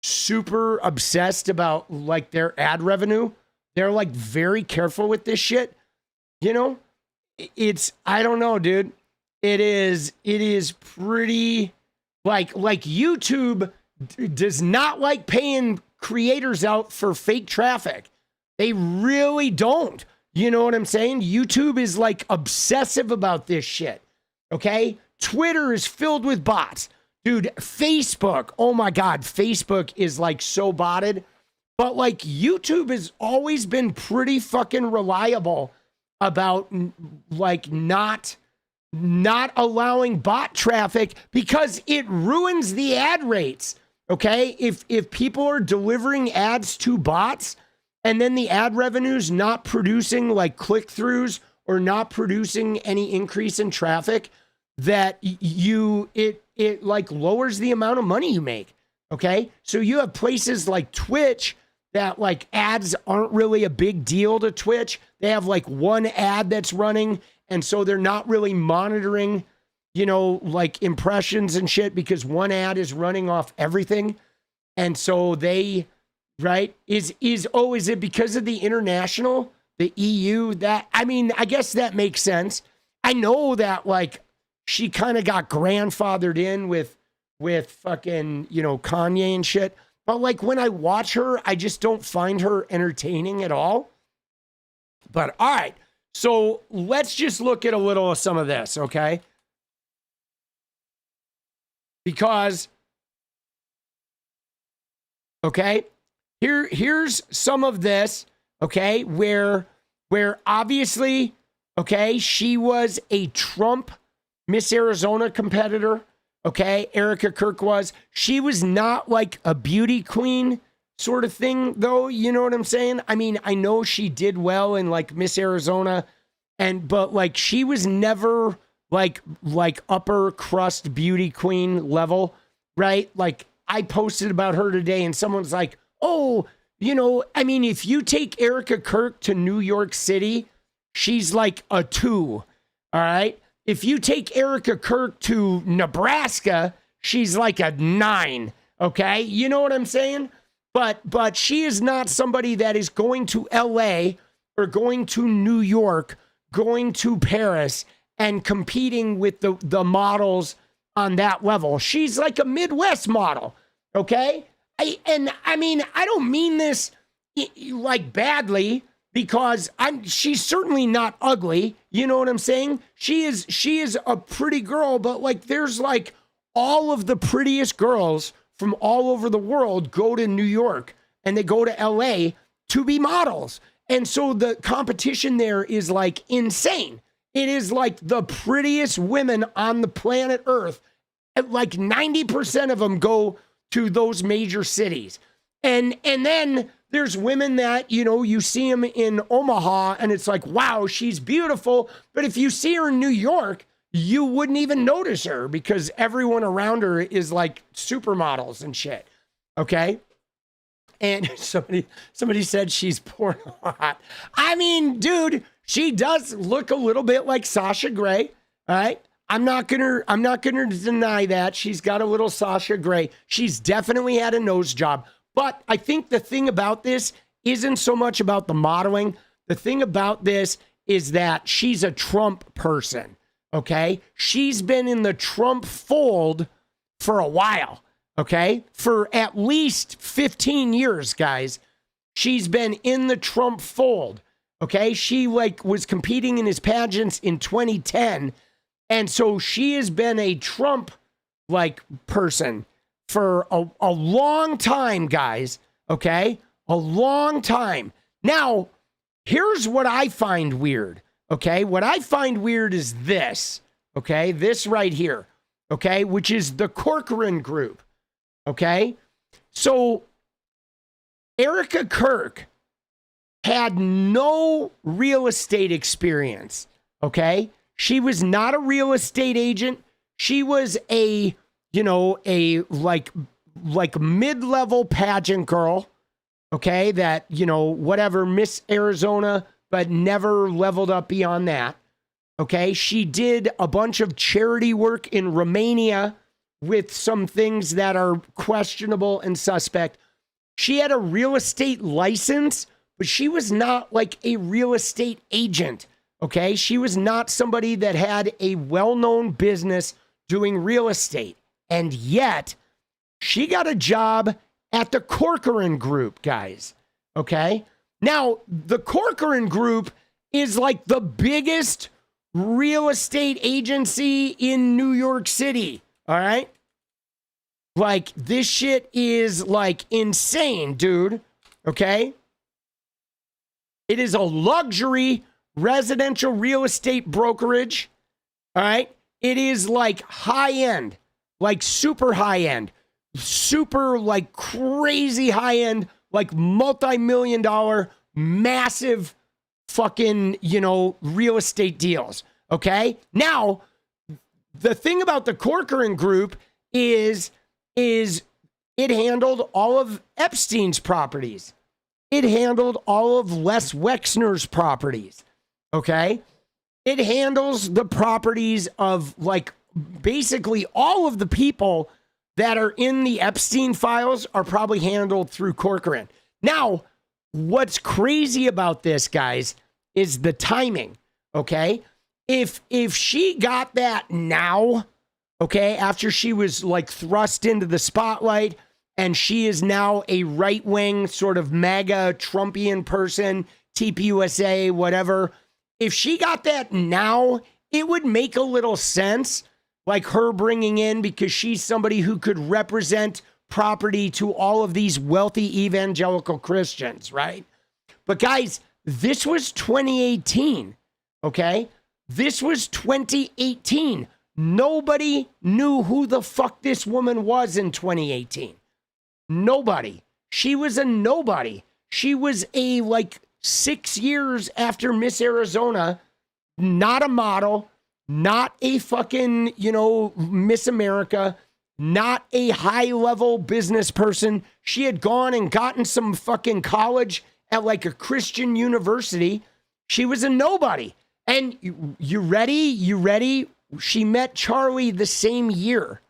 super obsessed about like their ad revenue. They're like very careful with this shit. You know, it's, I don't know, dude. It is pretty like YouTube does not like paying creators out for fake traffic. They really don't. You know what I'm saying? YouTube is like obsessive about this shit. Okay? Twitter is filled with bots. Dude, Facebook, oh my God, Facebook is like so botted. But like YouTube has always been pretty fucking reliable about like not allowing bot traffic, because it ruins the ad rates. Okay? If people are delivering ads to bots and then the ad revenue's not producing like click-throughs or not producing any increase in traffic, that it like lowers the amount of money you make. Okay? So you have places like Twitch that like ads aren't really a big deal to Twitch. They have like one ad that's running, and so they're not really monitoring, you know, like impressions and shit, because one ad is running off everything. And so they, right, is it because of the international, the EU, that, I mean, I guess that makes sense. I know that like she kind of got grandfathered in with fucking, you know, Kanye and shit. But like when I watch her, I just don't find her entertaining at all. But all right, so let's just look at a little of some of this, okay? Because, okay, here's some of this, okay, where obviously, okay, she was a Trump Miss Arizona competitor. Okay, Erika Kirk was. She was not like a beauty queen sort of thing, though. You know what I'm saying? I mean, I know she did well in like Miss Arizona, but like she was never like upper crust beauty queen level, right? Like I posted about her today, and someone's like, "Oh, you know, I mean, if you take Erika Kirk to New York City, she's like a 2, all right? If you take Erika Kirk to Nebraska, she's like a 9, okay? You know what I'm saying? But she is not somebody that is going to LA or going to New York, going to Paris and competing with the models on that level. She's like a Midwest model, okay? I mean, I don't mean this like badly, because she's certainly not ugly. You know what I'm saying? She is a pretty girl, but like there's like all of the prettiest girls from all over the world go to New York and they go to LA to be models. And so the competition there is like insane. It is like the prettiest women on the planet Earth. Like 90% of them go to those major cities. And then there's women that, you know, you see them in Omaha and it's like, wow, she's beautiful. But if you see her in New York, you wouldn't even notice her because everyone around her is like supermodels and shit. Okay. And somebody said she's porn hot. I mean, dude, she does look a little bit like 𝗙cie 𝗶𝗍. All right. I'm not gonna deny that. She's got a little 𝗙cie 𝗶𝗍. She's definitely had a nose job. But I think the thing about this isn't so much about the modeling. The thing about this is that she's a Trump person, okay? She's been in the Trump fold for a while, okay? For at least 15 years, guys. She's been in the Trump fold, okay? She like was competing in his pageants in 2010. And so she has been a Trump like person for a long time, guys, okay? A long time. Now, here's what I find weird, okay? What I find weird is this, okay? This right here, okay? Which is the Corcoran Group, okay? So Erika Kirk had no real estate experience, okay? She was not a real estate agent. She was a, you know, a like mid-level pageant girl, okay? That, you know, whatever, Miss Arizona, but never leveled up beyond that, okay? She did a bunch of charity work in Romania with some things that are questionable and suspect. She had a real estate license, but she was not like a real estate agent, okay? She was not somebody that had a well-known business doing real estate. And yet, she got a job at the Corcoran Group, guys, okay? Now, the Corcoran Group is like the biggest real estate agency in New York City, all right? Like, this shit is like insane, dude, okay? It is a luxury residential real estate brokerage, all right? It is like high end, like super high end, super like crazy high end, like multi-million dollar, massive fucking, you know, real estate deals, okay? Now, the thing about the Corcoran Group is it handled all of Epstein's properties. It handled all of Les Wexner's properties, okay? It handles the properties of like basically all of the people that are in the Epstein files are probably handled through Corcoran. Now, what's crazy about this, guys, is the timing, okay? If she got that now, okay, after she was like thrust into the spotlight and she is now a right-wing sort of MAGA Trumpian person, TPUSA, whatever, if she got that now, it would make a little sense, like her bringing in, because she's somebody who could represent property to all of these wealthy evangelical Christians, right? But guys, this was 2018, okay? This was 2018. Nobody knew who the fuck this woman was in 2018. Nobody. She was a nobody. She was a like 6 years after Miss Arizona, not a model, not a fucking, you know, Miss America, not a high-level business person. She had gone and gotten some fucking college at like a Christian university. She was a nobody. And you ready? You ready? She met Charlie the same year,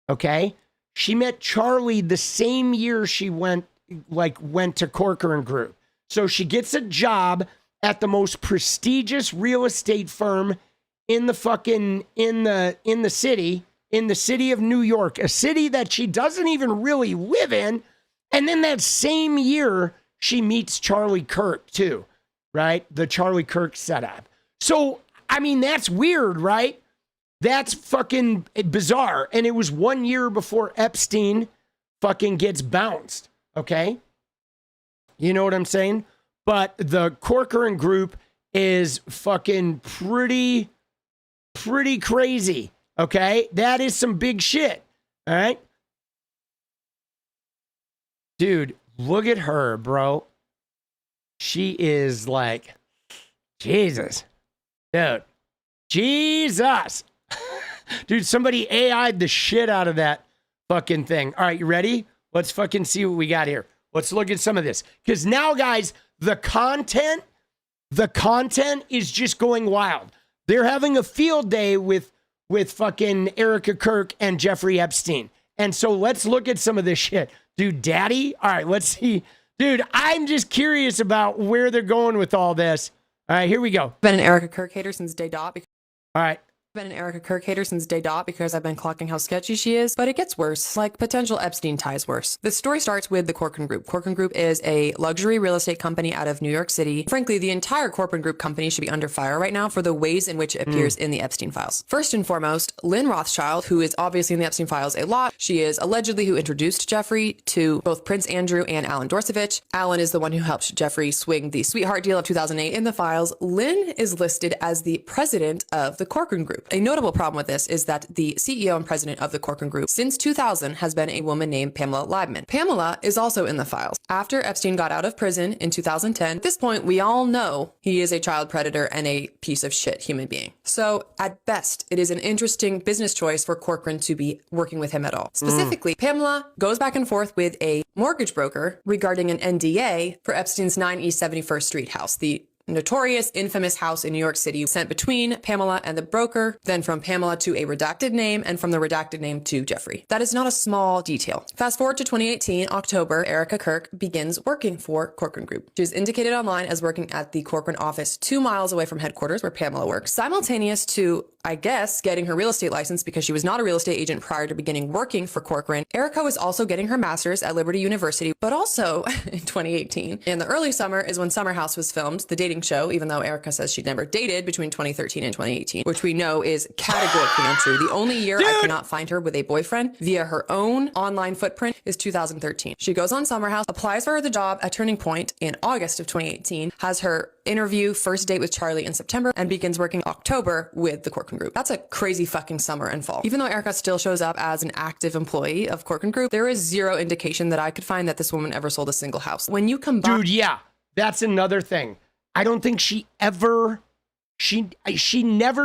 okay? She met Charlie the same year she went to Corcoran Group. So she gets a job at the most prestigious real estate firm in the fucking in the city of New York, a city that she doesn't even really live in. And then that same year, she meets Charlie Kirk too, right? The Charlie Kirk setup. So, I mean, that's weird, right? That's fucking bizarre. And it was 1 year before Epstein fucking gets bounced, okay? You know what I'm saying? But the Corcoran Group is fucking pretty crazy, okay? That is some big shit, all right? Dude, look at her, bro. She is like, Jesus. Dude, Jesus. Dude, somebody AI'd the shit out of that fucking thing. All right, you ready? Let's fucking see what we got here. Let's look at some of this. Because now, guys, the content is just going wild. They're having a field day with fucking Erika Kirk and Jeffrey Epstein. And so let's look at some of this shit. Dude, daddy? All right, let's see. Dude, I'm just curious about where they're going with all this. All right, here we go. Been an Erika Kirk hater since day dot. All right. Been an Erika Kirk hater since day dot because I've been clocking how sketchy she is, but it gets worse, like potential Epstein ties worse. The story starts with the Corcoran Group. Corcoran Group is a luxury real estate company out of New York City. Frankly, the entire Corcoran Group company should be under fire right now for the ways in which it appears in the Epstein files. First and foremost, Lynn Rothschild, who is obviously in the Epstein files a lot. She is allegedly who introduced Jeffrey to both Prince Andrew and Alan Dorsovich. Alan is the one who helped Jeffrey swing the sweetheart deal of 2008 in the files. Lynn is listed as the president of the Corcoran Group. A notable problem with this is that the CEO and president of the Corcoran Group since 2000 has been a woman named Pamela Leibman. Pamela is also in the files. After Epstein got out of prison in 2010, at this point, we all know he is a child predator and a piece of shit human being. So at best, it is an interesting business choice for Corcoran to be working with him at all. Specifically, Pamela goes back and forth with a mortgage broker regarding an NDA for Epstein's 9 East 71st Street house, the notorious, infamous house in New York City, sent between Pamela and the broker, then from Pamela to a redacted name, and from the redacted name to Jeffrey. That is not a small detail. Fast forward to 2018, October, Erika Kirk begins working for Corcoran Group. She is indicated online as working at the Corcoran office 2 miles away from headquarters where Pamela works. Simultaneous to, I guess, getting her real estate license because she was not a real estate agent prior to beginning working for Corcoran, Erika was also getting her master's at Liberty University, but also in 2018. In the early summer is when Summer House was filmed, the dating show, even though Erika says she'd never dated between 2013 and 2018, which we know is categorically untrue. The only year I cannot find her with a boyfriend via her own online footprint is 2013. She goes on Summer House, applies for the job at Turning Point in August of 2018, has her interview, first date with Charlie in September, and begins working October with the Corcoran Group. That's a crazy fucking summer and fall. Even though Erika still shows up as an active employee of Corcoran Group, there is zero indication that I could find that this woman ever sold a single house. When you combine... Dude, yeah, that's another thing. I don't think she never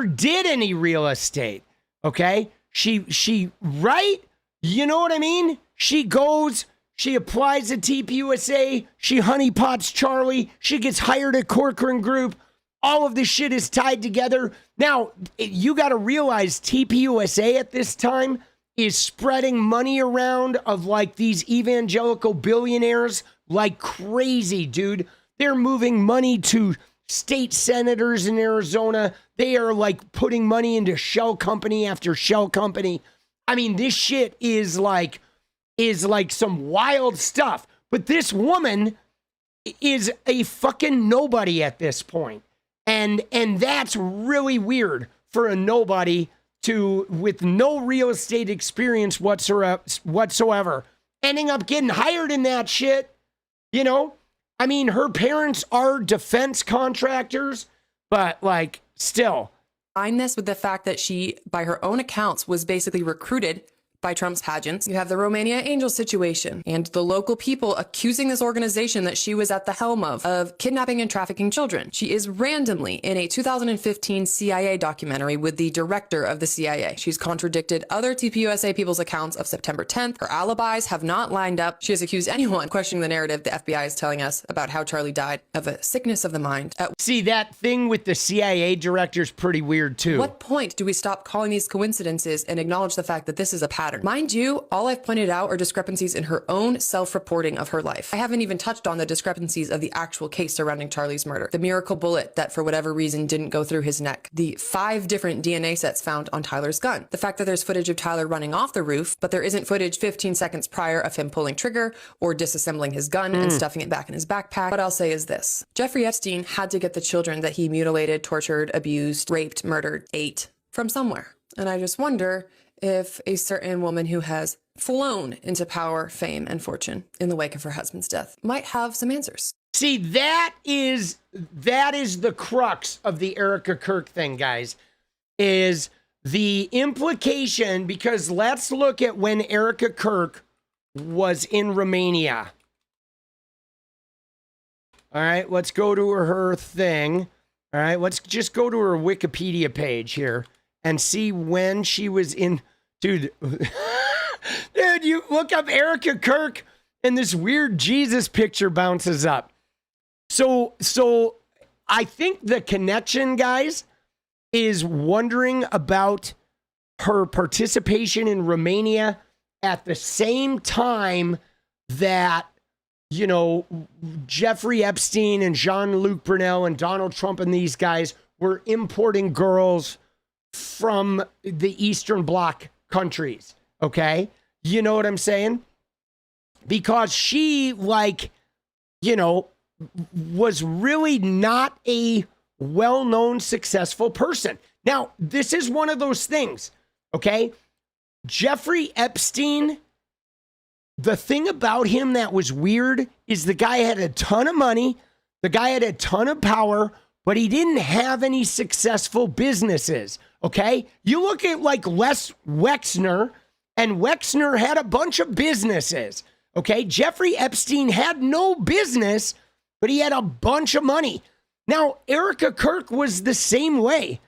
did any real estate. Okay? She right? You know what I mean? She goes, she applies at TPUSA, she honeypots Charlie, she gets hired at Corcoran Group. All of this shit is tied together. Now, you got to realize TPUSA at this time is spreading money around of like these evangelical billionaires like crazy, dude. They're moving money to state senators in Arizona. They are like putting money into shell company after shell company. I mean, this shit is like some wild stuff. But this woman is a fucking nobody at this point. And that's really weird for a nobody to, with no real estate experience whatsoever, ending up getting hired in that shit, you know? I mean, her parents are defense contractors, but like still. Combine this with the fact that she, by her own accounts, was basically recruited by Trump's pageants. You have the Romania Angel situation and the local people accusing this organization that she was at the helm of kidnapping and trafficking children. She is randomly in a 2015 CIA documentary with the director of the CIA. She's contradicted other TPUSA people's accounts of September 10th. Her alibis have not lined up. She has accused anyone questioning the narrative the FBI is telling us about how Charlie died of a sickness of the mind. See, that thing with the CIA director's pretty weird too. At what point do we stop calling these coincidences and acknowledge the fact that this is a pattern? Mind you, all I've pointed out are discrepancies in her own self-reporting of her life. I haven't even touched on the discrepancies of the actual case surrounding Charlie's murder. The miracle bullet that for whatever reason didn't go through his neck. The 5 different DNA sets found on Tyler's gun. The fact that there's footage of Tyler running off the roof, but there isn't footage 15 seconds prior of him pulling trigger or disassembling his gun and stuffing it back in his backpack. What I'll say is this. Jeffrey Epstein had to get the children that he mutilated, tortured, abused, raped, murdered, ate from somewhere. And I just wonder if a certain woman who has flown into power, fame, and fortune in the wake of her husband's death might have some answers. See, that is the crux of the Erika Kirk thing, guys, is the implication, because let's look at when Erika Kirk was in Romania. All right, let's go to her thing. All right, let's just go to her Wikipedia page here and see when she was in. Dude, you look up Erika Kirk and this weird Jesus picture bounces up. So I think the connection, guys, is wondering about her participation in Romania at the same time that, you know, Jeffrey Epstein and Jean-Luc Brunel and Donald Trump and these guys were importing girls from the Eastern Bloc countries, okay? You know what I'm saying? Because she, like, you know, was really not a well-known, successful person. Now, this is one of those things, okay? Jeffrey Epstein, the thing about him that was weird is the guy had a ton of money, the guy had a ton of power, but he didn't have any successful businesses. okay? You look at like Les Wexner, and Wexner had a bunch of businesses, okay? Jeffrey Epstein had no business, but he had a bunch of money. Now, Erika Kirk was the same way.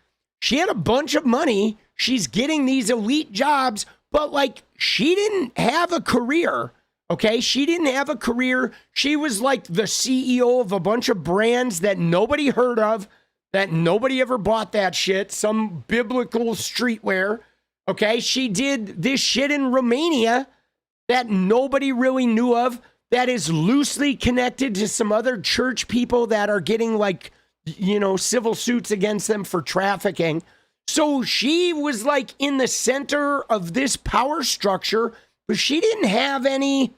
She had a bunch of money. She's getting these elite jobs, but like she didn't have a career, okay? She didn't have a career. She was like the CEO of a bunch of brands that nobody heard of, that nobody ever bought that shit, some biblical streetwear, okay? She did this shit in Romania that nobody really knew of, that is loosely connected to some other church people that are getting like, you know, civil suits against them for trafficking. So she was like in the center of this power structure, but she didn't have any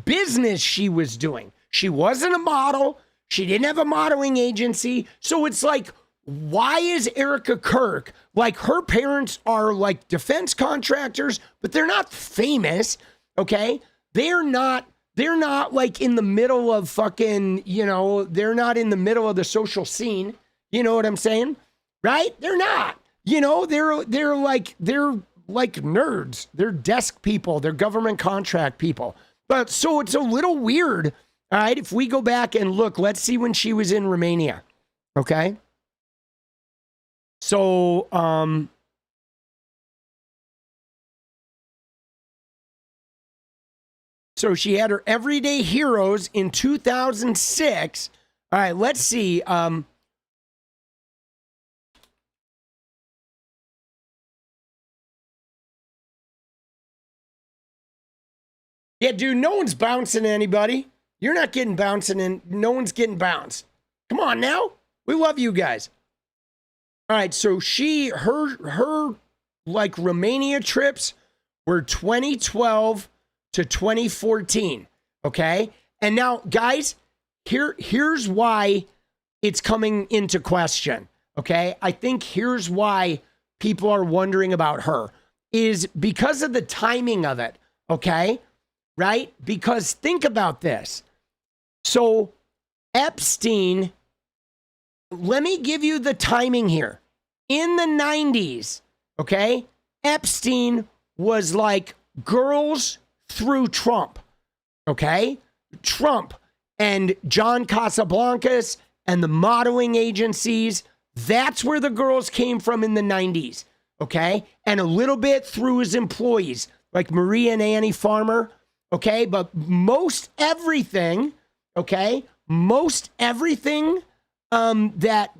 business she was doing. She wasn't a model. She didn't have a modeling agency. So it's like, why is Erika Kirk, like her parents are like defense contractors, but they're not famous, okay? They're not like in the middle of fucking, you know, they're not in the middle of the social scene. You know what I'm saying? Right? They're not. You know, they're like nerds. They're desk people. They're government contract people. But so it's a little weird. All right. If we go back and look, let's see when she was in Romania. Okay. So, so she had her Everyday Heroes in 2006. All right. Let's see. Yeah, dude, no one's bouncing anybody. You're not getting bouncing and no one's getting bounced. Come on now. We love you guys. All right, so her like Romania trips were 2012 to 2014, okay? And now, guys, here's why it's coming into question, okay? I think here's why people are wondering about her is because of the timing of it, okay? Right? Because think about this. So Epstein, let me give you the timing here. In the 90s, okay, Epstein was like girls through Trump, okay? Trump and John Casablancas and the modeling agencies, that's where the girls came from in the 90s, okay? And a little bit through his employees, like Maria and Annie Farmer, okay? But most everything, okay? Most everything that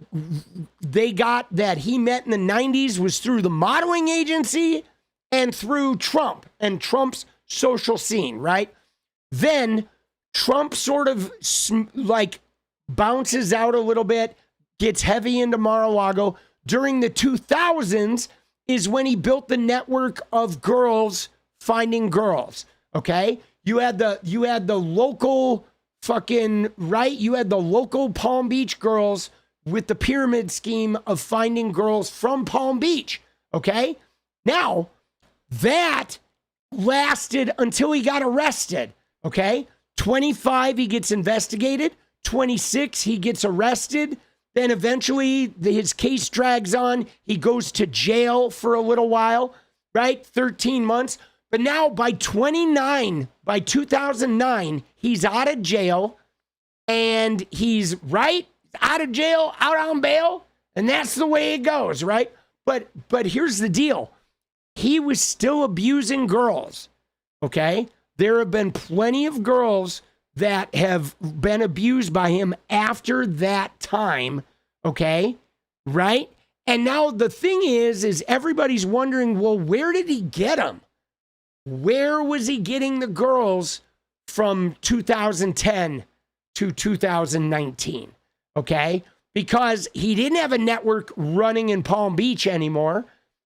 they got that he met in the 90s was through the modeling agency and through Trump and Trump's social scene, right? Then Trump sort of like bounces out a little bit, gets heavy into Mar-a-Lago. During the 2000s is when he built the network of girls finding girls, okay? You had the local fucking, right? You had the local Palm Beach girls with the pyramid scheme of finding girls from Palm Beach, okay? Now, that lasted until he got arrested, okay? 25, he gets investigated. 26, he gets arrested. Then eventually his case drags on. He goes to jail for a little while, right? 13 months. But now by 2009, he's out of jail and he's right out of jail, out on bail. And that's the way it goes, right? But here's the deal. He was still abusing girls, okay? There have been plenty of girls that have been abused by him after that time, okay? Right? And now the thing is everybody's wondering, well, where did he get them? Where was he getting the girls from 2010 to 2019? Okay? Because he didn't have a network running in Palm Beach anymore,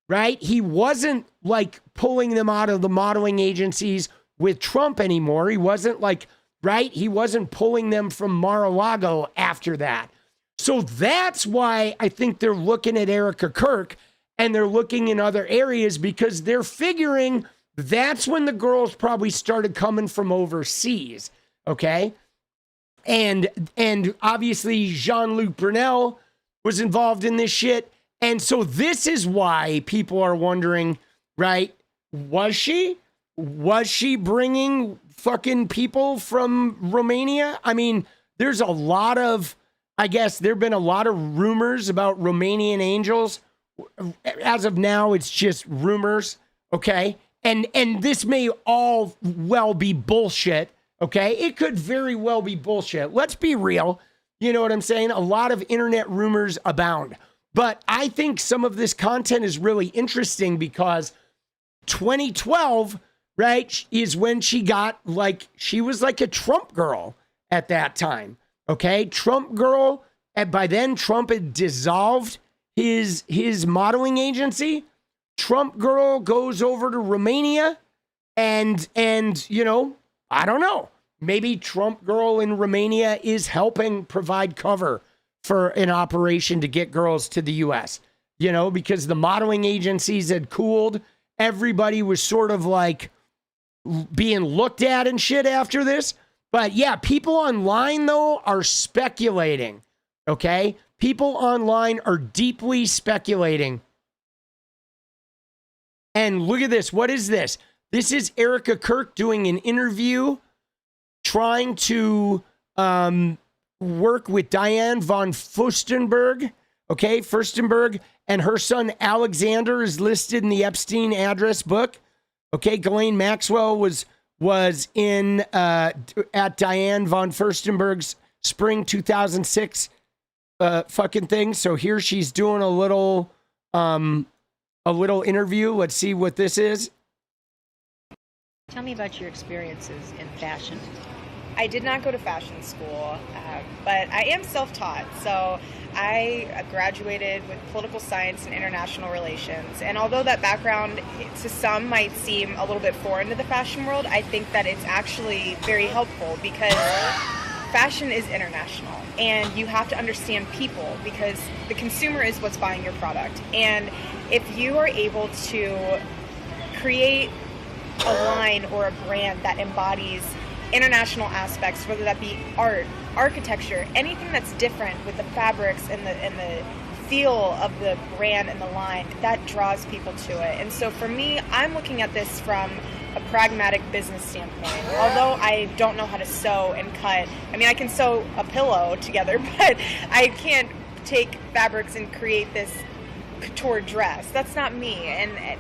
right? He wasn't like pulling them out of the modeling agencies with Trump anymore. He wasn't like, right? He wasn't pulling them from Mar-a-Lago after that. So that's why I think they're looking at Erika Kirk and they're looking in other areas because they're figuring that's when the girls probably started coming from overseas, okay? And obviously Jean-Luc Brunel was involved in this shit. And so this is why people are wondering, right? Was she bringing fucking people from Romania? I mean, there's a lot of, I guess there've been a lot of rumors about Romanian angels. As of now, it's just rumors, okay? And this may all well be bullshit, okay? It could very well be bullshit. Let's be real. You know what I'm saying? A lot of internet rumors abound. But I think some of this content is really interesting because 2012, right, is when she got she was like a Trump girl at that time. Okay, Trump girl. And by then, Trump had dissolved his modeling agency. Trump girl goes over to Romania, and you know, I don't know. Maybe Trump girl in Romania is helping provide cover for an operation to get girls to the U.S. You know, because the modeling agencies had cooled. Everybody was sort of like being looked at and shit after this. But yeah, people online, though, are speculating, okay? People online are deeply speculating. And look at this. What is this? This is Erika Kirk doing an interview trying to work with Diane von Furstenberg, okay? Furstenberg, and her son Alexander is listed in the Epstein address book. Okay, Ghislaine Maxwell was in at Diane von Furstenberg's spring 2006 fucking thing. So here she's doing a little interview. Let's see what this is. Tell me about your experiences in fashion. I did not go to fashion school, but I am self-taught. So I graduated with political science and international relations. And although that background to some might seem a little bit foreign to the fashion world, I think that it's actually very helpful because fashion is international and you have to understand people because the consumer is what's buying your product. And if you are able to create a line or a brand that embodies international aspects, whether that be art, architecture, anything that's different with the fabrics and the feel of the brand and the line, that draws people to it. And so for me, I'm looking at this from a pragmatic business standpoint. Although I don't know how to sew and cut, I mean, I can sew a pillow together, but I can't take fabrics and create this couture dress. That's not me.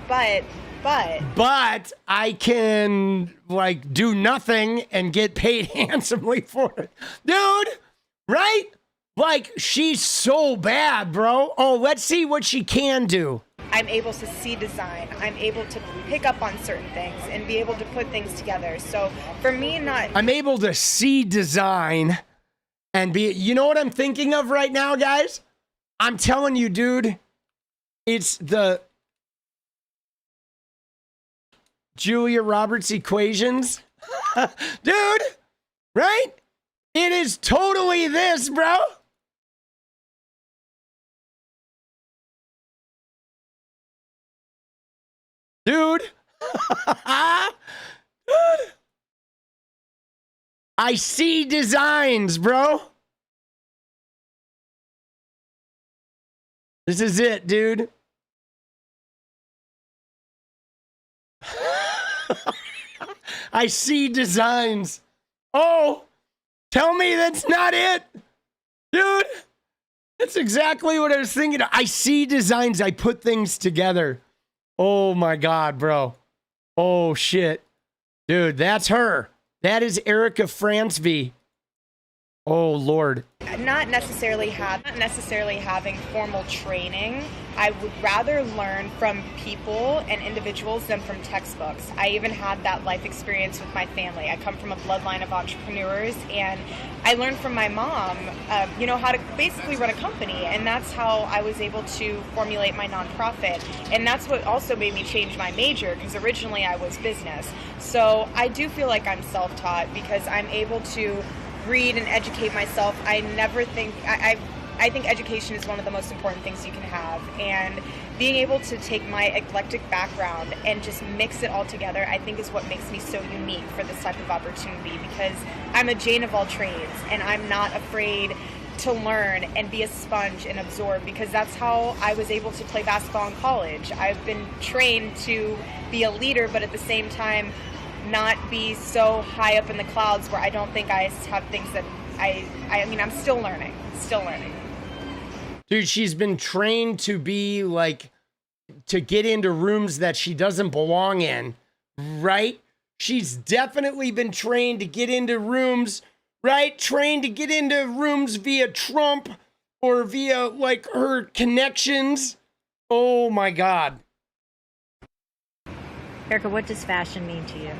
But I can do nothing and get paid handsomely for it. Dude, right? She's so bad, bro. Oh, let's see what she can do. I'm able to see design. I'm able to pick up on certain things and be able to put things together. So for me, I'm able to see design and you know what I'm thinking of right now, guys? I'm telling you, dude, it's the Julia Roberts equations. Dude, right? It is totally this, bro. Dude. Dude. I see designs, bro. This is it, dude. I see designs. Oh, tell me that's not it. Dude, that's exactly what I was thinking. I see designs. I put things together. Oh my God, bro. Oh shit. Dude, that's her. That is Erika 𝗙𝗪𝗏. Oh Lord. Not necessarily having formal training. I would rather learn from people and individuals than from textbooks. I even had that life experience with my family. I come from a bloodline of entrepreneurs, and I learned from my mom, how to basically run a company, and that's how I was able to formulate my nonprofit. And that's what also made me change my major, because originally I was business. So I do feel like I'm self-taught because I'm able to read and educate myself. I think education is one of the most important things you can have, and being able to take my eclectic background and just mix it all together, I think is what makes me so unique for this type of opportunity, because I'm a Jane of all trades, and I'm not afraid to learn and be a sponge and absorb, because that's how I was able to play basketball in college. I've been trained to be a leader, but at the same time not be so high up in the clouds where I don't think I have things that I mean, I'm still learning. Dude, she's been trained to be like, to get into rooms that she doesn't belong in, right? She's definitely been trained to get into rooms, right? Trained to get into rooms via Trump or via like her connections. Oh my God. Erika, what does fashion mean to you?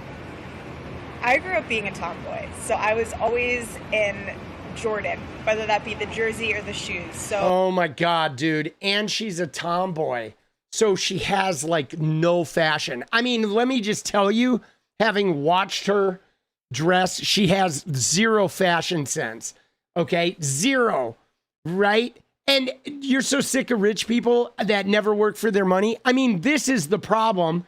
I grew up being a tomboy, so I was always in Jordan, whether that be the jersey or the shoes. So oh my God, dude. And she's a tomboy. So she has like no fashion. I mean, let me just tell you, having watched her dress, she has zero fashion sense. Okay? Zero. Right? And you're so sick of rich people that never work for their money. I mean, this is the problem.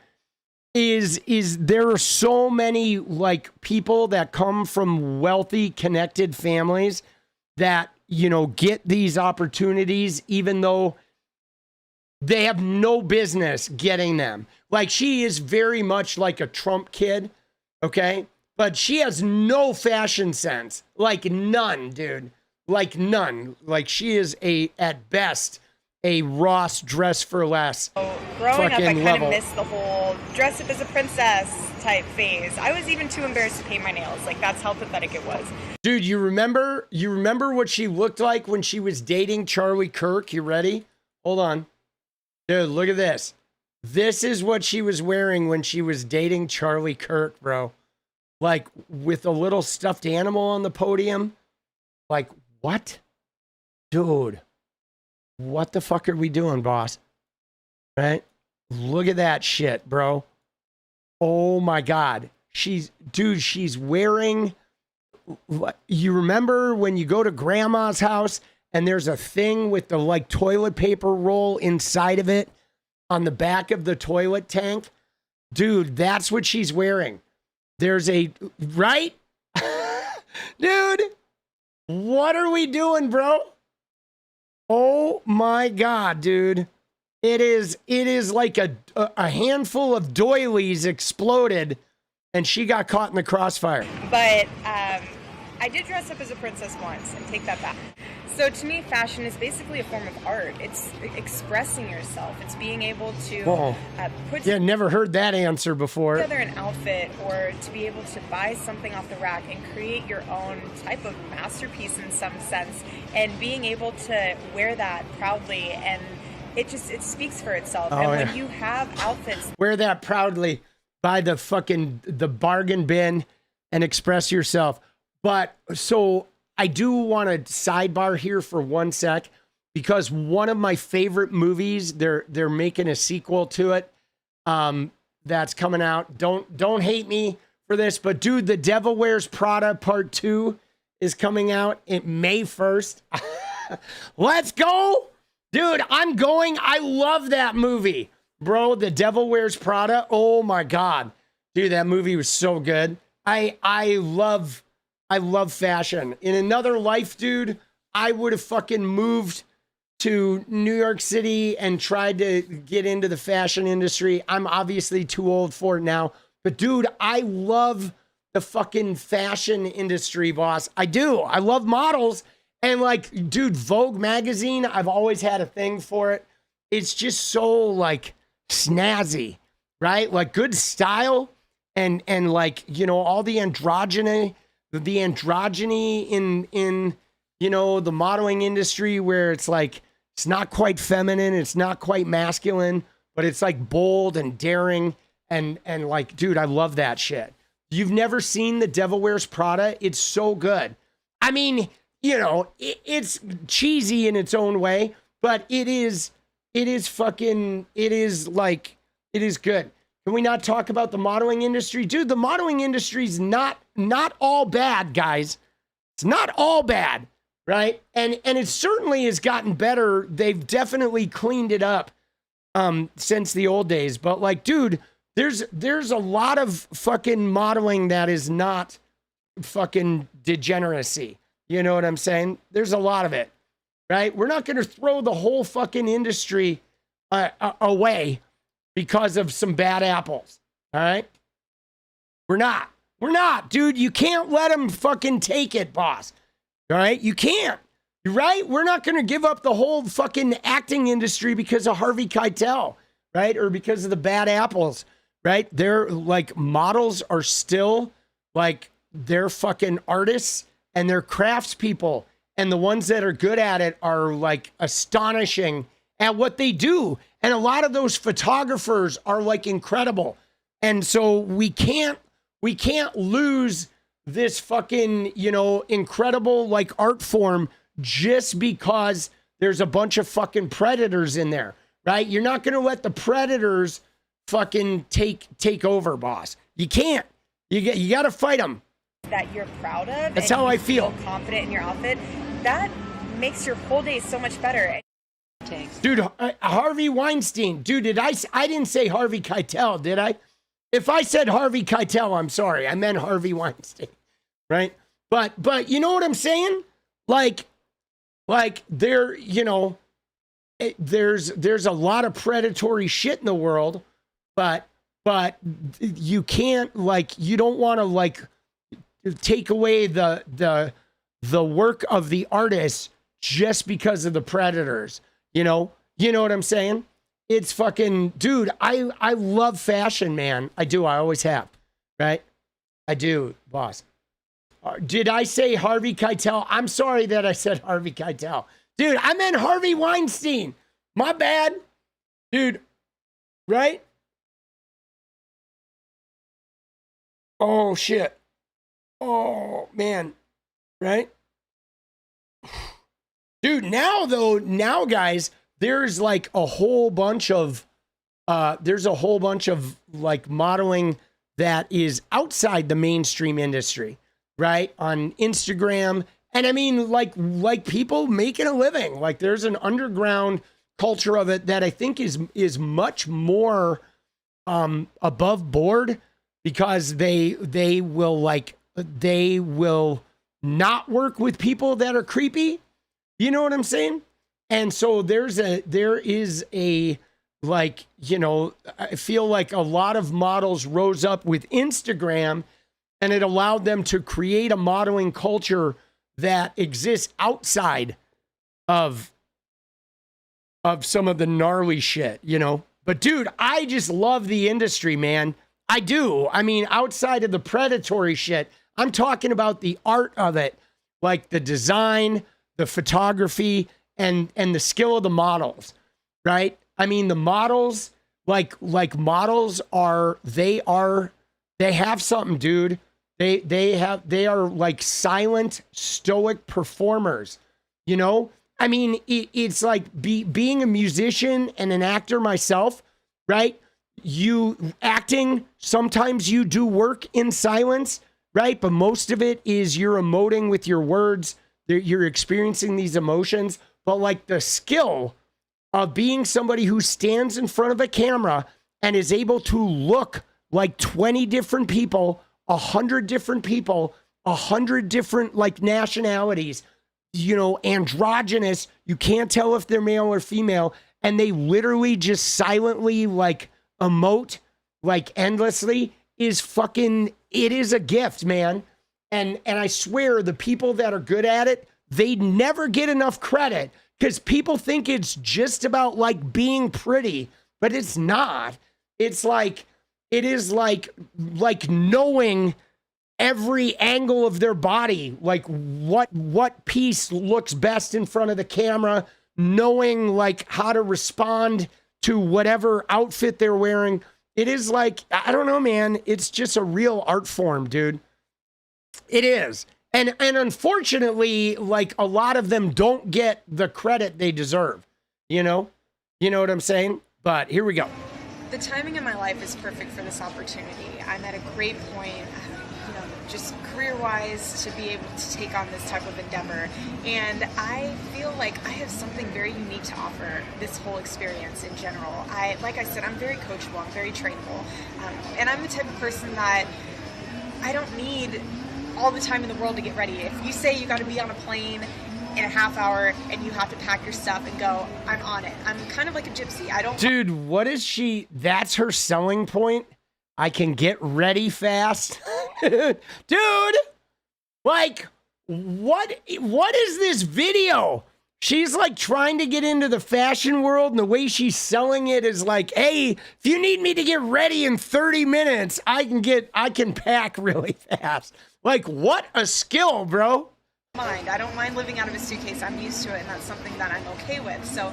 Is there are so many like people that come from wealthy, connected families that, you know, get these opportunities even though they have no business getting them. Like, she is very much like a Trump kid, okay? But she has no fashion sense. Like, none, dude. Like, none. Like, she is at best, a Ross dress for less. Growing up, I kind of missed the whole dress up as a princess type phase. I was even too embarrassed to paint my nails. Like, that's how pathetic it was. Dude, you remember what she looked like when she was dating Charlie Kirk? You ready? Hold on. Dude, look at this. This is what she was wearing when she was dating Charlie Kirk, bro. Like, with a little stuffed animal on the podium. Like, what? Dude. What the fuck are we doing, boss? Right? Look at that shit, bro. Oh my God. She's wearing, you remember when you go to grandma's house and there's a thing with the like toilet paper roll inside of it on the back of the toilet tank? Dude, that's what she's wearing. There's a, right? Dude, what are we doing, bro? Oh my God, dude. It is like a handful of doilies exploded and she got caught in the crossfire. But I did dress up as a princess once, and take that back. So to me, fashion is basically a form of art. It's expressing yourself. It's being able to put never heard that answer before. Together an outfit, or to be able to buy something off the rack and create your own type of masterpiece in some sense, and being able to wear that proudly, and it speaks for itself. When you have outfits, wear that proudly, buy the bargain bin and express yourself. But so I do want to sidebar here for 1 sec, because one of my favorite movies, they're making a sequel to it that's coming out. Don't hate me for this, but dude, The Devil Wears Prada Part 2 is coming out May 1st. Let's go. Dude, I'm going. I love that movie, bro. The Devil Wears Prada. Oh my God. Dude, that movie was so good. I love fashion. In another life, dude, I would have fucking moved to New York City and tried to get into the fashion industry. I'm obviously too old for it now. But dude, I love the fucking fashion industry, boss. I do. I love models. And like, dude, Vogue magazine, I've always had a thing for it. It's just so like snazzy, right? Like good style and like, you know, all the androgyny in, you know, the modeling industry, where it's like, it's not quite feminine, it's not quite masculine, but it's like bold and daring and like, dude, I love that shit. You've never seen The Devil Wears Prada? It's so good. I mean, you know, it's cheesy in its own way, but it is good. Can we not talk about the modeling industry? Dude, the modeling industry's not all bad, guys. It's not all bad, right? And it certainly has gotten better. They've definitely cleaned it up since the old days. But like, dude, there's a lot of fucking modeling that is not fucking degeneracy. You know what I'm saying? There's a lot of it, right? We're not going to throw the whole fucking industry away because of some bad apples, all right? We're not, dude. You can't let them fucking take it, boss, all right? You can't, right? We're not going to give up the whole fucking acting industry because of Harvey Keitel, right? Or because of the bad apples, right? They're like, models are still like, they're fucking artists and they're craftspeople. And the ones that are good at it are like astonishing at what they do. And a lot of those photographers are like incredible. And so we can't lose this fucking, you know, incredible like art form just because there's a bunch of fucking predators in there, right? You're not going to let the predators fucking take over, boss. You can't. You got to fight them. That you're proud of. That's and how you I feel. Confident in your outfit. That makes your whole day so much better. Dude, Harvey Weinstein. Dude, I didn't say Harvey Keitel, did I? If I said Harvey Keitel, I'm sorry. I meant Harvey Weinstein, right? But you know what I'm saying? Like there, you know, there's a lot of predatory shit in the world, but you can't, like, you don't want to like take away the work of the artist just because of the predators. You know what I'm saying? It's fucking, dude, I love fashion, man. I do. I always have, right? I do, boss. Did I say Harvey Keitel? I'm sorry that I said Harvey Keitel. Dude, I meant Harvey Weinstein. My bad. Dude, right? Oh, shit. Oh, man. Right? Dude, now, guys, there's like a whole bunch of like modeling that is outside the mainstream industry, right? On Instagram. And I mean, like people making a living. Like there's an underground culture of it that I think is much more above board, because they will not work with people that are creepy. You know what I'm saying? And so there is a, like, you know, I feel like a lot of models rose up with Instagram, and it allowed them to create a modeling culture that exists outside of some of the gnarly shit, you know? But dude, I just love the industry, man. I do. I mean, outside of the predatory shit, I'm talking about the art of it, like the design, the photography, and the skill of the models, right? I mean, the models, like models they have something, dude. They are like silent, stoic performers, you know? I mean, it's like being a musician and an actor myself, right? You acting, sometimes you do work in silence, right? But most of it is you're emoting with your words. You're experiencing these emotions. But like the skill of being somebody who stands in front of a camera and is able to look like 20 different people, 100 different people, 100 different like nationalities, you know, androgynous, you can't tell if they're male or female, and they literally just silently like emote like endlessly is fucking, it is a gift, man. And I swear the people that are good at it, they never get enough credit, because people think it's just about like being pretty, but it's not. It's like, it is like knowing every angle of their body, like what piece looks best in front of the camera, knowing like how to respond to whatever outfit they're wearing. It is like, I don't know, man. It's just a real art form, dude. It is. And unfortunately, like a lot of them don't get the credit they deserve. You know what I'm saying? But here we go. The timing in my life is perfect for this opportunity. I'm at a great point, just career-wise, to be able to take on this type of endeavor. And I feel like I have something very unique to offer this whole experience in general. Like I said, I'm very coachable, I'm very trainable. And I'm the type of person that I don't need all the time in the world to get ready. If you say you got to be on a plane in a half hour and you have to pack your stuff and go, I'm on it. I'm kind of like a gypsy. I don't. Dude, what is she? That's her selling point. I can get ready fast. Dude, like, what is this video? She's like trying to get into the fashion world, and the way she's selling it is like, hey, if you need me to get ready in 30 minutes, I can pack really fast. Like, what a skill, bro. I don't mind living out of a suitcase. I'm used to it, and that's something that I'm okay with. So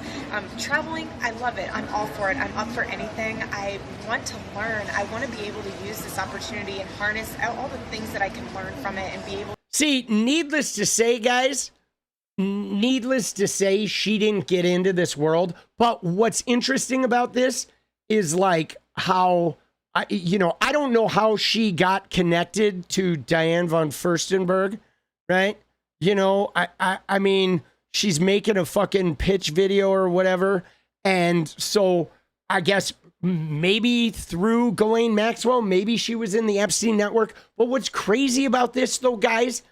traveling, I love it. I'm all for it. I'm up for anything. I want to learn. I want to be able to use this opportunity and harness all the things that I can learn from it and be able. See, needless to say, guys, needless to say, she didn't get into this world. But what's interesting about this is like how, I don't know how she got connected to Diane von Furstenberg, right? I mean, she's making a fucking pitch video or whatever. And so I guess maybe through Ghislaine Maxwell, maybe she was in the Epstein network. But what's crazy about this, though, guys,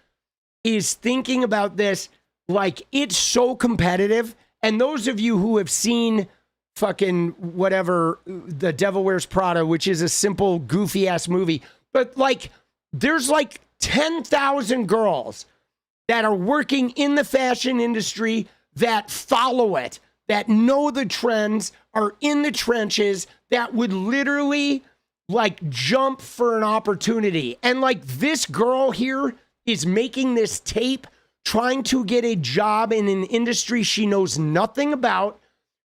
is thinking about this, like, it's so competitive. And those of you who have seen fucking whatever, The Devil Wears Prada, which is a simple, goofy-ass movie. But, like, there's, like, 10,000 girls that are working in the fashion industry that follow it, that know the trends, are in the trenches, that would literally like jump for an opportunity. And like this girl here is making this tape, trying to get a job in an industry she knows nothing about.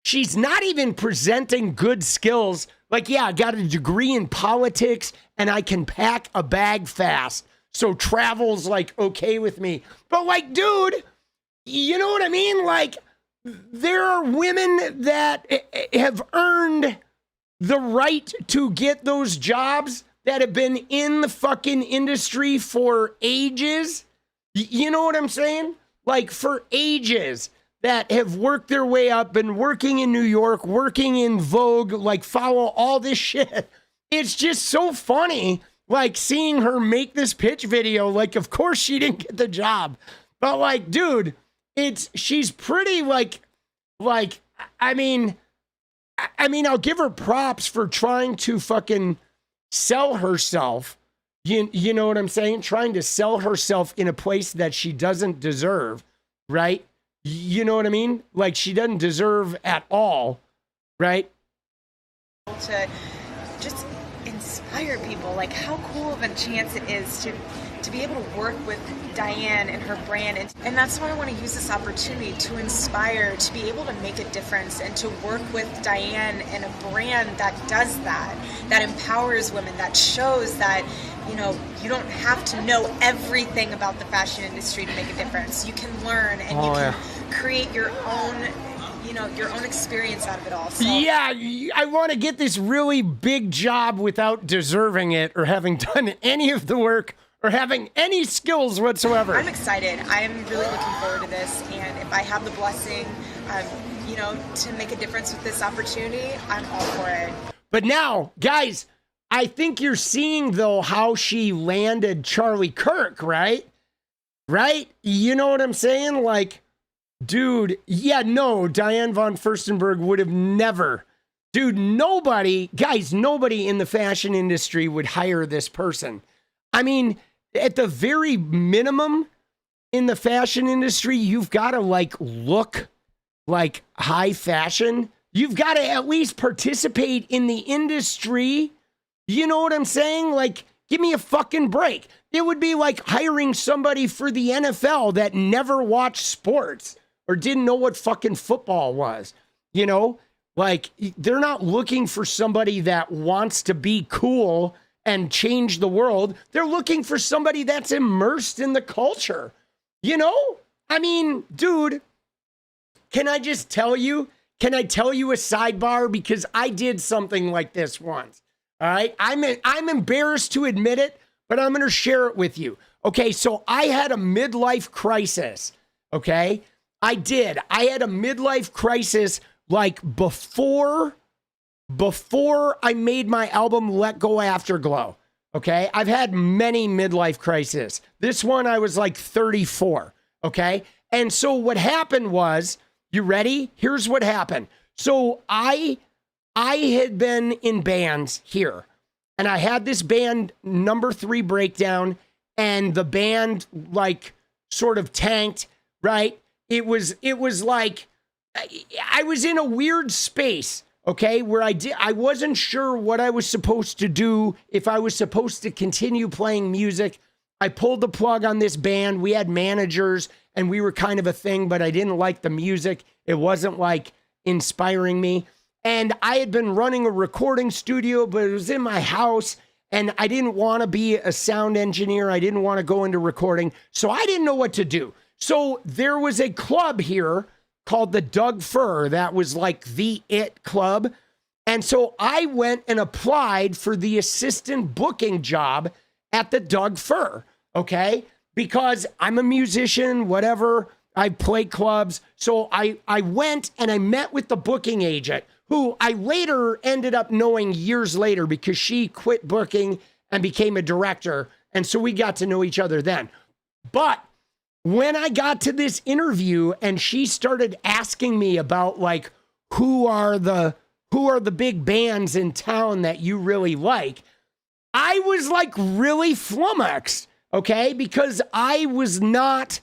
She's not even presenting good skills. Like, yeah, I got a degree in politics and I can pack a bag fast. So travel's like okay with me. But like, dude, you know what I mean? Like, there are women that have earned the right to get those jobs that have been in the fucking industry for ages. You know what I'm saying? Like, for ages, that have worked their way up, been working in New York, working in Vogue, like follow all this shit. It's just so funny. Like, seeing her make this pitch video, like, of course she didn't get the job. But, like, dude, she's pretty, I mean, I'll give her props for trying to fucking sell herself. You know what I'm saying? Trying to sell herself in a place that she doesn't deserve, right? You know what I mean? Like, she doesn't deserve at all, right? To just inspire people, like how cool of a chance it is to be able to work with Diane and her brand, and that's why I want to use this opportunity to inspire, to be able to make a difference, and to work with Diane and a brand that does that empowers women, that shows that you don't have to know everything about the fashion industry to make a difference. You can learn and you can create your own your own experience out of it all. So. Yeah, I want to get this really big job without deserving it or having done any of the work or having any skills whatsoever. I'm excited. I'm really looking forward to this, and if I have the blessing, to make a difference with this opportunity, I'm all for it. But now, guys, I think you're seeing, though, how she landed Charlie Kirk, right? Right? You know what I'm saying? Like, dude, Diane von Furstenberg would have never. Dude, nobody in the fashion industry would hire this person. I mean, at the very minimum in the fashion industry, you've got to look like high fashion. You've got to at least participate in the industry. You know what I'm saying? Like, give me a fucking break. It would be like hiring somebody for the NFL that never watched sports or didn't know what fucking football was. Like, they're not looking for somebody that wants to be cool and change the world. They're looking for somebody that's immersed in the culture. I mean, dude, can I just tell you? Can I tell you a sidebar? Because I did something like this once. All right. I'm embarrassed to admit it, but I'm going to share it with you. Okay. So I had a midlife crisis. Okay. I did. I had a midlife crisis like before I made my album Let Go Afterglow. Okay. I've had many midlife crises. This one, I was like 34. Okay. And so what happened was, you ready? Here's what happened. So I had been in bands here, and I had this band number 3 breakdown, and the band like sort of tanked, right? It was like I was in a weird space, okay, where I wasn't sure what I was supposed to do, if I was supposed to continue playing music. I pulled the plug on this band. We had managers and we were kind of a thing, but I didn't like the music. It wasn't like inspiring me. And I had been running a recording studio, but it was in my house, and I didn't want to be a sound engineer. I didn't want to go into recording. So I didn't know what to do. So there was a club here called the 𝗙𝗪𝗏. That was like the it club. And so I went and applied for the assistant booking job at the 𝗙𝗪𝗏, okay? Because I'm a musician, whatever. I play clubs. So I went and I met with the booking agent, who I later ended up knowing years later because she quit booking and became a director. And so we got to know each other then. But when I got to this interview and she started asking me about like, who are the big bands in town that you really like, I was like really flummoxed, okay? Because I was not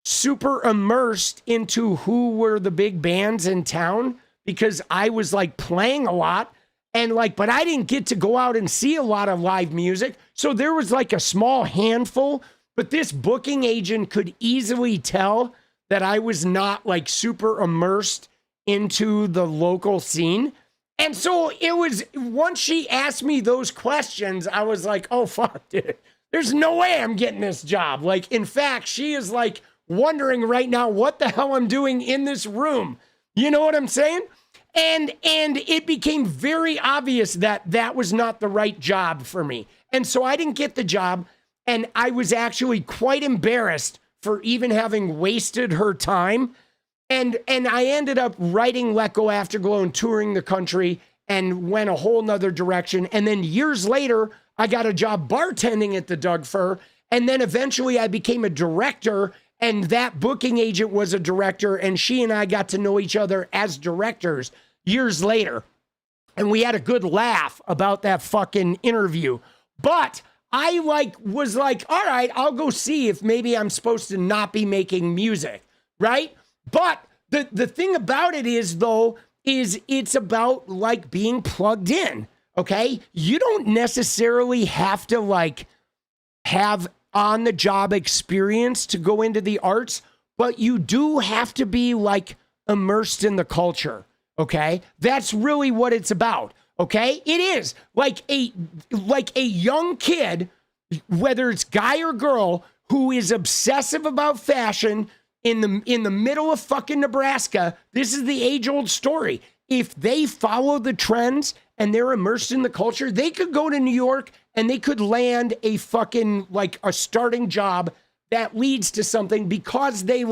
super immersed into who were the big bands in town, because I was like playing a lot and like, but I didn't get to go out and see a lot of live music. So there was like a small handful, but this booking agent could easily tell that I was not like super immersed into the local scene. And so it was, once she asked me those questions, I was like, oh fuck, dude, there's no way I'm getting this job. Like, in fact, she is like wondering right now what the hell I'm doing in this room. You know what I'm saying? And it became very obvious that that was not the right job for me. And so I didn't get the job. And I was actually quite embarrassed for even having wasted her time. And I ended up writing Let Go Afterglow and touring the country and went a whole nother direction. And then years later, I got a job bartending at the 𝗙𝗪𝗏. And then eventually I became a director. And that booking agent was a director, and she and I got to know each other as directors years later. And we had a good laugh about that fucking interview. But I was like, all right, I'll go see if maybe I'm supposed to not be making music, right? But the thing about it is, though, is it's about like being plugged in, okay? You don't necessarily have to like have on-the-job experience to go into the arts, but you do have to be like immersed in the culture, okay? That's really what it's about, okay? It is like a young kid, whether it's guy or girl, who is obsessive about fashion in the middle of fucking Nebraska. This is the age-old story. If they follow the trends and they're immersed in the culture, they could go to New York and they could land a fucking like a starting job that leads to something because they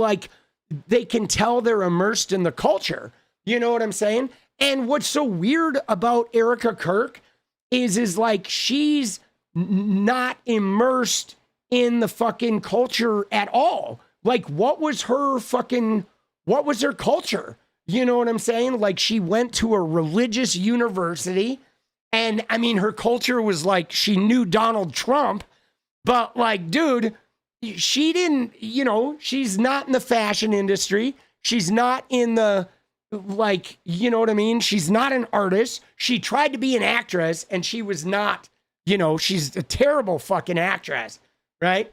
can tell they're immersed in the culture. You know what I'm saying? And what's so weird about Erika Kirk is like she's not immersed in the fucking culture at all. Like what was her culture? You know what I'm saying? Like she went to a religious university, and I mean, her culture was like she knew Donald Trump, but like, dude, she didn't, you know, she's not in the fashion industry. She's not in the, like, you know what I mean? She's not an artist. She tried to be an actress and she was not, you know, she's a terrible fucking actress, right?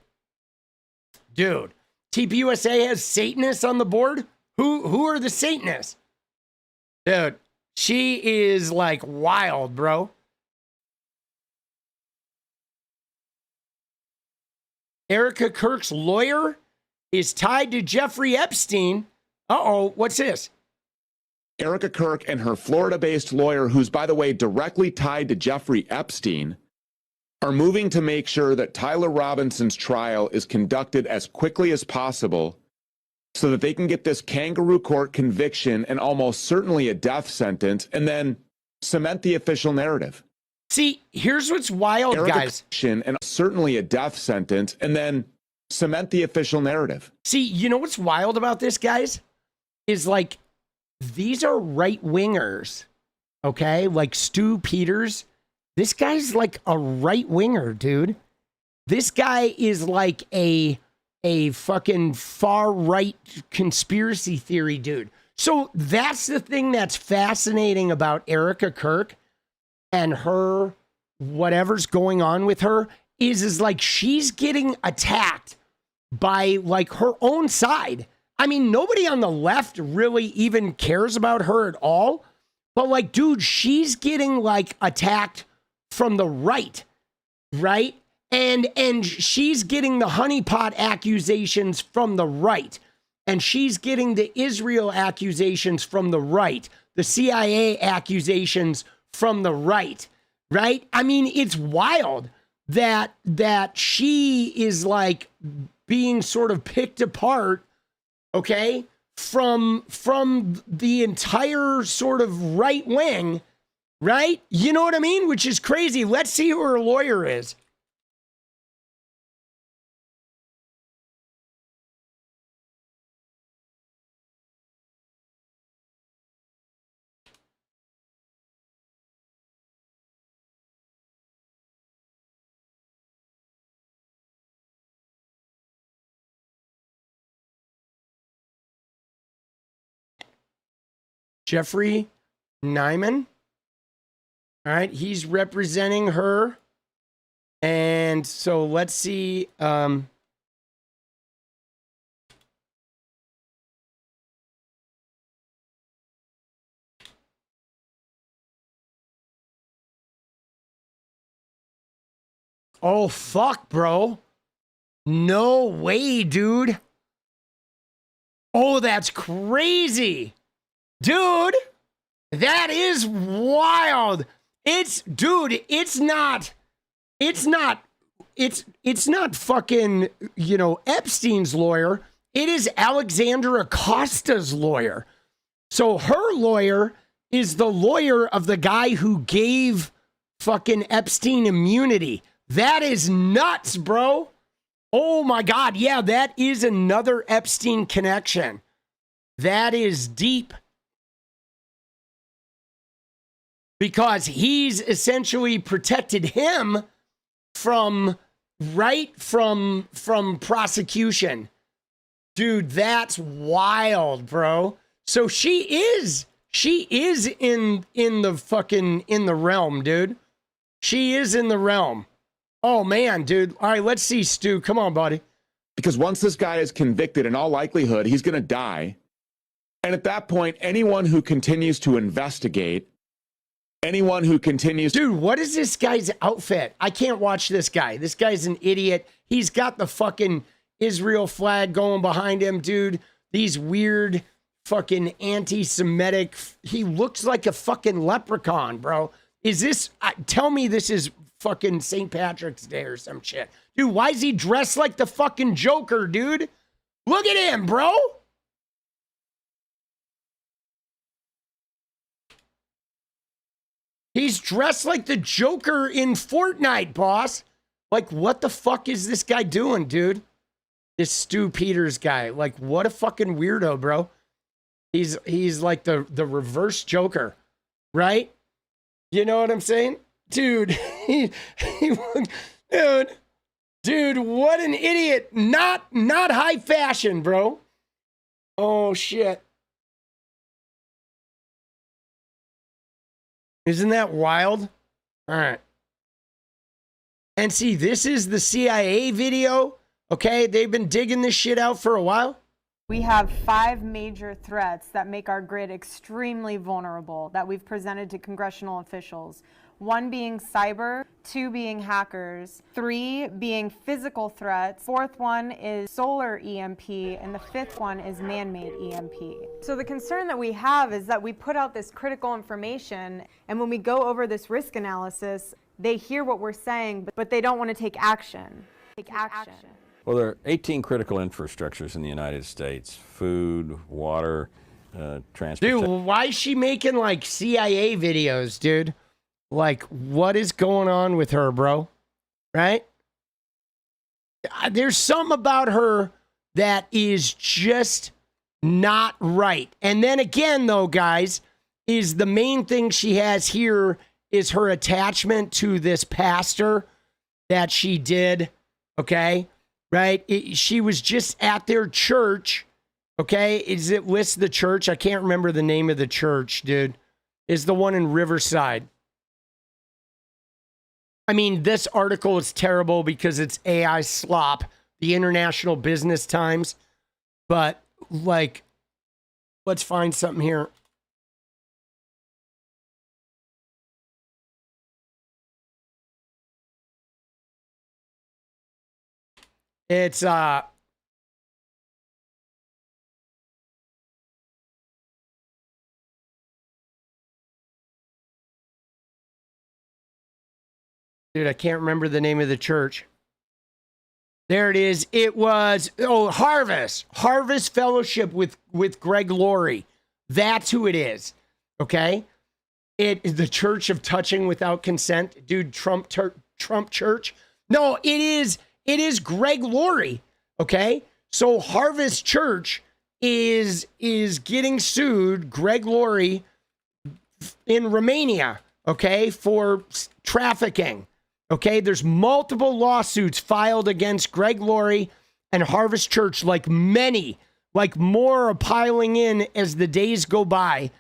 Dude, TPUSA has Satanists on the board. Who are the Satanists? Dude, she is like wild, bro. Erika Kirk's lawyer is tied to Jeffrey Epstein. Uh-oh, what's this? Erika Kirk and her Florida-based lawyer, who's, by the way, directly tied to Jeffrey Epstein, are moving to make sure that Tyler Robinson's trial is conducted as quickly as possible so that they can get this kangaroo court conviction and almost certainly a death sentence and then cement the official narrative. See, here's what's wild, guys. And certainly a death sentence, and then cement the official narrative. See, you know what's wild about this, guys? Is like, these are right-wingers, okay? Like 𝗙ście🗶🗆. This guy's like a right-winger, dude. This guy is like a fucking far-right conspiracy theory dude. So that's the thing that's fascinating about Erika Kirk and her, whatever's going on with her, is like she's getting attacked by like her own side. I mean, nobody on the left really even cares about her at all. But like, dude, she's getting like attacked from the right, right? And she's getting the honeypot accusations from the right. And she's getting the Israel accusations from the right. The CIA accusations from the right, right? I mean, it's wild that she is like being sort of picked apart, okay, from the entire sort of right wing, right? You know what I mean? Which is crazy. Let's see who her lawyer is. Jeffrey Nyman. All right, he's representing her. And so let's see. Oh, fuck, bro. No way, dude. Oh, that's crazy. Dude, that is wild. It's not fucking, you know, Epstein's lawyer. It is Alexandra Acosta's lawyer. So her lawyer is the lawyer of the guy who gave fucking Epstein immunity. That is nuts, bro. Oh my God. Yeah, that is another Epstein connection. That is deep. Because he's essentially protected him from prosecution. Dude, that's wild, bro. So she is in the realm, dude. She is in the realm. Oh man, dude. All right, let's see, Stu. Come on, buddy. Because once this guy is convicted, in all likelihood, he's going to die. And at that point, anyone who continues to investigate, anyone who continues... Dude, what is this guy's outfit? I can't watch this guy. This guy's an idiot. He's got the fucking Israel flag going behind him, dude. These weird fucking anti-Semitic... He looks like a fucking leprechaun, bro. Is this... tell me this is fucking St. Patrick's Day or some shit. Dude, why is he dressed like the fucking Joker, dude? Look at him, bro. He's dressed like the Joker in Fortnite, boss. Like, what the fuck is this guy doing, dude? This 𝗙ście🗶🗆 guy. Like, what a fucking weirdo, bro. He's like the reverse Joker, right? You know what I'm saying? Dude, dude, what an idiot. Not high fashion, bro. Oh, shit. Isn't that wild? All right. And see, this is the CIA video. Okay, they've been digging this shit out for a while. We have 5 major threats that make our grid extremely vulnerable that we've presented to congressional officials. 1 being cyber, 2 being hackers, 3 being physical threats, 4th one is solar EMP, and the 5th one is man-made EMP. So the concern that we have is that we put out this critical information, and when we go over this risk analysis, they hear what we're saying, but they don't want to take action. Well, there are 18 critical infrastructures in the United States: food, water, transportation. Dude, why is she making like CIA videos, dude? Like, what is going on with her, bro? Right? There's something about her that is just not right. And then again, though, guys, is the main thing she has here is her attachment to this pastor that she did, okay? Right? She was just at their church, okay? Is it list the church? I can't remember the name of the church, dude. Is the one in Riverside. I mean, this article is terrible because it's AI slop, the International Business Times. But, like, let's find something here. It's, dude, I can't remember the name of the church. There it is. It was, Harvest Fellowship with Greg Laurie. That's who it is. Okay? It is the Church of Touching Without Consent. Dude, Trump Church. No, it is Greg Laurie. Okay? So Harvest Church is getting sued, Greg Laurie, in Romania, okay, for trafficking. Okay, there's multiple lawsuits filed against Greg Laurie and Harvest Church, like more are piling in as the days go by.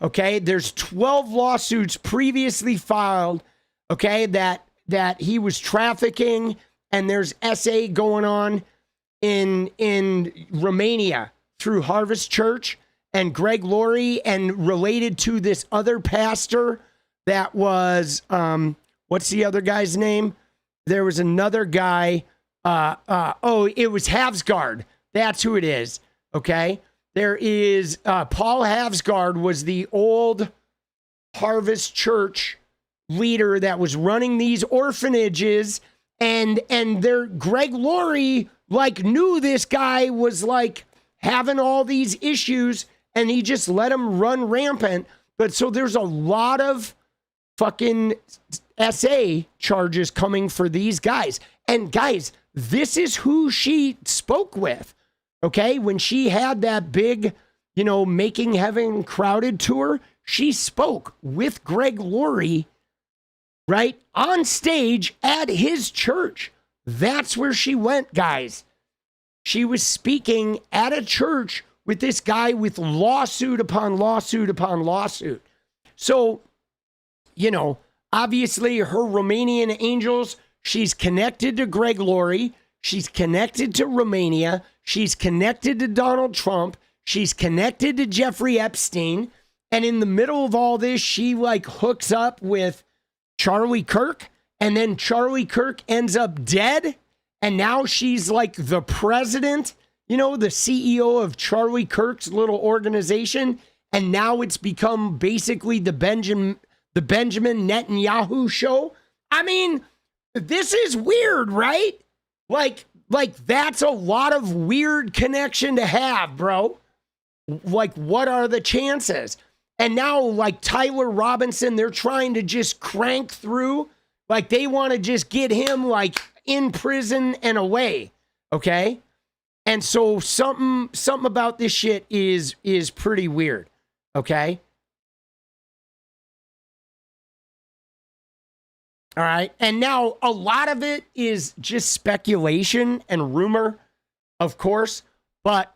Okay, there's 12 lawsuits previously filed, okay, that he was trafficking, and there's SA going on in Romania through Harvest Church and Greg Laurie, and related to this other pastor that was what's the other guy's name? There was another guy. It was Havsgard. That's who it is. Okay. There is Paul Havsgard was the old Harvest Church leader that was running these orphanages, and Greg Laurie like knew this guy was like having all these issues, and he just let him run rampant. But so there's a lot of fucking SA charges coming for these guys. And guys, this is who she spoke with, okay? When she had that big, Making Heaven Crowded tour, she spoke with Greg Laurie, right, on stage at his church. That's where she went, guys. She was speaking at a church with this guy with lawsuit upon lawsuit upon lawsuit. So, obviously her Romanian angels, she's connected to Greg Laurie. She's connected to Romania. She's connected to Donald Trump. She's connected to Jeffrey Epstein. And in the middle of all this, she like hooks up with Charlie Kirk. And then Charlie Kirk ends up dead. And now she's like the president, the CEO of Charlie Kirk's little organization. And now it's become basically the Benjamin Netanyahu show. I mean, this is weird, right? Like that's a lot of weird connection to have, bro. Like, what are the chances? And now, like, Tyler Robinson, they're trying to just crank through. Like, they want to just get him, like, in prison and away, okay? And so something about this shit is pretty weird, okay? All right. And now a lot of it is just speculation and rumor, of course. But,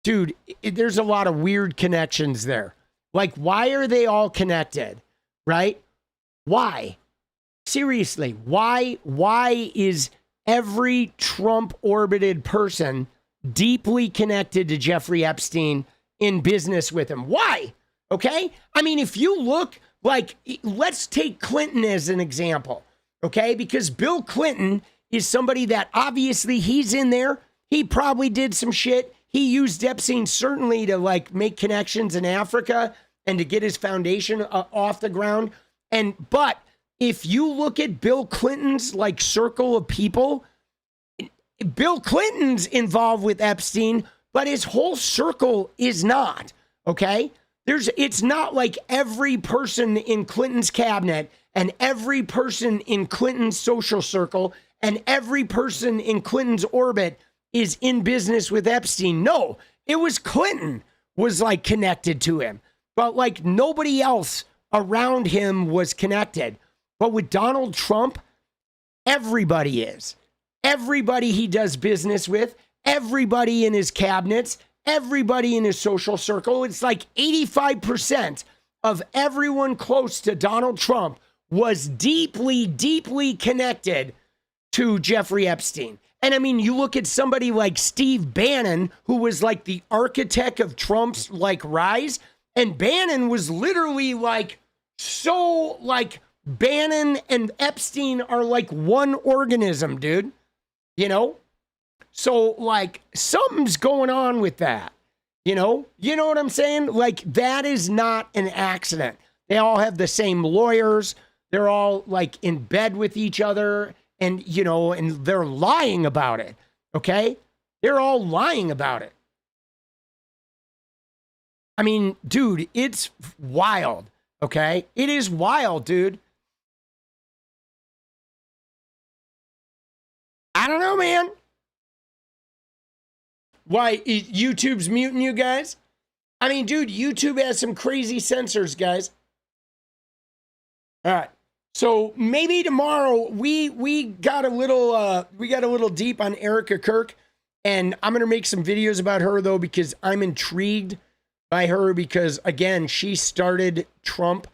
dude, there's a lot of weird connections there. Like, why are they all connected? Right? Why? Seriously, why is every Trump-orbited person deeply connected to Jeffrey Epstein in business with him? Why? Okay? I mean, if you look... Like, let's take Clinton as an example, okay? Because Bill Clinton is somebody that obviously he's in there. He probably did some shit. He used Epstein certainly to like make connections in Africa and to get his foundation off the ground. But if you look at Bill Clinton's like circle of people, Bill Clinton's involved with Epstein, but his whole circle is not, okay? It's not like every person in Clinton's cabinet and every person in Clinton's social circle and every person in Clinton's orbit is in business with Epstein. No, it was Clinton was like connected to him, but like nobody else around him was connected. But with Donald Trump, everybody is. Everybody he does business with, everybody in his cabinets, everybody in his social circle. It's like 85% of everyone close to Donald Trump was deeply, deeply connected to Jeffrey Epstein. And I mean, you look at somebody like Steve Bannon, who was like the architect of Trump's like rise. And Bannon was literally like, so like Bannon and Epstein are like one organism, dude. You know? So like something's going on with that. You know what I'm saying? Like that is not an accident. They all have the same lawyers. They're all like in bed with each other. And, and they're lying about it, okay? They're all lying about it. I mean, dude, it's wild, okay? It is wild, dude. I don't know, man. Why, YouTube's muting you guys? I mean, dude, YouTube has some crazy censors, guys. All right. So maybe tomorrow we got a little deep on Erika Kirk, and I'm gonna make some videos about her though because I'm intrigued by her because again she started Trump,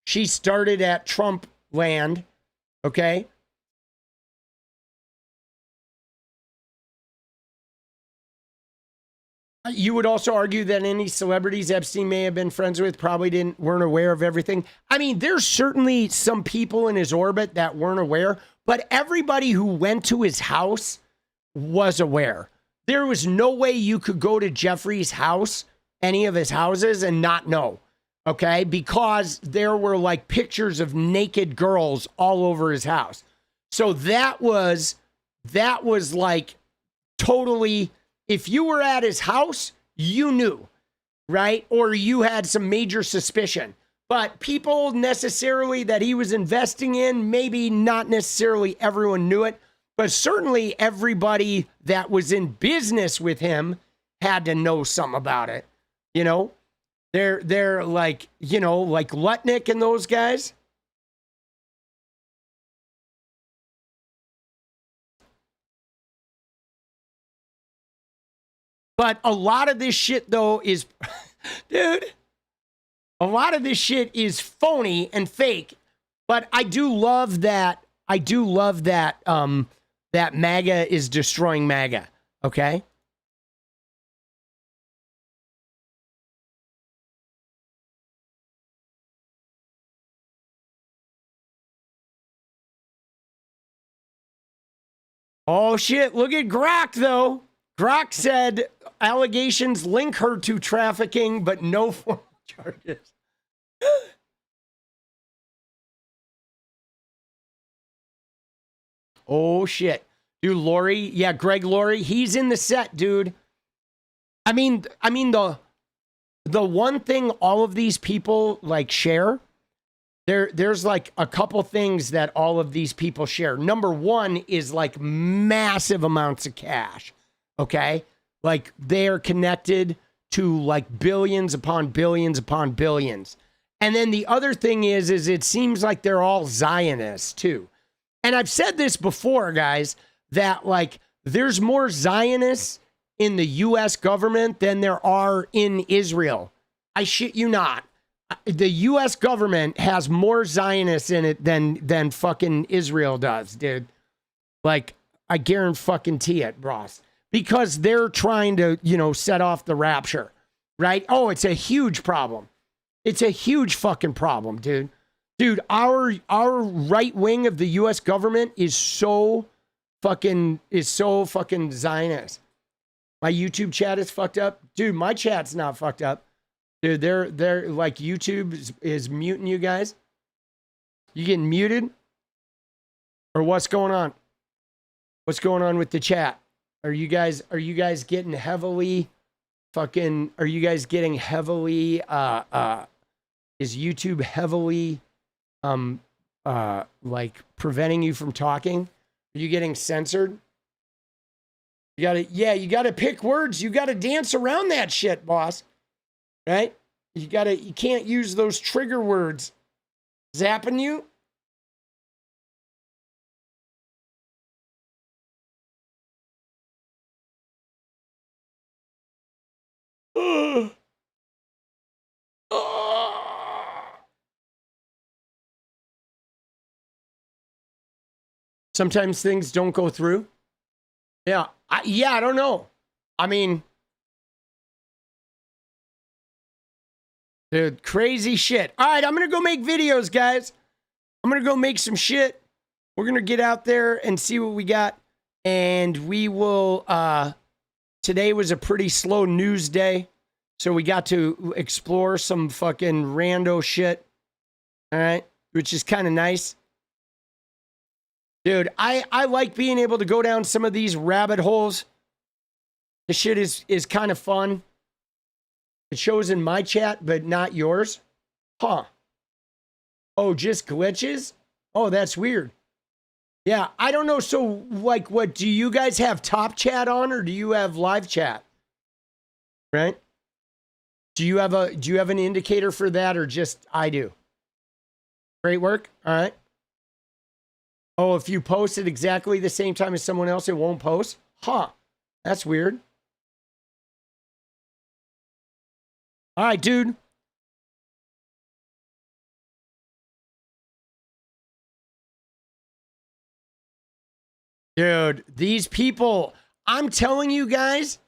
she started at Trump land, okay. You would also argue that any celebrities Epstein may have been friends with probably weren't aware of everything. I mean, there's certainly some people in his orbit that weren't aware, but everybody who went to his house was aware. There was no way you could go to Jeffrey's house, any of his houses, and not know, okay? Because there were like pictures of naked girls all over his house. So that was like totally... If you were at his house, you knew, right? Or you had some major suspicion. But people necessarily that he was investing in, maybe not necessarily everyone knew it, but certainly everybody that was in business with him had to know something about it. They're like, like Lutnick and those guys. But a lot of this shit, though, is, dude, a lot of this shit is phony and fake. But I do love that. That MAGA is destroying MAGA. Okay. Oh shit! Look at Grok though. Grok said allegations link her to trafficking, but no formal charges. Oh shit. Dude, Lori, yeah, Greg Laurie, he's in the set, dude. I mean the one thing all of these people like share, there's like a couple things that all of these people share. Number one is like massive amounts of cash. Okay, like they are connected to like billions upon billions upon billions. And then the other thing is it seems like they're all Zionists too. And I've said this before, guys, that like there's more Zionists in the U.S. government than there are in Israel. I shit you not. The U.S. government has more Zionists in it than fucking Israel does, dude. Like, I guarantee it, Ross. Because they're trying to, set off the rapture, right? Oh, it's a huge problem. It's a huge fucking problem, dude. Dude, our right wing of the U.S. government is so fucking Zionist. My YouTube chat is fucked up. Dude, my chat's not fucked up. Dude, they're like YouTube is muting you guys. You getting muted? Or what's going on? What's going on with the chat? Are you guys getting heavily fucking, are you guys getting heavily, is YouTube heavily, like preventing you from talking? Are you getting censored? You gotta pick words. You gotta dance around that shit, boss. Right? You can't use those trigger words. Zapping you? Sometimes things don't go through. Yeah, I don't know. I mean, dude, crazy shit. All right, I'm gonna go make videos, guys. I'm gonna go make some shit. We're gonna get out there and see what we got, and we will. Today was a pretty slow news day, so we got to explore some fucking rando shit. All right, which is kind of nice. Dude, I like being able to go down some of these rabbit holes. This shit is kind of fun. It shows in my chat, but not yours. Huh. Oh, just glitches? Oh, that's weird. Yeah, I don't know. So, like, what, do you guys have top chat on, or do you have live chat? Right? Do you have an indicator for that, or just I do? Great work. All right. Oh, if you post at exactly the same time as someone else, it won't post? Huh. That's weird. All right, dude. Dude, these people, I'm telling you guys,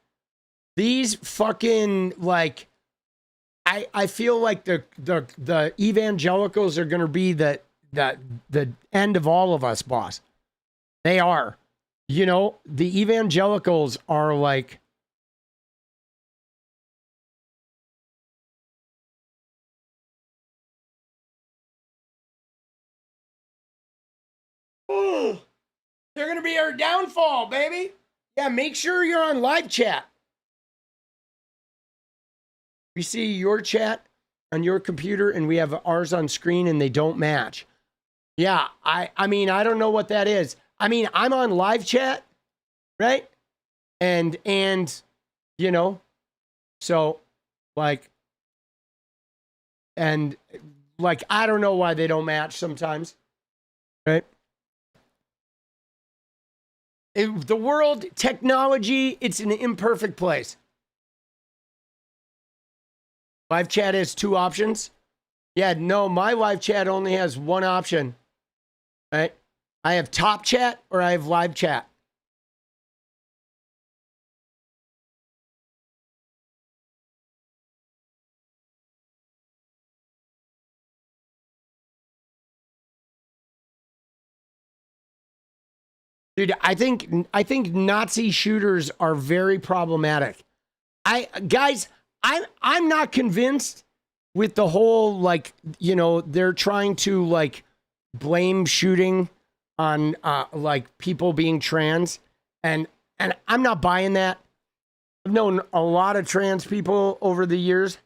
these fucking, like, I feel like the evangelicals are going to be the end of all of us, boss. They are. You know, the evangelicals are like, oh, they're going to be our downfall, baby. Yeah, make sure you're on live chat. We see your chat on your computer and we have ours on screen and they don't match. Yeah, I mean, I don't know what that is. I mean, I'm on live chat, right? And you know, so like, and like, I don't know why they don't match sometimes, right? The world, technology, it's an imperfect place. Live chat has two options. Yeah, no, my live chat only has one option. Right? I have top chat or I have live chat. Dude, I think Nazi shooters are very problematic. Guys, I'm not convinced with the whole, like, you know, they're trying to like blame shooting on like people being trans, and I'm not buying that. I've known a lot of trans people over the years.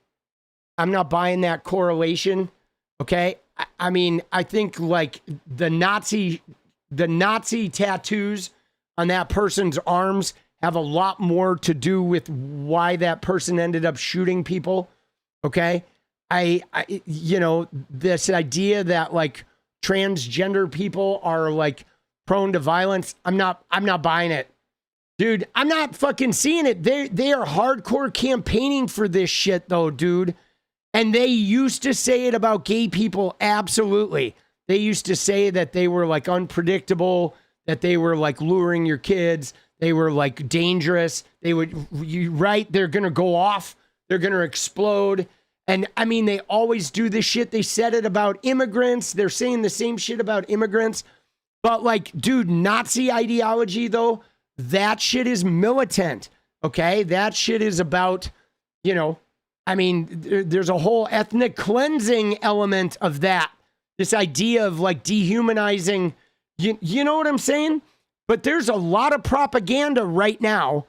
I'm not buying that correlation. Okay, I mean, I think like the Nazi tattoos on that person's arms have a lot more to do with why that person ended up shooting people. Okay. I you know, this idea that like transgender people are like prone to violence. I'm not buying it. Dude, I'm not fucking seeing it. They are hardcore campaigning for this shit though, dude. And they used to say it about gay people. Absolutely. They used to say that they were like unpredictable, that they were like luring your kids. They were like dangerous. They're going to go off. They're going to explode. And I mean, they always do this shit. They said it about immigrants. They're saying the same shit about immigrants. But like, dude, Nazi ideology though, that shit is militant. Okay. That shit is about, you know, I mean, there's a whole ethnic cleansing element of that. This idea of like dehumanizing, you know what I'm saying? But there's a lot of propaganda right now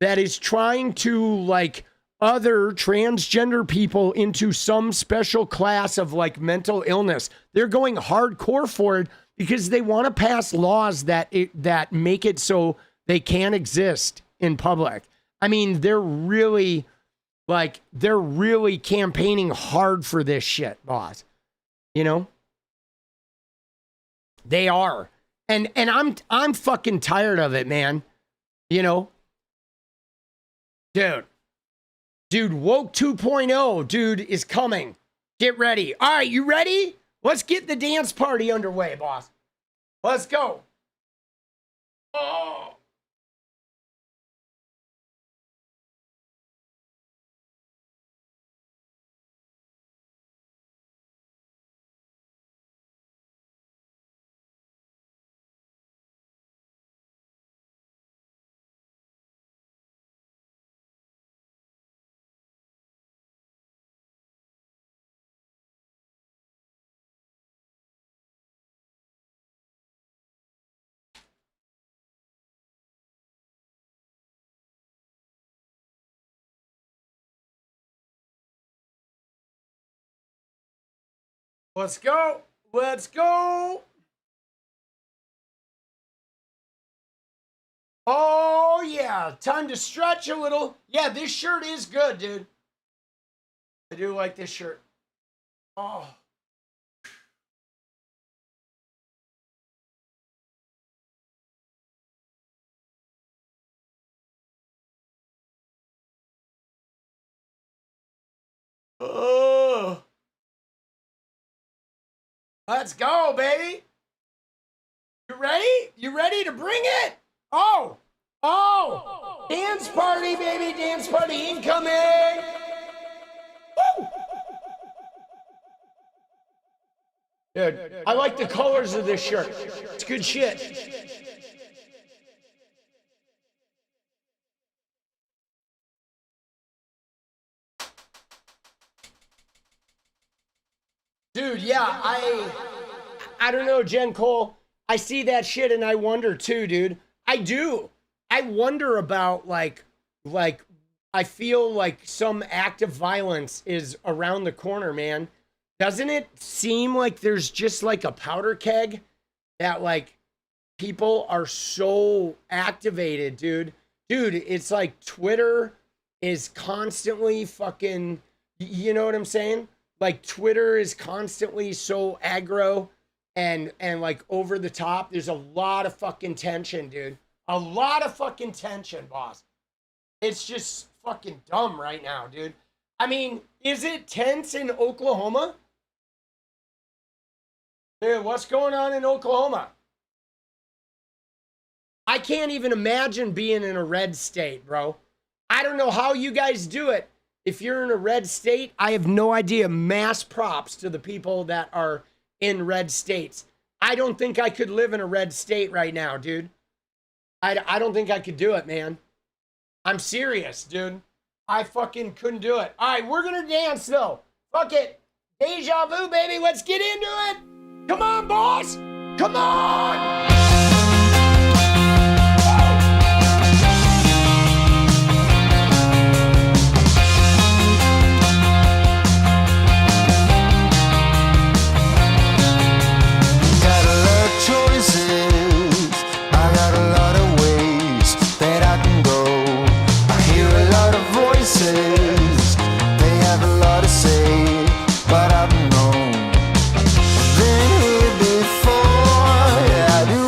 that is trying to like other transgender people into some special class of like mental illness. They're going hardcore for it because they want to pass laws that make it so they can't exist in public. I mean, they're really campaigning hard for this shit, boss. You know? They are. And I'm fucking tired of it, man. You know? Dude, woke 2.0, dude, is coming. Get ready. All right, you ready? Let's get the dance party underway, boss. Let's go. Oh. Let's go. Let's go. Oh, yeah. Time to stretch a little. Yeah, this shirt is good, dude. I do like this shirt. Oh. Oh. Let's go, baby. You ready? You ready to bring it? Oh. Oh. Dance party, baby. Dance party incoming. Woo. Dude, I like the colors of this shirt. It's good shit. Dude, yeah, I don't know, Jen Cole. I see that shit and I wonder too, dude. I do. I wonder about like I feel like some act of violence is around the corner, man. Doesn't it seem like there's just like a powder keg that like people are so activated, dude? Dude, it's like Twitter is constantly fucking, you know what I'm saying? Like Twitter is constantly so aggro and like over the top. There's a lot of fucking tension, dude. A lot of fucking tension, boss. It's just fucking dumb right now, dude. I mean, is it tense in Oklahoma? Dude, what's going on in Oklahoma? I can't even imagine being in a red state, bro. I don't know how you guys do it. If you're in a red state, I have no idea. Mass props to the people that are in red states. I don't think I could live in a red state right now, dude. I don't think I could do it, man. I'm serious, dude. I fucking couldn't do it. All right, we're going to dance, though. Fuck it. Deja vu, baby. Let's get into it. Come on, boss. Come on. They have a lot to say, but I don't know. Been here before, yeah, I do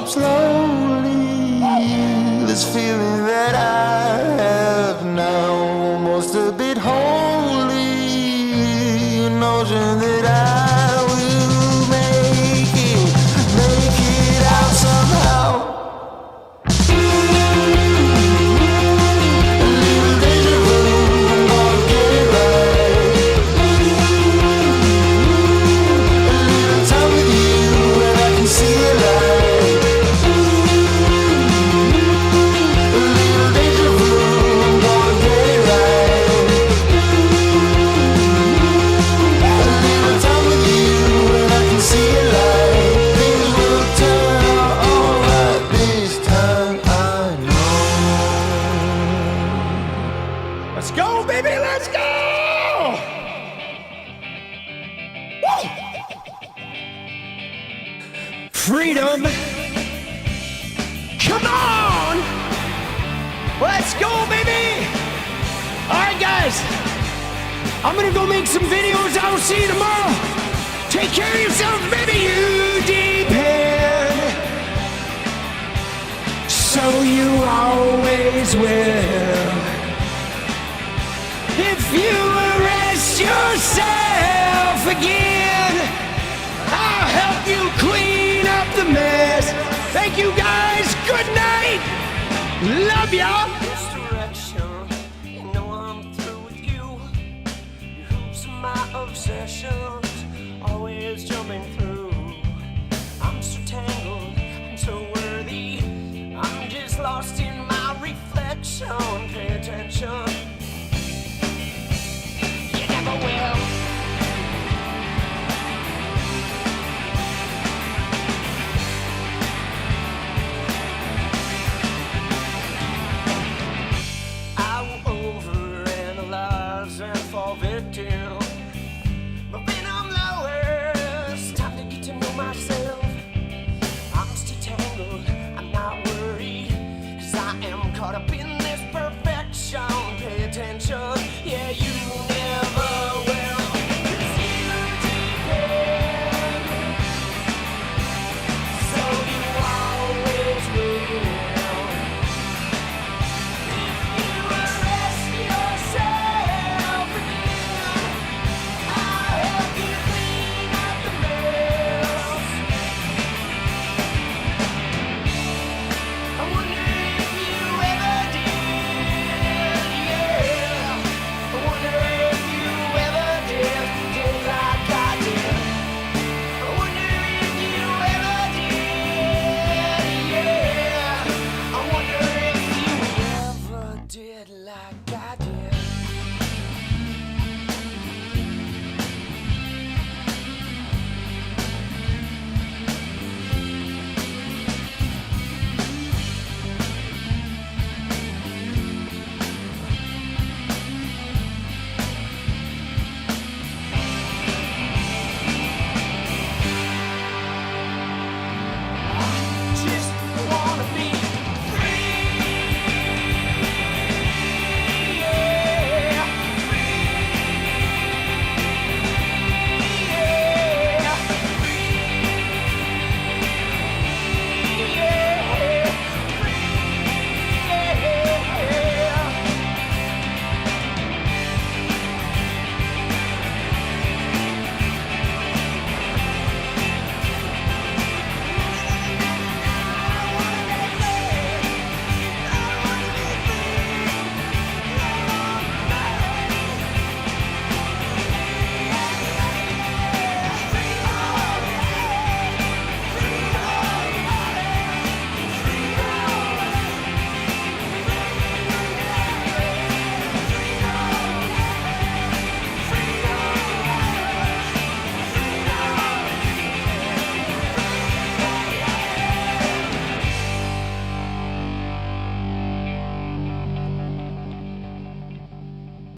slowly. This feeling that I have now, almost a bit holy. An notion that I will make it out somehow. Let's go, baby, let's go! Woo! Freedom. Come on! Let's go, baby! All right, guys. I'm gonna go make some videos. I will see you tomorrow. Take care of yourselves, baby. You depend. So you always will. If you arrest yourself again, I'll help you clean up the mess. Thank you guys. Good night. Love y'all. This direction, you know I'm through with you. Your hoops are my obsessions, always jumping through. I'm so tangled, I'm so worthy. I'm just lost in my reflection. Pay attention.